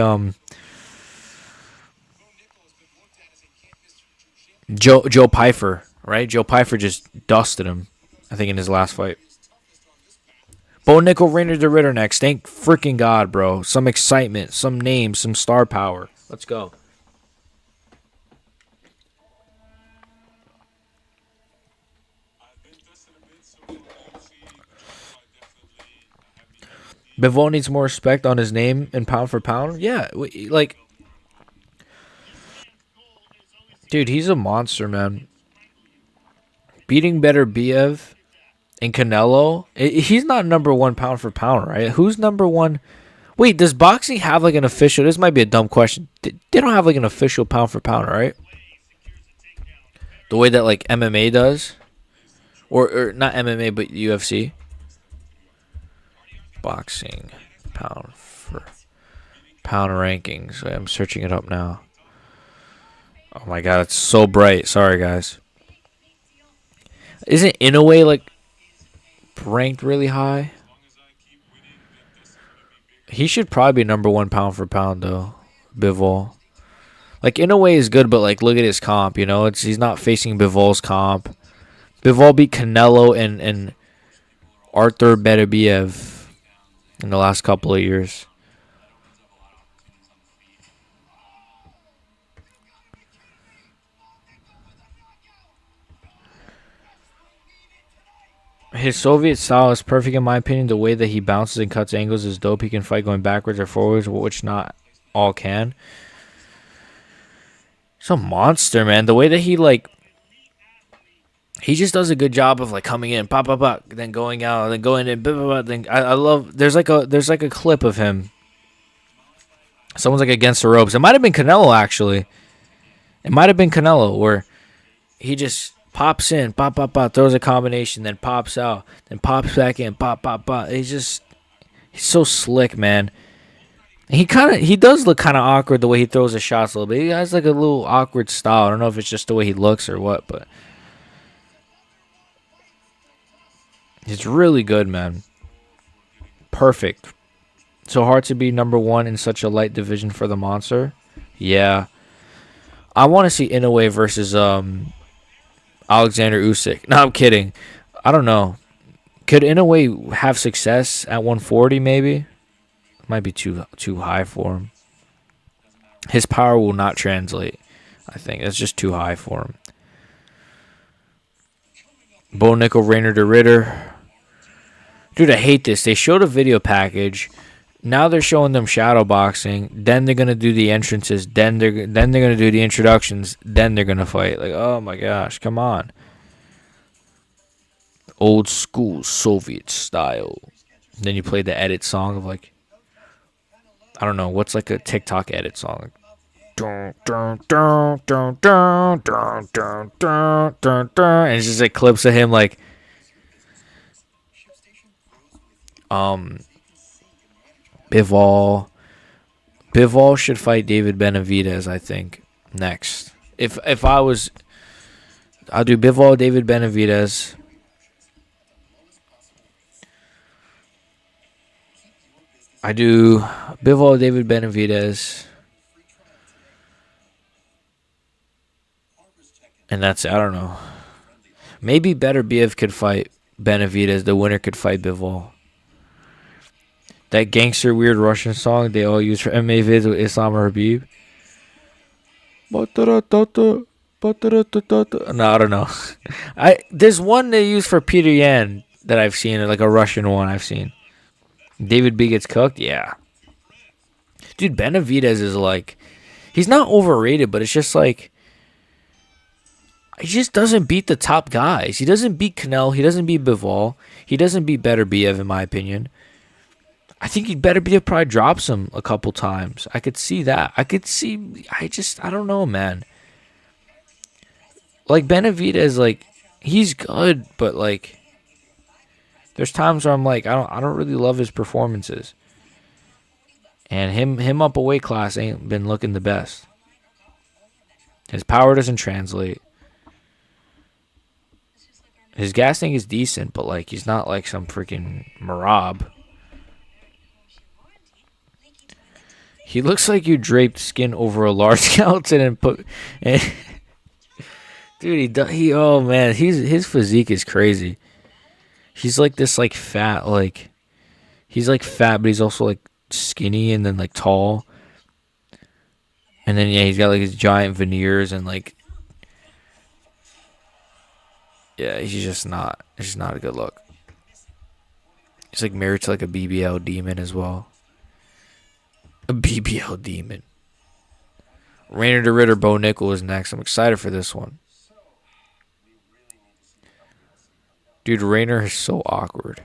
Joe Pyfer, right? Joe Pyfer just dusted him, I think, in his last fight. Bo Nickal, Rainer the Ritter next. Thank freaking God, bro. Some excitement, some names, some star power. Let's go. Bivol needs more respect on his name and pound for pound. Yeah, like, dude, he's a monster, man. Beating Better BF and Canelo, he's not number one pound for pound, right? Who's number one? Wait, does boxing have like an official? This might be a dumb question. They don't have like an official pound for pound, right? The way that like MMA does, or not MMA, but UFC. Boxing pound for pound rankings. I'm searching it up now. Oh my God, it's so bright. Sorry, guys. Isn't Inoue like ranked really high? He should probably be number one pound for pound though. Bivol. Like Inoue is good, but like look at his comp. He's not facing Bivol's comp. Bivol beat Canelo and Arthur Beterbiev in the last couple of years. His Soviet style is perfect in my opinion. The way that he bounces and cuts angles is dope. He can fight going backwards or forwards, which not all can. He's a monster, man. The way that he just does a good job of like coming in, pop, pop, pop, then going out, then going in, blah, blah, blah, then I love. There's like a clip of him. Someone's like against the ropes. It might have been Canelo actually. It might have been Canelo where he just pops in, pop, pop, pop, throws a combination, then pops out, then pops back in, pop, pop, pop. He's so slick, man. He does look kind of awkward the way he throws his shots a little bit. He has like a little awkward style. I don't know if it's just the way he looks or what, but he's really good, man. Perfect. So hard to be number one in such a light division for the monster. Yeah. I want to see Inoue versus Alexander Usyk. No, I'm kidding. I don't know. Could Inoue have success at 140 maybe? Might be too high for him. His power will not translate. I think that's just too high for him. Bo Nickel, Rainer de Ritter. Dude, I hate this. They showed a video package. Now they're showing them shadow boxing. Then they're gonna do the entrances. Then they're gonna do the introductions. Then they're gonna fight. Like, oh my gosh, come on. Old school Soviet style. Then you play the edit song of like, I don't know, what's like a TikTok edit song? Dun, dun, dun, dun, dun, dun, dun, dun, dun, dun. And it's just like clips of him like Bivol should fight David Benavidez, I think, next. If I was, I'll do Bivol, David Benavidez. I do Bivol, David Benavidez. And that's it. I don't know. Maybe Beterbiev could fight Benavidez. The winner could fight Bivol. That gangster weird Russian song they all use for MMA vids with Islam or Habib. No, I don't know. There's one they use for Peter Yan that I've seen, like a Russian one I've seen. David B gets cooked? Yeah. Dude, Benavidez is like, he's not overrated, but it's just like, he just doesn't beat the top guys. He doesn't beat Canelo. He doesn't beat Bivol. He doesn't beat Beterbiev, in my opinion. I think he'd Beterbiev probably drops him a couple times. I could see that. I don't know, man. Like, Benavidez, like, he's good, but, like, there's times where I'm like, I don't really love his performances. And him up a weight class ain't been looking the best. His power doesn't translate. His gas tank is decent, but like he's not like some freaking Marab. He looks like you draped skin over a large skeleton and put. Dude, oh man, his physique is crazy. He's like this like fat like. He's like fat, but he's also like skinny and then like tall. And then yeah, he's got like his giant veneers and like. Yeah, he's just not. It's just not a good look. He's like married to like a BBL demon as well. A BBL demon. Rainer de Ritter, Bo Nickel is next. I'm excited for this one. Dude, Rainer is so awkward.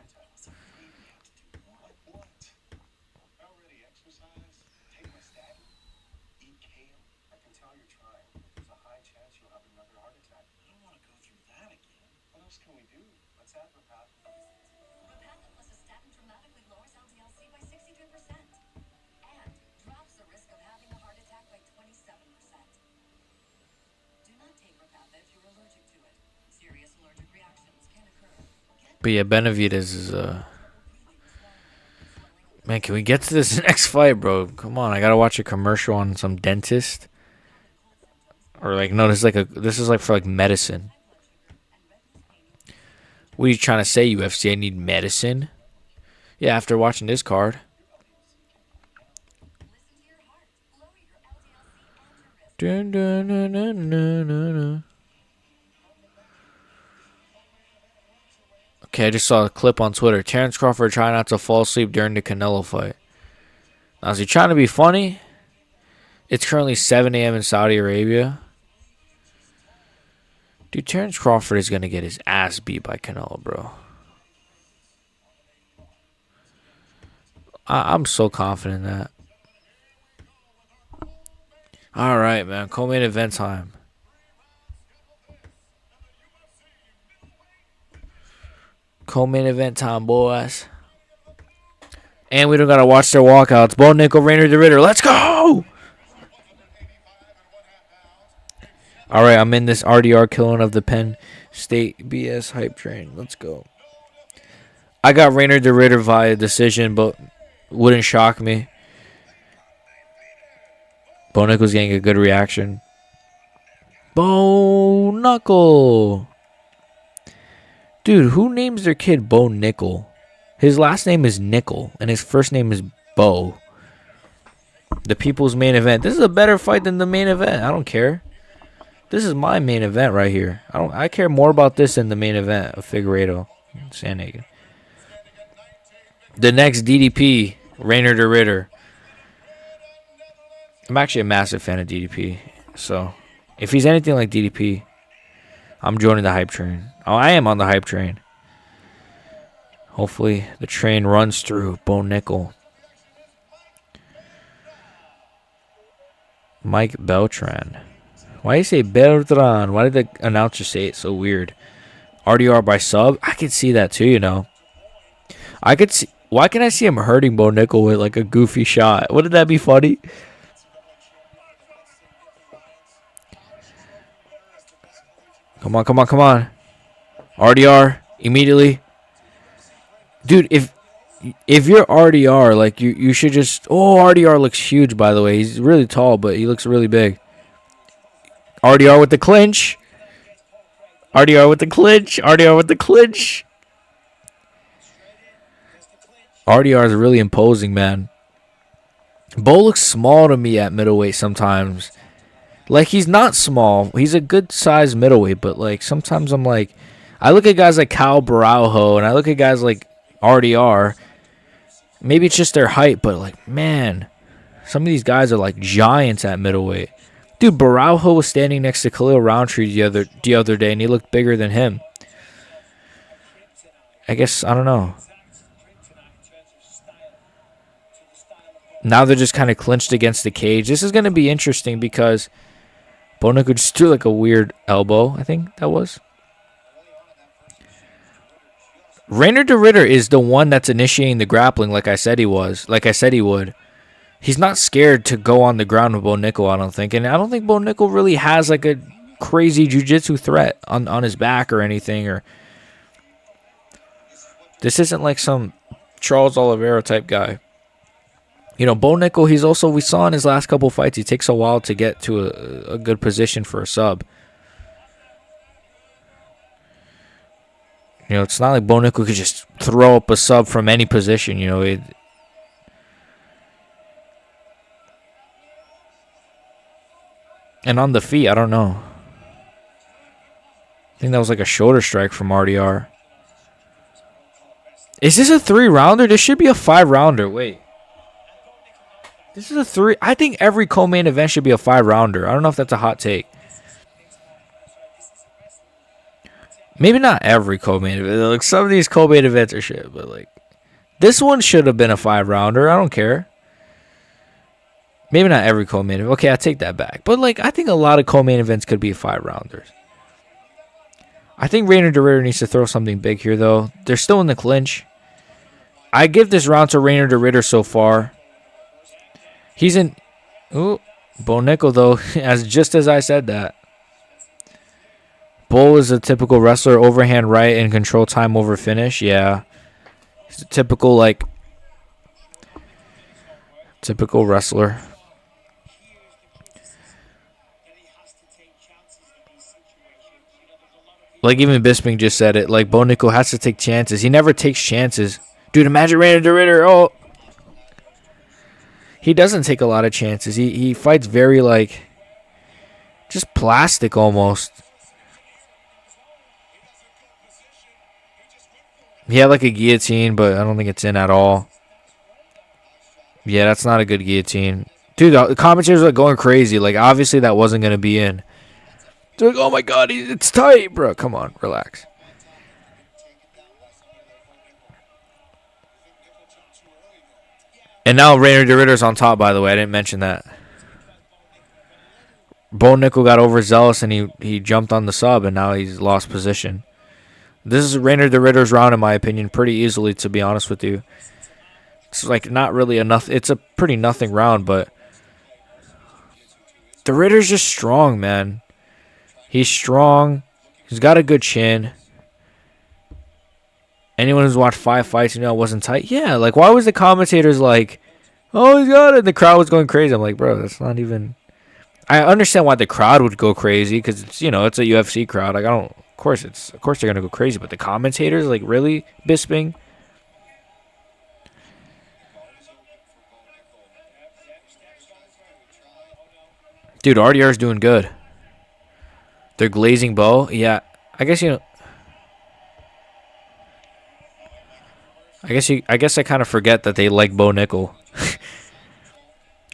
But yeah, Benavidez is man, can we get to this next fight, bro? Come on, I gotta watch a commercial on some dentist. Or like no, this is like for like medicine. What are you trying to say, UFC? I need medicine? Yeah, after watching this card. Dun, dun, dun, dun, dun, dun. Okay, I just saw a clip on Twitter. Terrence Crawford trying not to fall asleep during the Canelo fight. Now, is he trying to be funny? It's currently 7 a.m. in Saudi Arabia. Dude, Terrence Crawford is going to get his ass beat by Canelo, bro. I'm so confident in that. All right, man. Co-main event time. Co-main event time, boys. And we don't got to watch their walkouts. Bo Nickal, Rainer the Ritter. Let's go! All right, I'm in this RDR killing of the Penn State BS hype train. Let's go. I got Rainer the Ritter via decision, but wouldn't shock me. Bo Nickal's getting a good reaction. Bo Knuckle. Dude, who names their kid Bo Nickal? His last name is Nickal, and his first name is Bo. The people's main event. This is a better fight than the main event. I don't care. This is my main event right here. I care more about this than the main event of Figueiredo and Sandhagen. The next DDP, Rainer the Ritter. I'm actually a massive fan of DDP. So, if he's anything like DDP, I'm joining the hype train. Oh, I am on the hype train. Hopefully, the train runs through Bo Nickal. Mike Beltran. Why do you say Beltran? Why did the announcer say it so weird? RDR by sub? I could see that too, you know. I could see. Why can I see him hurting Bo Nickal with like a goofy shot? Wouldn't that be funny? Come on, come on, come on. RDR immediately. Dude, if you're RDR, like you should just. Oh, RDR looks huge, by the way. He's really tall, but he looks really big. RDR with the clinch. RDR with the clinch. RDR with the clinch. RDR is really imposing, man. Bo looks small to me at middleweight sometimes. Like, he's not small. He's a good-sized middleweight, but, like, sometimes I'm like... I look at guys like Kyle Baraujo, and I look at guys like RDR. Maybe it's just their height, but, like, man... Some of these guys are, like, giants at middleweight. Dude, Baraujo was standing next to Khalil Roundtree the other day, and he looked bigger than him. I guess, I don't know. Now they're just kind of clinched against the cage. This is going to be interesting because Bo Nickal just threw like a weird elbow, I think that was. Rainer the Ritter is the one that's initiating the grappling like I said he was. Like I said he would. He's not scared to go on the ground with Bo Nickal, I don't think. And I don't think Bo Nickal really has like a crazy jiu-jitsu threat on his back or anything. Or this isn't like some Charles Oliveira type guy. You know, Bo Nickal, he's also, we saw in his last couple fights, he takes a while to get to a good position for a sub. You know, it's not like Bo Nickal could just throw up a sub from any position, you know. And on the feet, I don't know. I think that was like a shoulder strike from RDR. Is this a 3-rounder? This should be a 5-rounder. Wait. This is a 3. I think every co-main event should be a 5-rounder. I don't know if that's a hot take. Maybe not every co-main event. Like, some of these co-main events are shit, but like this one should have been a 5-rounder. I don't care. Maybe not every co-main event. Okay, I take that back. But like, I think a lot of co-main events could be 5-rounders. I think Rainer the Ritter needs to throw something big here, though. They're still in the clinch. I give this round to Rainer the Ritter so far. He's in... Ooh, Bo Nickal, though, just as I said that. Bo is a typical wrestler, overhand right and control time over finish. Yeah. He's a typical, like... Typical wrestler. Like, even Bisping just said it. Like, Bo Nickal has to take chances. He never takes chances. Dude, imagine Rainer the Ritter. Oh... He doesn't take a lot of chances. He fights very, like, just plastic almost. He had, like, a guillotine, but I don't think it's in at all. Yeah, that's not a good guillotine. Dude, the commentators are going crazy. Like, obviously that wasn't going to be in. They're like, oh my God, it's tight, bro. Come on, relax. And now Rainer DeRitter's on top, by the way. I didn't mention that. Bo Nickel got overzealous and he jumped on the sub, and now he's lost position. This is Rainer DeRitter's round, in my opinion, pretty easily, to be honest with you. It's like not really enough. It's a pretty nothing round, but DeRitter's just strong, man. He's strong. He's got a good chin. Anyone who's watched 5 fights, you know it wasn't tight. Yeah, like, why was the commentators like, oh, he's got it? And the crowd was going crazy. I'm like, bro, that's not even... I understand why the crowd would go crazy, because it's, you know, it's a UFC crowd. Like, I don't... Of course they're gonna go crazy, but the commentators, like, really, Bisping? Dude, RDR's doing good. They're glazing Bo. Yeah, I guess, you know... I guess I kind of forget that they like Bo Nickel.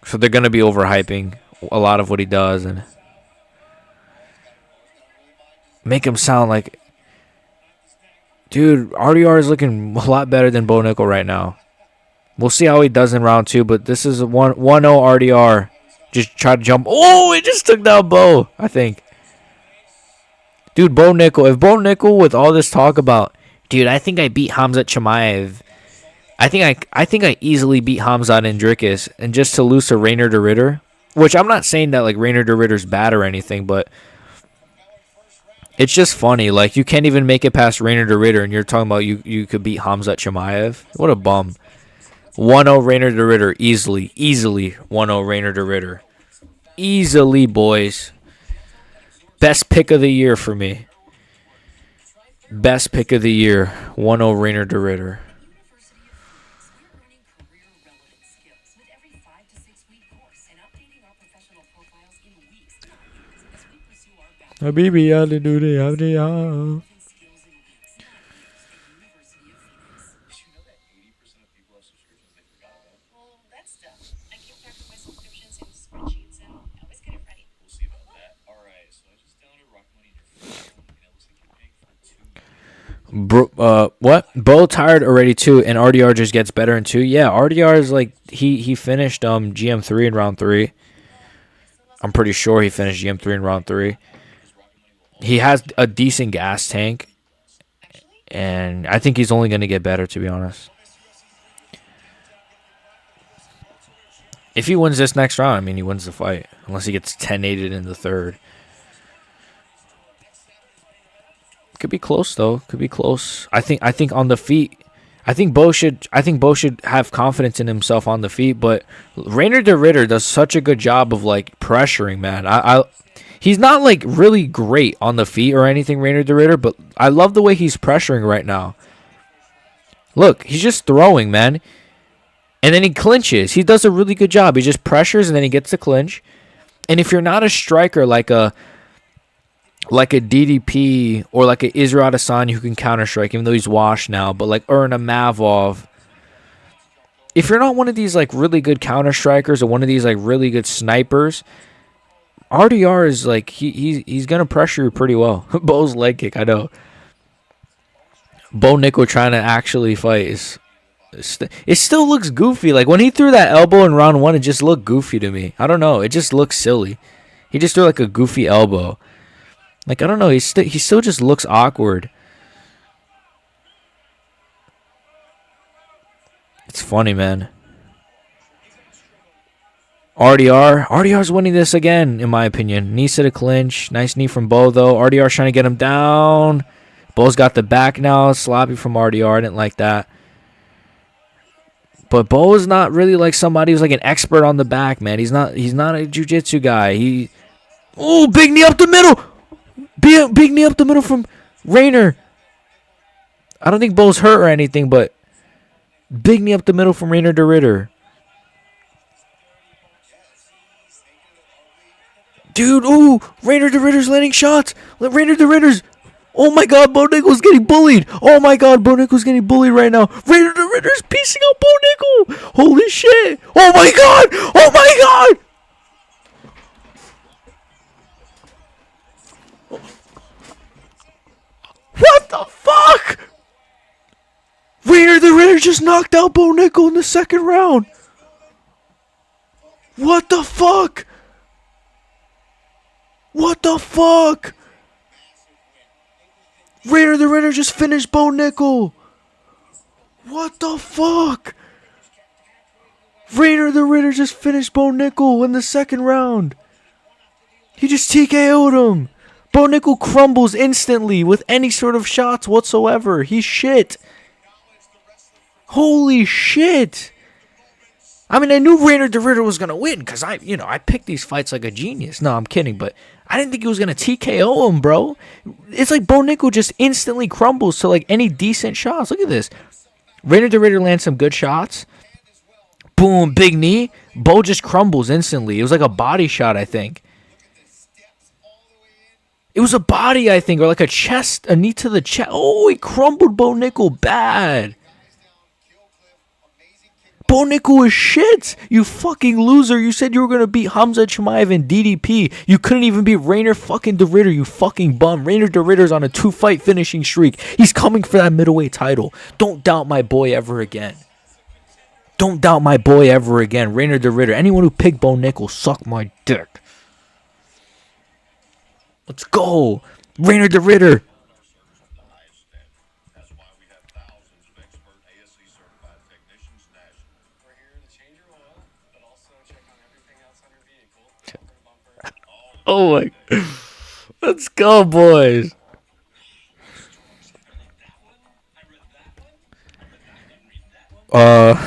So they're going to be overhyping a lot of what he does and make him sound like... Dude, RDR is looking a lot better than Bo Nickel right now. We'll see how he does in round 2, but this is a 1-0 RDR. Just try to jump. Oh, it just took down Bo, I think. Dude, Bo Nickel. If Bo Nickel, with all this talk about... Dude, I think I beat Khamzat Chimaev. I think I easily beat Khamzat Indrikis, and just to lose to Rainer DeRitter, which I'm not saying that like Rainer DeRitter's bad or anything, but it's just funny. Like, you can't even make it past Rainer DeRitter, and you're talking about you could beat Khamzat Chimaev. What a bum. 1-0 Rainer DeRitter, easily 1-0 Rainer DeRitter, easily, boys. Best pick of the year for me. Best pick of the year, 1-0 Rainer DeRitter. Habibi, hallelujah. What? Bo tired already too, and RDR just gets better in 2. Yeah, RDR is like he finished GM3 in round 3. I'm pretty sure he finished GM3 in round 3. He has a decent gas tank, and I think he's only going to get better, to be honest. If he wins this next round, I mean, he wins the fight, unless he gets 10-8'd in the 3rd. Could be close though. Could be close. I think on the feet, I think Bo should have confidence in himself on the feet. But Rainer DeRitter does such a good job of like pressuring, man. He's not like really great on the feet or anything, Rainer DeRitter, but I love the way he's pressuring right now. Look, he's just throwing, man, and then he clinches. He does a really good job. He just pressures and then he gets the clinch. And if you're not a striker like a DDP or like a Israel Adesanya who can counter-strike, even though he's washed now, but like Erna Mavov, if you're not one of these like really good counter-strikers or one of these like really good snipers, RDR is like, he's going to pressure you pretty well. Bo's leg kick, I know. Bo Nickel trying to actually fight it still looks goofy. Like, when he threw that elbow in round 1, it just looked goofy to me. I don't know. It just looks silly. He just threw like a goofy elbow. Like, I don't know. He still just looks awkward. It's funny, man. RDR's winning this again, in my opinion. Knees to the clinch. Nice knee from Bo, though. RDR's trying to get him down. Bo's got the back now. Sloppy from RDR. I didn't like that. But Bo is not really like somebody who's like an expert on the back, man. He's not a jiu-jitsu guy. Oh, big knee up the middle. Big knee up the middle from Rainer. I don't think Bo's hurt or anything, but big knee up the middle from Rainer DeRitter. Dude, ooh, Rainer DeRitter's landing shots. Rainer DeRitter's Oh my God, Bo Nickal's getting bullied. Oh my God, Bo Nickal's getting bullied right now. Raider the Ritter's piecing out Bo Nickel. Holy shit. Oh my God. Oh my God. What the fuck? Raider the Ritter just knocked out Bo Nickel in the second round. What the fuck? What the fuck? Raider the Ritter just finished Bo Nickel. What the fuck? Raider the Ritter just finished Bo Nickel in the second round. He just TKO'd him. Bo Nickel crumbles instantly with any sort of shots whatsoever. He's shit. Holy shit. I mean, I knew Raider the Ritter was going to win because I picked these fights like a genius. No, I'm kidding, but I didn't think he was going to TKO him, bro. It's like Bo Nickel just instantly crumbles to like any decent shots. Look at this. Raider the Ritter lands some good shots. Boom, big knee. Bo just crumbles instantly. It was like a body shot, I think. It was a body, I think, or like a knee to the chest. Oh, he crumbled Bo Nickel bad. Bo Nickel is shit. You fucking loser. You said you were going to beat Hamza Chimaev in DDP. You couldn't even beat Raider fucking the Ritter, you fucking bum. Raider the Ritter's on a 2-fight finishing streak. He's coming for that middleweight title. Don't doubt my boy ever again. Don't doubt my boy ever again. Raider the Ritter. Anyone who picked Bo Nickel, suck my dick. Let's go. Raider the Ritter. Oh my. Let's go, boys.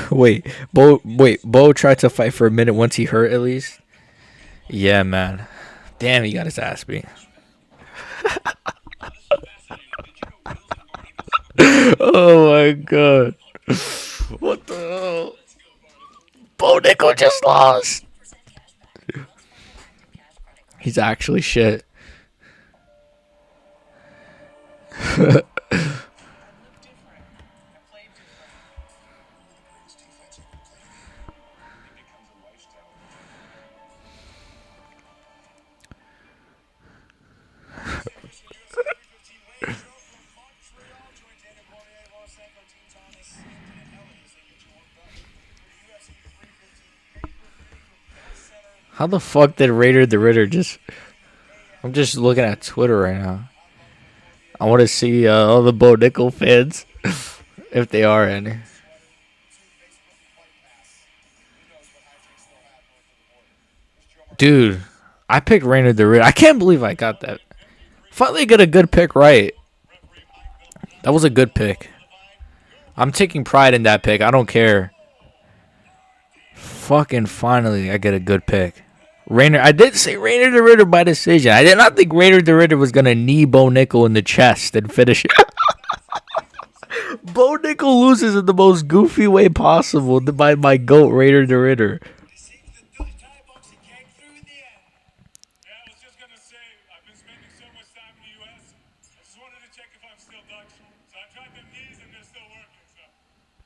Wait. Bo tried to fight for a minute once he hurt at least. Yeah, man. Damn, he got his ass beat. Oh my God. What the hell? Bo Nickel just lost. He's actually shit. How the fuck did Raider the Ritter just... I'm just looking at Twitter right now. I want to see all the Bo Nickel fans, if they are any. Dude, I picked Raider the Ritter. I can't believe I got that. Finally got a good pick right. That was a good pick. I'm taking pride in that pick. I don't care. Fucking finally, I get a good pick. Raider, I did say Raider the Ritter by decision. I did not think Raider the Ritter was gonna knee Bo Nickel in the chest and finish it. Bo Nickel loses in the most goofy way possible by my GOAT Raider the Ritter.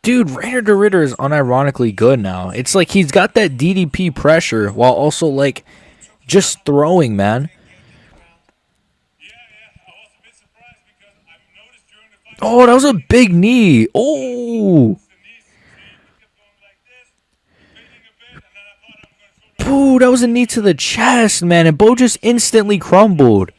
Dude, Raider the Ritter is unironically good now. It's like he's got that DDP pressure while also like just throwing, man. Oh, that was a big knee. Oh. Boo, that was a knee to the chest, man. And Bo just instantly crumbled.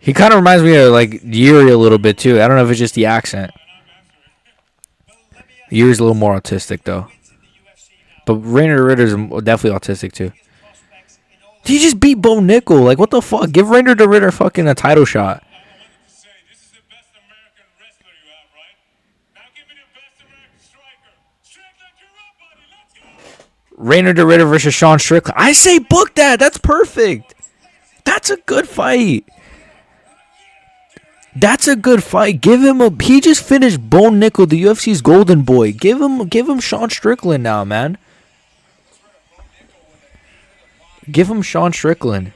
He kind of reminds me of like Yuri a little bit too. I don't know if it's just the accent. Yuri's a little more autistic though. But Raider Ritter's definitely autistic too. He just beat Bo Nickel. Like what the fuck? Give Raider the Ritter fucking a title shot. Raider the Ritter versus Sean Strickland. I say book that. That's perfect. That's a good fight. That's a good fight. Give him a. He just finished Bone Nickel, the UFC's golden boy. Give him Sean Strickland now, man. Give him Sean Strickland.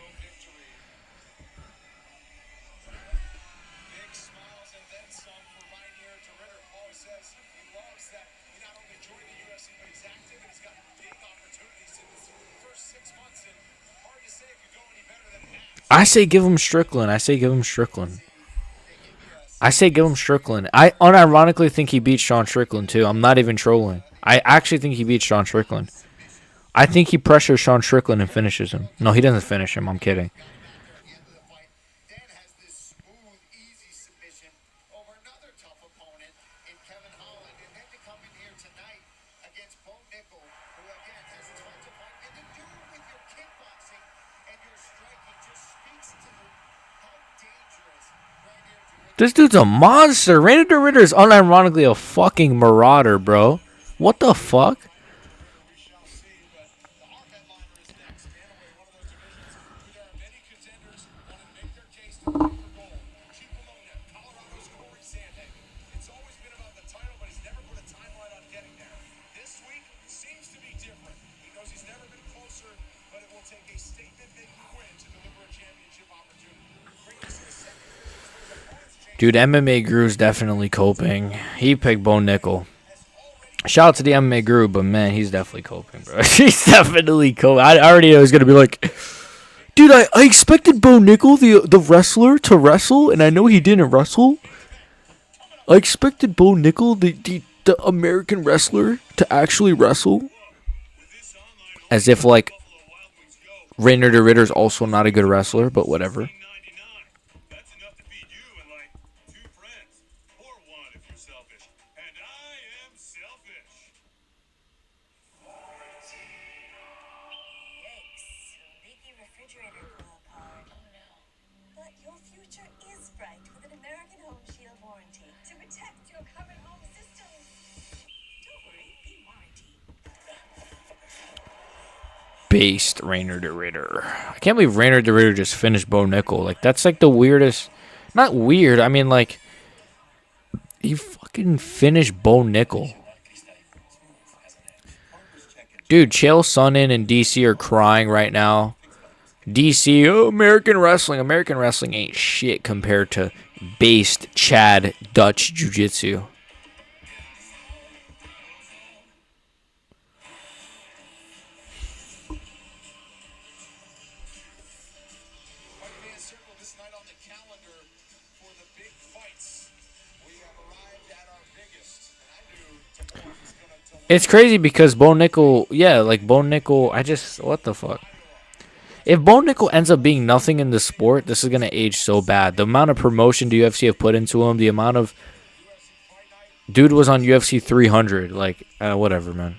I say give him Strickland. I say give him Strickland. I say give him Strickland. I unironically think he beats Sean Strickland too. I'm not even trolling. I actually think he beats Sean Strickland. I think he pressures Sean Strickland and finishes him. No, he doesn't finish him. I'm kidding. This dude's a monster. Rainer de Ritter is unironically a fucking marauder, bro. What the fuck? Dude, MMA Guru's definitely coping. He picked Bo Nickel. Shout out to the MMA Guru, but man, he's definitely coping, bro. He's definitely coping. I already know he's going to be like, dude, I expected Bo Nickel, the wrestler, to wrestle, and I know he didn't wrestle. I expected Bo Nickel, the American wrestler, to actually wrestle. As if, like, Rainer de Ritter's also not a good wrestler, but whatever. Based Rainer de Ritter. I can't believe Rainer de Ritter just finished Bo Nickel. Like, that's like the weirdest. Not weird. I mean, like, he fucking finished Bo Nickel. Dude, Chael Sonnen and DC are crying right now. DC, oh, American wrestling. American wrestling ain't shit compared to based Chad Dutch Jiu-Jitsu. It's crazy because Bo Nickel, yeah, like Bo Nickel, what the fuck? If Bo Nickel ends up being nothing in the sport, this is going to age so bad. The amount of promotion the UFC have put into him, the amount of... Dude was on UFC 300, like, whatever, man.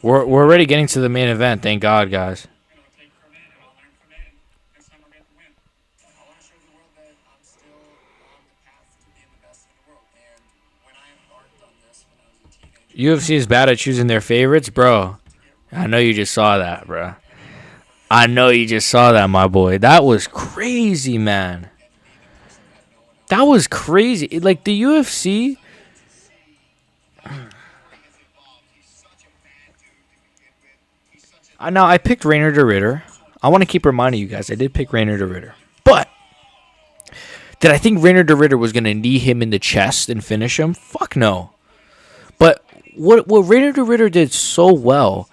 We're already getting to the main event, thank God, guys. UFC is bad at choosing their favorites, bro. I know you just saw that, bro. I know you just saw that, my boy. That was crazy, man. That was crazy. Like, the UFC... Now, I picked Rainer de Ritter. I want to keep reminding you guys, I did pick Rainer de Ritter. But, did I think Rainer de Ritter was going to knee him in the chest and finish him? Fuck no. But what Rainer de Ritter did so well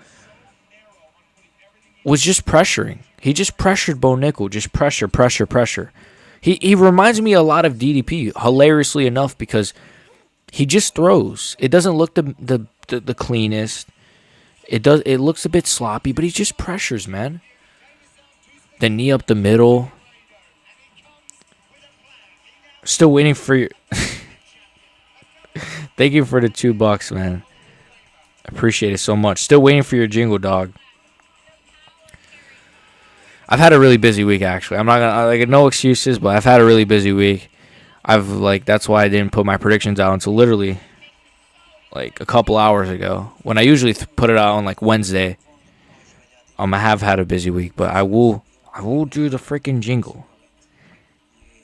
was just pressuring. He just pressured Bo Nickel. Just pressure. He reminds me a lot of DDP, hilariously enough, because he just throws. It doesn't look the cleanest. It looks a bit sloppy, but he just pressures, man. The knee up the middle. Still waiting for your... Thank you for the $2, man. Appreciate it so much. Still waiting for your jingle, dog. I've had a really busy week, actually. I'm not gonna like no excuses, but I've had a really busy week. That's why I didn't put my predictions out until literally like a couple hours ago. When I usually put it out on like Wednesday. I have had a busy week, but I will do the freaking jingle.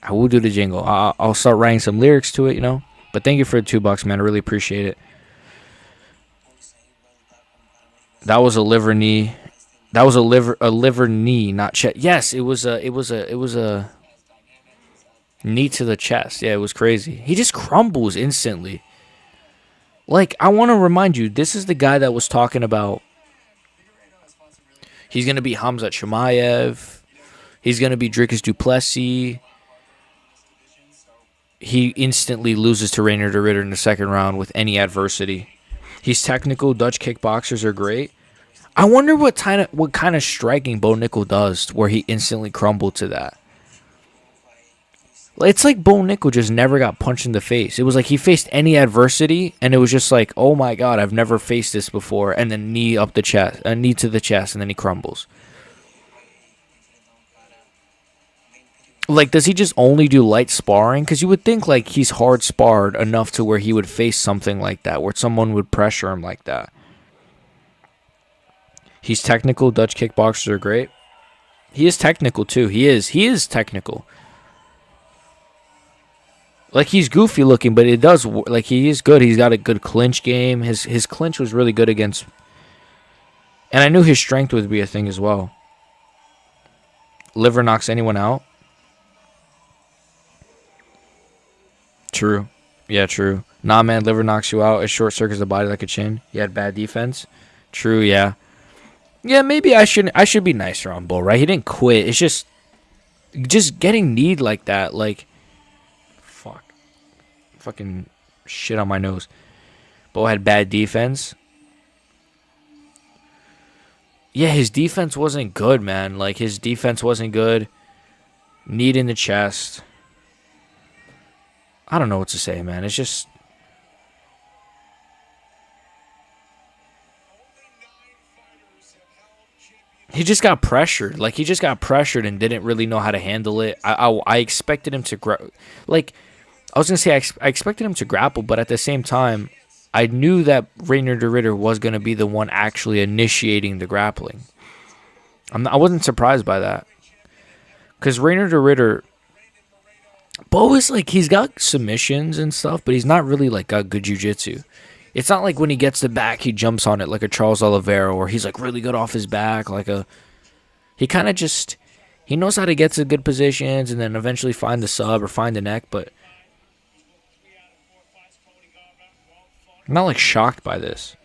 I will do the jingle. I'll start writing some lyrics to it, you know. But thank you for the $2, man. I really appreciate it. That was a liver knee. That was a liver knee, not chest. Yes, it was a knee to the chest. Yeah, it was crazy. He just crumbles instantly. Like, I want to remind you, this is the guy that was talking about he's going to be Hamzat Chimaev. He's going to be Dricus Duplessis. He instantly loses to Reinier de Ridder in the second round with any adversity. He's technical. Dutch kickboxers are great. I wonder what kind of striking Bo Nickal does where he instantly crumbled to that. It's like Bo Nickal just never got punched in the face. It was like he faced any adversity, and it was just like, oh my god, I've never faced this before. And then knee up the chest, a knee to the chest, and then he crumbles. Like, does he just only do light sparring? Because you would think like he's hard sparred enough to where he would face something like that, where someone would pressure him like that. He's technical. Dutch kickboxers are great. He is technical too. He is technical. Like, he's goofy looking, but it does, like, he is good. He's got a good clinch game. His clinch was really good against, and I knew his strength would be a thing as well. Liver knocks anyone out. True. Yeah, true. Nah, man, liver knocks you out. It short circuits the body like a chin. He had bad defense. True, yeah. Yeah, maybe I should be nicer on Bo, right? He didn't quit. It's just getting kneed like that, like, fucking shit on my nose. Bo had bad defense. Yeah, his defense wasn't good, man. Like, his defense wasn't good. Knee in the chest. I don't know what to say, man. It's just, he just got pressured. Like, he just got pressured and didn't really know how to handle it. I expected him to I was going to say I expected him to grapple, but at the same time, I knew that Reinier de Ridder was going to be the one actually initiating the grappling. I wasn't surprised by that. Because Reinier de Ridder, Bo is like, he's got submissions and stuff, but he's not really like got good jiu-jitsu. It's not like when he gets the back, he jumps on it like a Charles Oliveira, or he's like really good off his back. He kind of just, he knows how to get to good positions and then eventually find the sub or find the neck, but I'm not like shocked by this.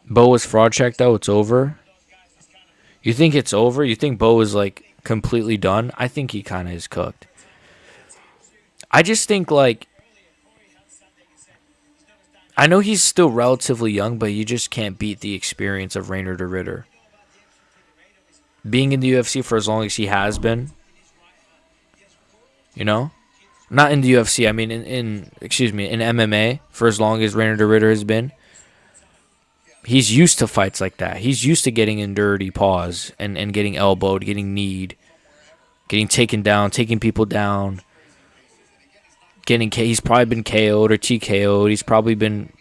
Bo was fraud checked though. It's over. You think it's over? You think Bo is like completely done? I think he kind of is cooked. I just think like, I know he's still relatively young, but you just can't beat the experience of Reinier de Ridder. Being in the UFC for as long as he has been, you know? Not in the UFC, I mean in MMA for as long as Reinier de Ridder has been. He's used to fights like that. He's used to getting in dirty paws and getting elbowed, getting kneed, getting taken down, taking people down. He's probably been KO'd or TKO'd. He's probably been.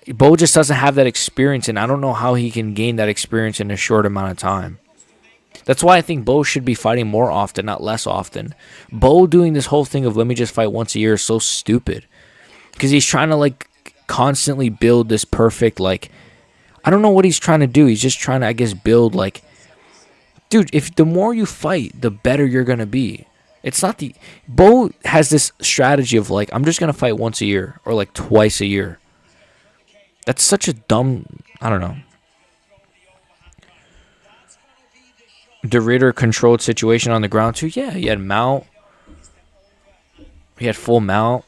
Bo just doesn't have that experience, and I don't know how he can gain that experience in a short amount of time. That's why I think Bo should be fighting more often, not less often. Bo doing this whole thing of let me just fight once a year is so stupid. Because he's trying to like constantly build this perfect, like, I don't know what he's trying to do. He's just trying to, I guess, build like, dude, if the more you fight, the better you're going to be. It's not the, Bo has this strategy of like, I'm just going to fight once a year or like twice a year. That's such a dumb, I don't know. De Ridder controlled situation on the ground too. Yeah, he had mount. He had full mount.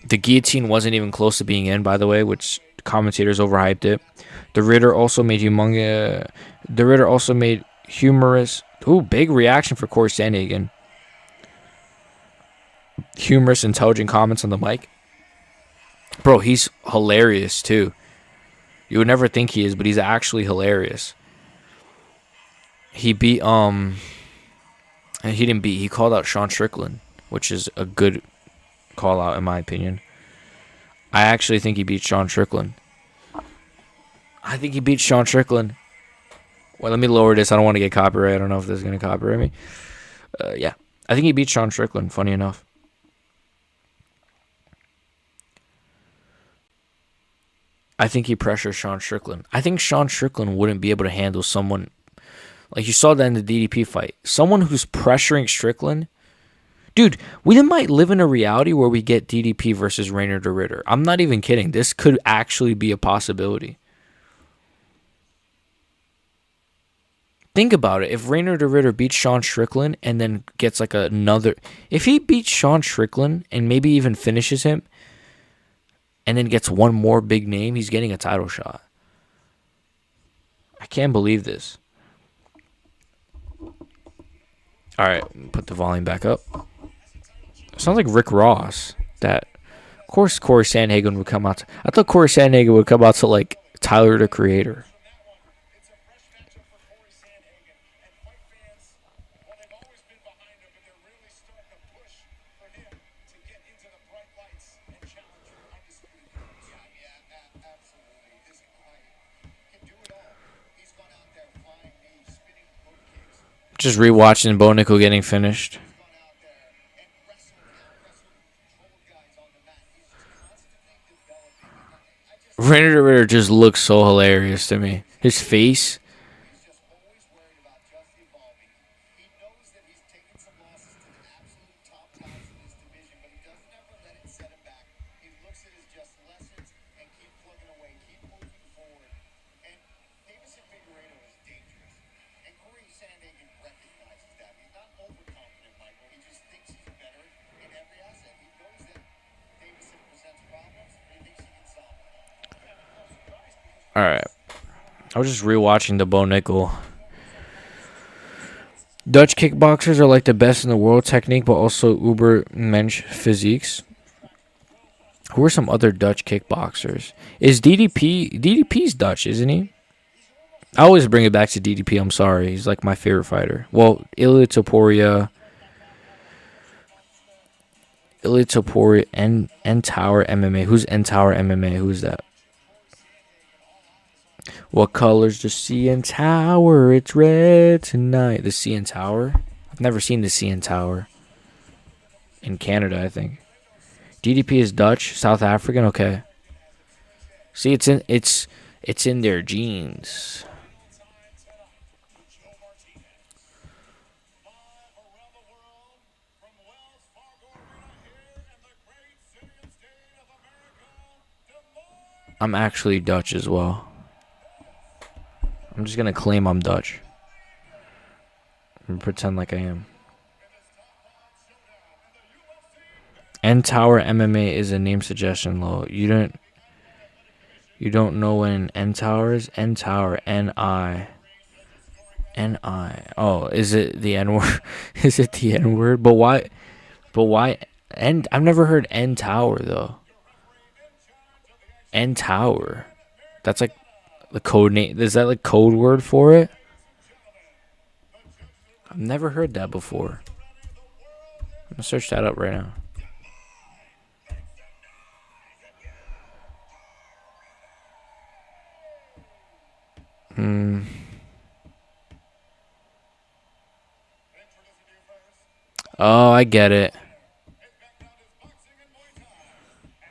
The guillotine wasn't even close to being in, by the way, which commentators overhyped it. De Ridder also made humorous. Ooh, big reaction for Corey Sandhagen. humorous, intelligent comments on the mic. Bro, he's hilarious too. You would never think he is, but he's actually hilarious. He beat he didn't beat. He called out Sean Strickland, which is a good call out in my opinion. I actually think he beat Sean Strickland. I think he beat Sean Strickland. Well, let me lower this. I don't want to get copyright. I don't know if this is going to copyright me. Yeah. I think he beat Sean Strickland, funny enough. I think he pressures Sean Strickland. I think Sean Strickland wouldn't be able to handle someone, like you saw that in the DDP fight. Someone who's pressuring Strickland. Dude, we might live in a reality where we get DDP versus Reiner de Ritter. I'm not even kidding. This could actually be a possibility. Think about it. If Reiner de Ritter beats Sean Strickland and then gets like another... If he beats Sean Strickland and maybe even finishes him and then gets one more big name, he's getting a title shot. I can't believe this. All right, put the volume back up. Sounds like Rick Ross. That, of course, Corey Sandhagen would come out. I thought Corey Sandhagen would come out to like Tyler the Creator. Just rewatching Bo Nickal getting finished. Reiner de Ritter just looks so hilarious to me. His face. Alright. I was just rewatching the Bo Nickal. Dutch kickboxers are like the best in the world technique, but also uber mensch physiques. Who are some other Dutch kickboxers? Is DDP... DDP's Dutch, isn't he? I always bring it back to DDP, I'm sorry. He's like my favorite fighter. Well, Ilia Topuria, N Tower MMA. Who's N Tower MMA? Who's that? What color's the CN Tower? It's red tonight. The CN Tower? I've never seen the CN Tower. In Canada, I think. DDP is Dutch, South African. Okay. See, it's in their genes. I'm actually Dutch as well. I'm just gonna claim I'm Dutch. And pretend like I am. N Tower MMA is a name suggestion, Lo. You don't know when N Tower is? N Tower, N-I. N-I. Oh, is it the N word? Is it the N word? But why? N? I've never heard N Tower though. N Tower. That's like the code name. Is that like code word for it? I've never heard that before. I'm gonna search that up right now. Oh, I get it.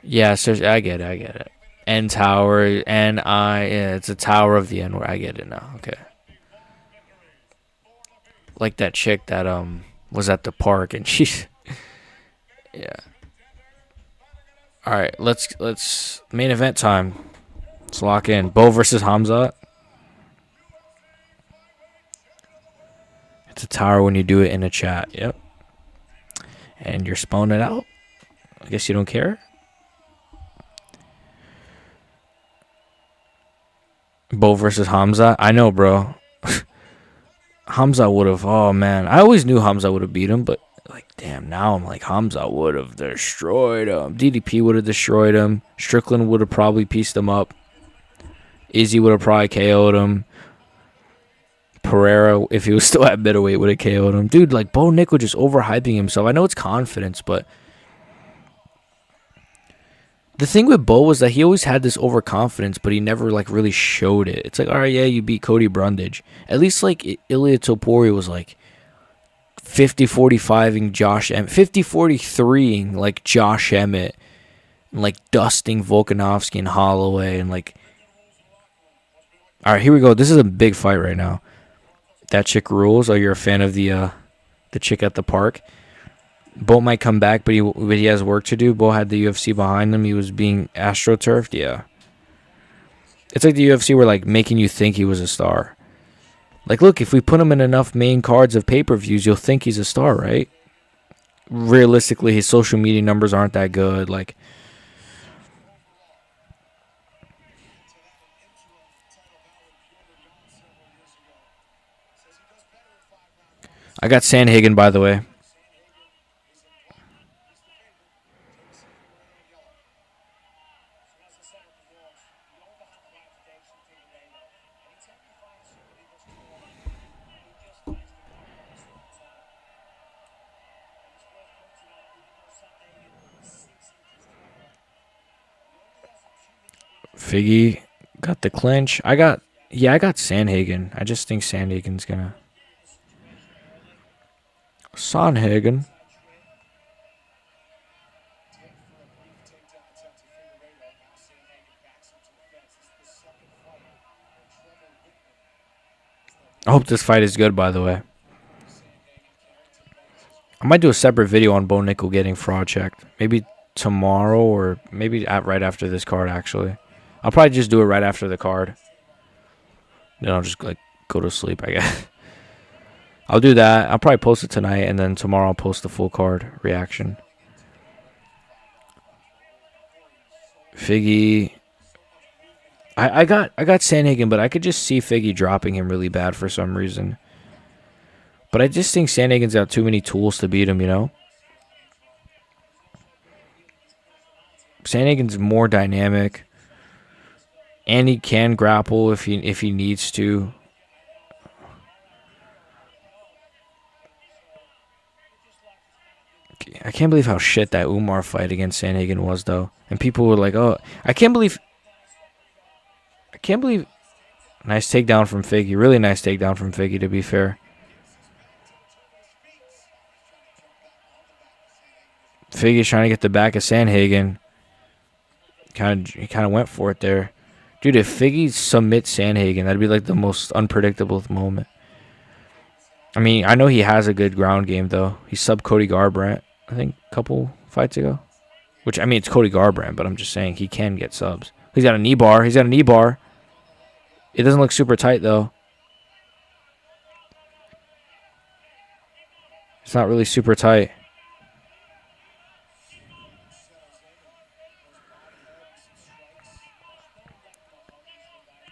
Yeah, so I get it. N Tower, N-I, yeah, it's a tower of the N word. I get it now. Okay. Like that chick that was at the park and she's yeah. Alright, let's main event time. Let's lock in. Bo versus Hamza. It's a tower when you do it in a chat. Yep. And you're spelling it out. I guess you don't care. Bo versus Hamza. I know, bro. Hamza would have. Oh man, I always knew Hamza would have beat him, but like, damn, now I'm like, Hamza would have destroyed him. DDP would have destroyed him. Strickland would have probably pieced him up. Izzy would have probably KO'd him. Pereira, if he was still at middleweight, would have KO'd him. Dude, like, Bo Nickal just overhyping himself. I know it's confidence, but the thing with Bo was that he always had this overconfidence, but he never, like, really showed it. It's like, all right, yeah, you beat Cody Brundage. At least, like, Ilia Topuria was, like, 50-45ing Josh Emmett. 50-43ing, like, Josh Emmett. And, like, dusting Volkanovski and Holloway. And, like, all right, here we go. This is a big fight right now. That chick rules. Oh, you're a fan of the chick at the park. Bo might come back, but he has work to do. Bo had the UFC behind him. He was being astroturfed. Yeah. It's like the UFC were like making you think he was a star. Like, look, if we put him in enough main cards of pay-per-views, you'll think he's a star, right? Realistically, his social media numbers aren't that good. Like, I got Sandhagen, by the way. Figgy got the clinch. I got Sandhagen. I just think Sandhagen's gonna. Sandhagen. I hope this fight is good, by the way. I might do a separate video on Bo Nickal getting fraud checked. Maybe tomorrow or maybe right after this card, actually. I'll probably just do it right after the card. Then I'll just like go to sleep, I guess. I'll do that. I'll probably post it tonight, and then tomorrow I'll post the full card reaction. Figgy. I got Sandhagen, but I could just see Figgy dropping him really bad for some reason. But I just think Sandhagen's got too many tools to beat him, you know? Sandhagen's more dynamic. And he can grapple if he needs to. I can't believe how shit that Umar fight against Sandhagen was, though. And people were like, oh, I can't believe. Nice takedown from Figgy. Really nice takedown from Figgy, to be fair. Figgy's trying to get the back of Sandhagen. He kind of went for it there. Dude, if Figgy submits Sandhagen, that'd be like the most unpredictable moment. I mean, I know he has a good ground game, though. He subbed Cody Garbrandt, I think, a couple fights ago. Which, I mean, it's Cody Garbrandt, but I'm just saying he can get subs. He's got a knee bar. It doesn't look super tight, though. It's not really super tight.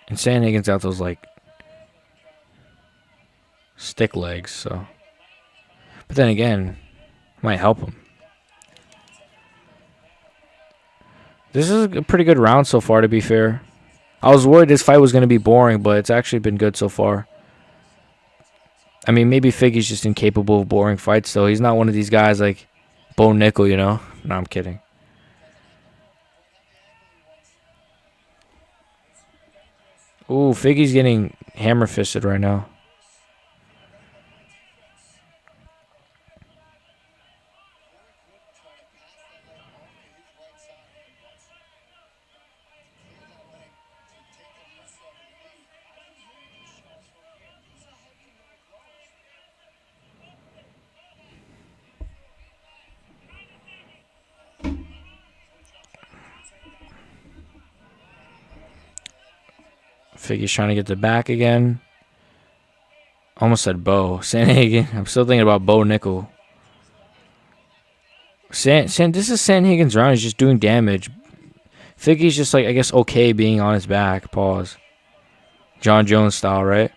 And Sandhagen's got those, like, stick legs, so. But then again, might help him. This is a pretty good round so far, to be fair. I was worried this fight was going to be boring, but it's actually been good so far. I mean, maybe Figgy's just incapable of boring fights, though. He's not one of these guys like Bo Nickal, you know? No, I'm kidding. Ooh, Figgy's getting hammer-fisted right now. Figgy's trying to get the back again. Almost said Bo. Sandhagen. I'm still thinking about Bo Nickal. This is Sandhagen's round. He's just doing damage. Figgy's just like, I guess, okay being on his back. Pause. John Jones style, right?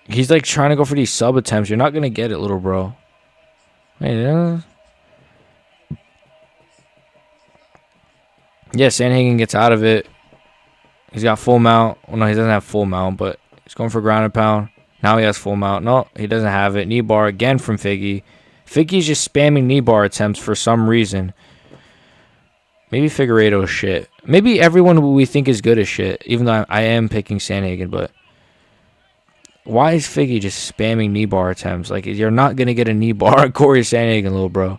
He's like trying to go for these sub attempts. You're not gonna get it, little bro. Yeah, Sandhagen gets out of it. He's got full mount. Well, no, he doesn't have full mount, but he's going for ground and pound. Now he has full mount. No, he doesn't have it. Knee bar again from Figgy. Figgy's just spamming knee bar attempts for some reason. Maybe Figueiredo is shit. Maybe everyone we think is good is shit, even though I am picking Sandhagen, but why is Figgy just spamming knee bar attempts? Like, you're not going to get a knee bar at Corey Sandhagen, little bro.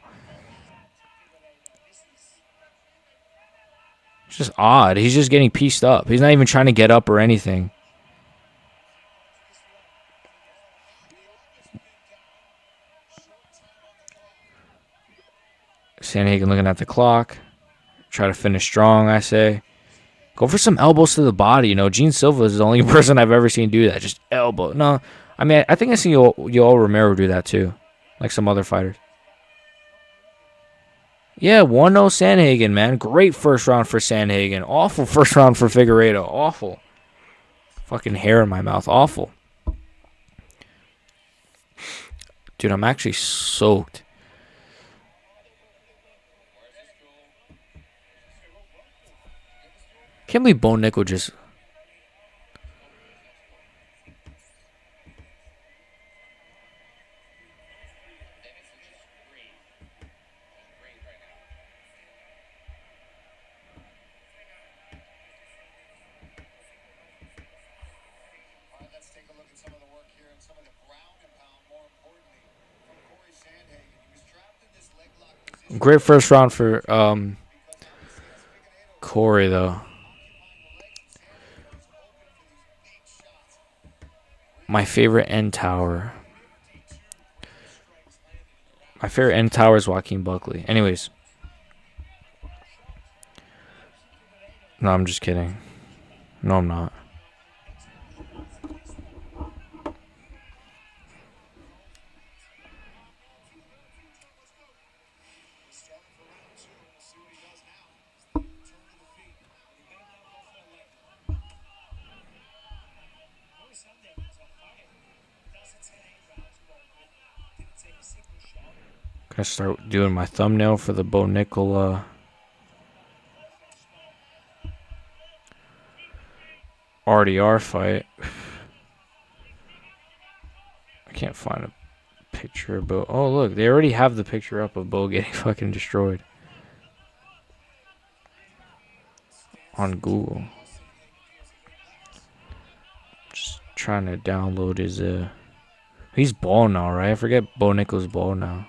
It's just odd. He's just getting pieced up. He's not even trying to get up or anything. Sandhagen looking at the clock. Try to finish strong, I say. Go for some elbows to the body. Gene Silva is the only person I've ever seen do that. Just elbow. No, I mean, I think I see Yoel Romero do that too. Like some other fighters. Yeah, 1-0 Sandhagen, man. Great first round for Sandhagen. Awful first round for Figueiredo. Awful. Fucking hair in my mouth. Awful. Dude, I'm actually soaked. Can't believe Bo Nickal just... Great first round for Corey, though. My favorite end tower. My favorite end tower is Joaquin Buckley. Anyways. No, I'm just kidding. No, I'm not. Gonna start doing my thumbnail for the Bo Nickal RDR fight. I can't find a picture of Bo. Oh, look, they already have the picture up of Bo getting fucking destroyed on Google. Just trying to download his he's bald now, right? I forget Bo Nickal's bald now.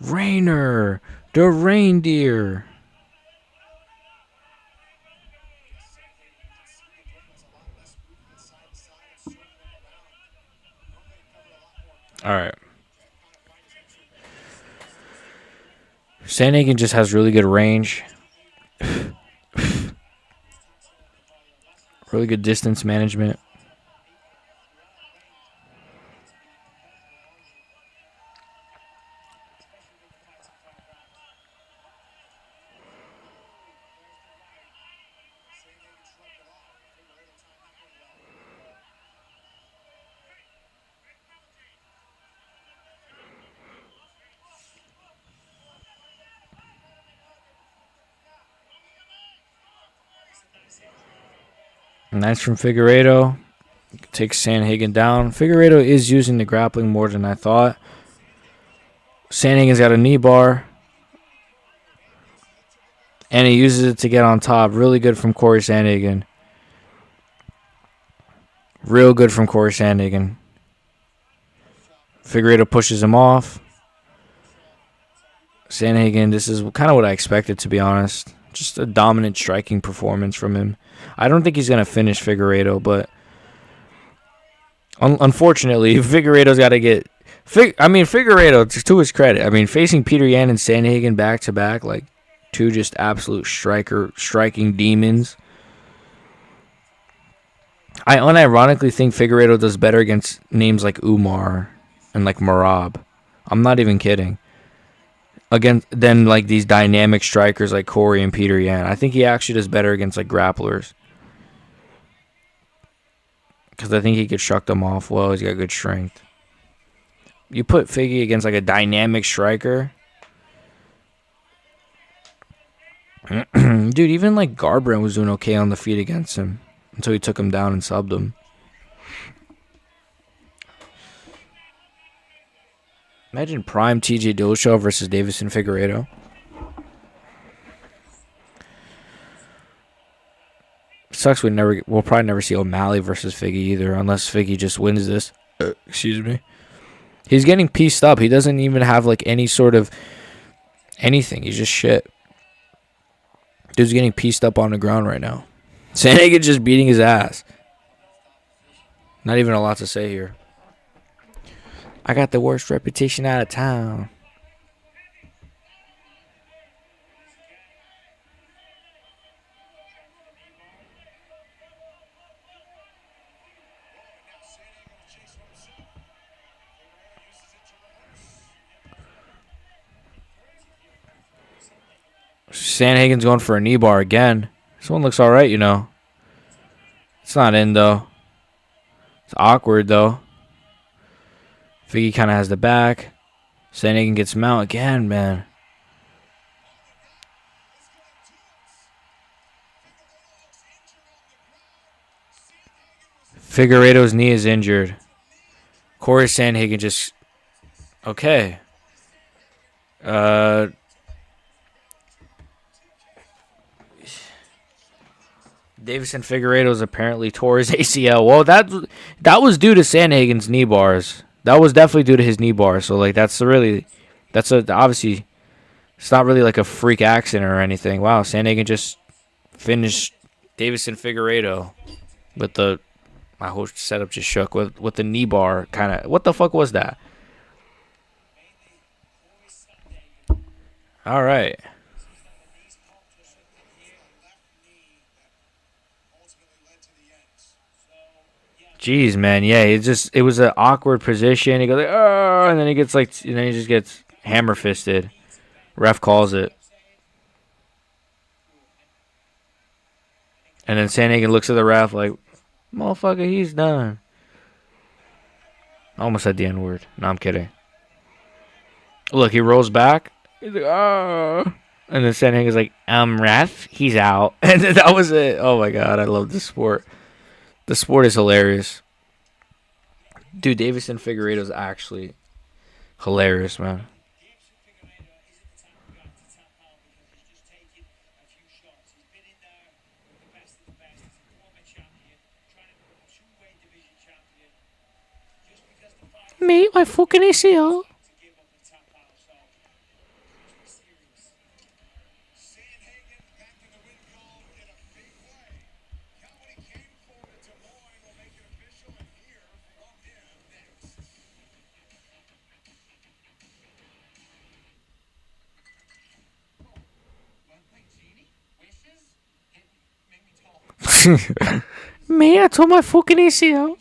Rainer, the reindeer. All right. Sandhagen just has really good range. Really good distance management. Nice from Figueiredo. Takes Sandhagen down. Figueiredo is using the grappling more than I thought. Sandhagen's got a knee bar. And he uses it to get on top. Really good from Corey Sandhagen. Real good from Corey Sandhagen. Figueiredo pushes him off. Sandhagen, this is kind of what I expected, to be honest. Just a dominant striking performance from him. I don't think he's going to finish Figueiredo, but unfortunately, Figueiredo's got to get... Figueiredo, to his credit, facing Peter Yan and Sandhagen back-to-back, like two just absolute striking demons. I unironically think Figueiredo does better against names like Umar and like Marab. I'm not even kidding. against than like these dynamic strikers like Corey and Peter Yan. I think he actually does better against like grapplers because I think he could shuck them off well. He's got good strength. You put Figgy against like a dynamic striker, dude. Even like Garbrandt was doing okay on the feet against him until he took him down and subbed him. Imagine prime TJ Dillashaw versus Davison Figueiredo. Sucks we'll probably never see O'Malley versus Figgy either, unless Figgy just wins this. Excuse me. He's getting pieced up. He doesn't even have like any sort of anything. He's just shit. Dude's getting pieced up on the ground right now. Sandhagen's just beating his ass. Not even a lot to say here. I got the worst reputation out of town. Sandhagen's going for a knee bar again. This one looks alright, you know. It's not in, though. It's awkward, though. Figgy kind of has the back. Sandhagen gets him out again, man. Figueiredo's knee is injured. Corey Sandhagen just... Okay. Davison Figueiredo's apparently tore his ACL. Well, that was due to Sandhagen's knee bars. That was definitely due to his knee bars. So like obviously it's not really like a freak accident or anything. Wow, Sandhagen just finished Davison Figueiredo with my whole setup just shook with the knee bar kind of. What the fuck was that? All right. Jeez, man, yeah, it was an awkward position. He goes like, oh, and then he just gets hammer fisted. Ref calls it, and then Sandhagen looks at the ref like, motherfucker, he's done. I almost said the N word. No, I'm kidding. Look, he rolls back. He's like, oh, and then Sandhagen's like, ref, he's out, and then that was it. Oh my god, I love this sport. The sport is hilarious. Dude, Davison Figueiredo's actually hilarious, man. Me, my fucking ACL. Me, I tore my fucking ACL.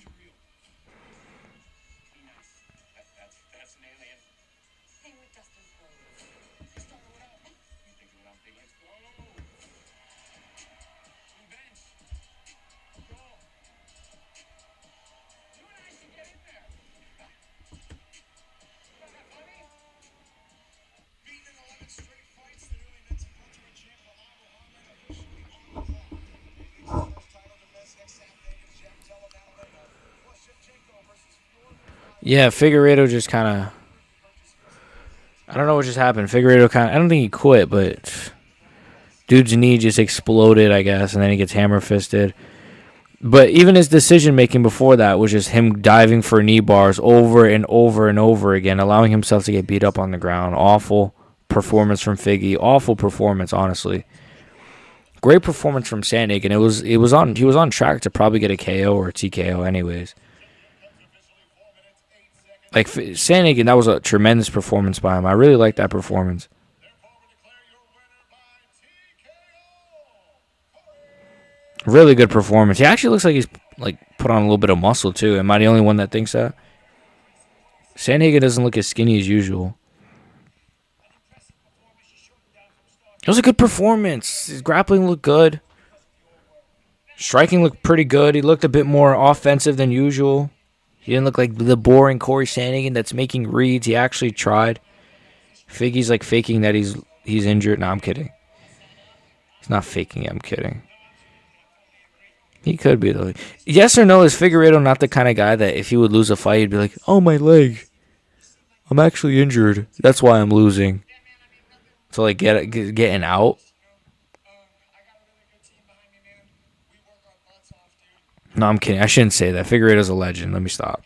Yeah, Figueiredo just kind of... I don't know what just happened. Figueiredo kind of... I don't think he quit, but... Dude's knee just exploded, I guess, and then he gets hammer-fisted. But even his decision-making before that was just him diving for knee bars over and over and over again, allowing himself to get beat up on the ground. Awful performance from Figgy. Awful performance, honestly. Great performance from Sandhagen. He was on track to probably get a KO or a TKO anyways. Like, Sandhagen, that was a tremendous performance by him. I really like that performance. Really good performance. He actually looks like he's like put on a little bit of muscle, too. Am I the only one that thinks that? Sandhagen doesn't look as skinny as usual. was a good performance. His grappling looked good. Striking looked pretty good. He looked a bit more offensive than usual. He didn't look like the boring Corey Sandhagen that's making reads. He actually tried. Figgy's like faking that he's injured. No, I'm kidding. He's not faking it. I'm kidding. He could be though. Yes or no? Is Figueiredo not the kind of guy that if he would lose a fight, he'd be like, "Oh, my leg. I'm actually injured. That's why I'm losing." So like getting out. No, I'm kidding. I shouldn't say that. Figueiredo's a legend. Let me stop.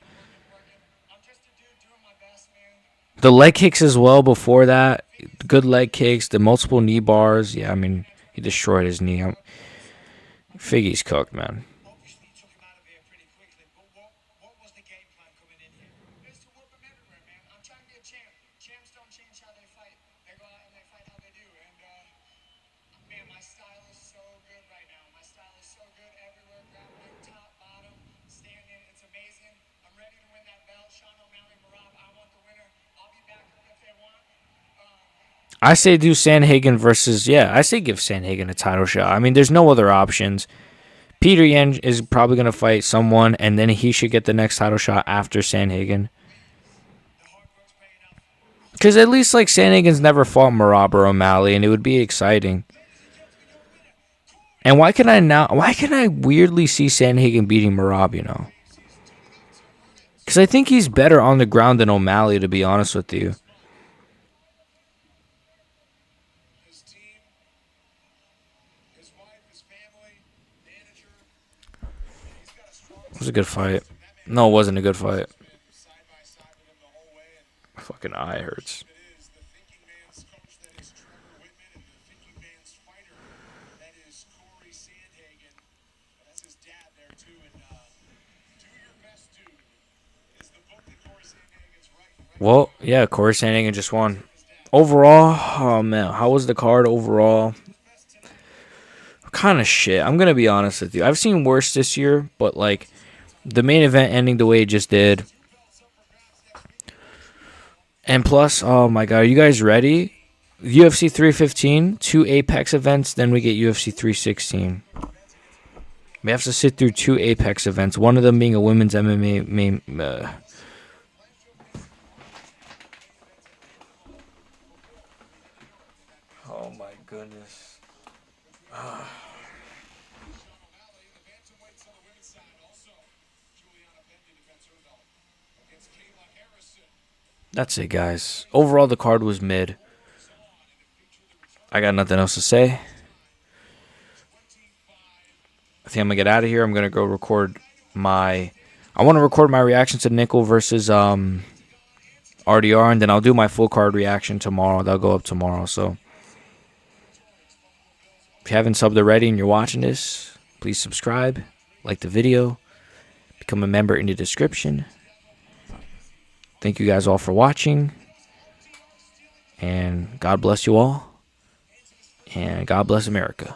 The leg kicks as well before that. Good leg kicks. The multiple knee bars. Yeah, I mean, he destroyed his knee. Figgy's cooked, man. I say do Sandhagen versus, I say give Sandhagen a title shot. I mean, there's no other options. Peter Yan is probably going to fight someone, and then he should get the next title shot after Sandhagen. Because at least, like, Sandhagen's never fought Merab or O'Malley, and it would be exciting. And why can I weirdly see Sandhagen beating Merab, Because I think he's better on the ground than O'Malley, to be honest with you. It was a good fight. No, it wasn't a good fight. My fucking eye hurts. Well, yeah, Corey Sandhagen just won. Overall, oh man, how was the card overall? Kind of shit. I'm going to be honest with you. I've seen worse this year, but like the main event ending the way it just did. And plus, oh my god, are you guys ready? UFC 315, 2 Apex events, then we get UFC 316. We have to sit through 2 Apex events, one of them being a women's MMA Oh my goodness. That's it, guys. Overall, the card was mid. I got nothing else to say. I think I'm going to get out of here. I'm going to go record I want to record my reaction to Nickal versus RDR, and then I'll do my full card reaction tomorrow. That'll go up tomorrow. So if you haven't subbed already and you're watching this, please subscribe, like the video, become a member in the description. Thank you guys all for watching, and God bless you all, and God bless America.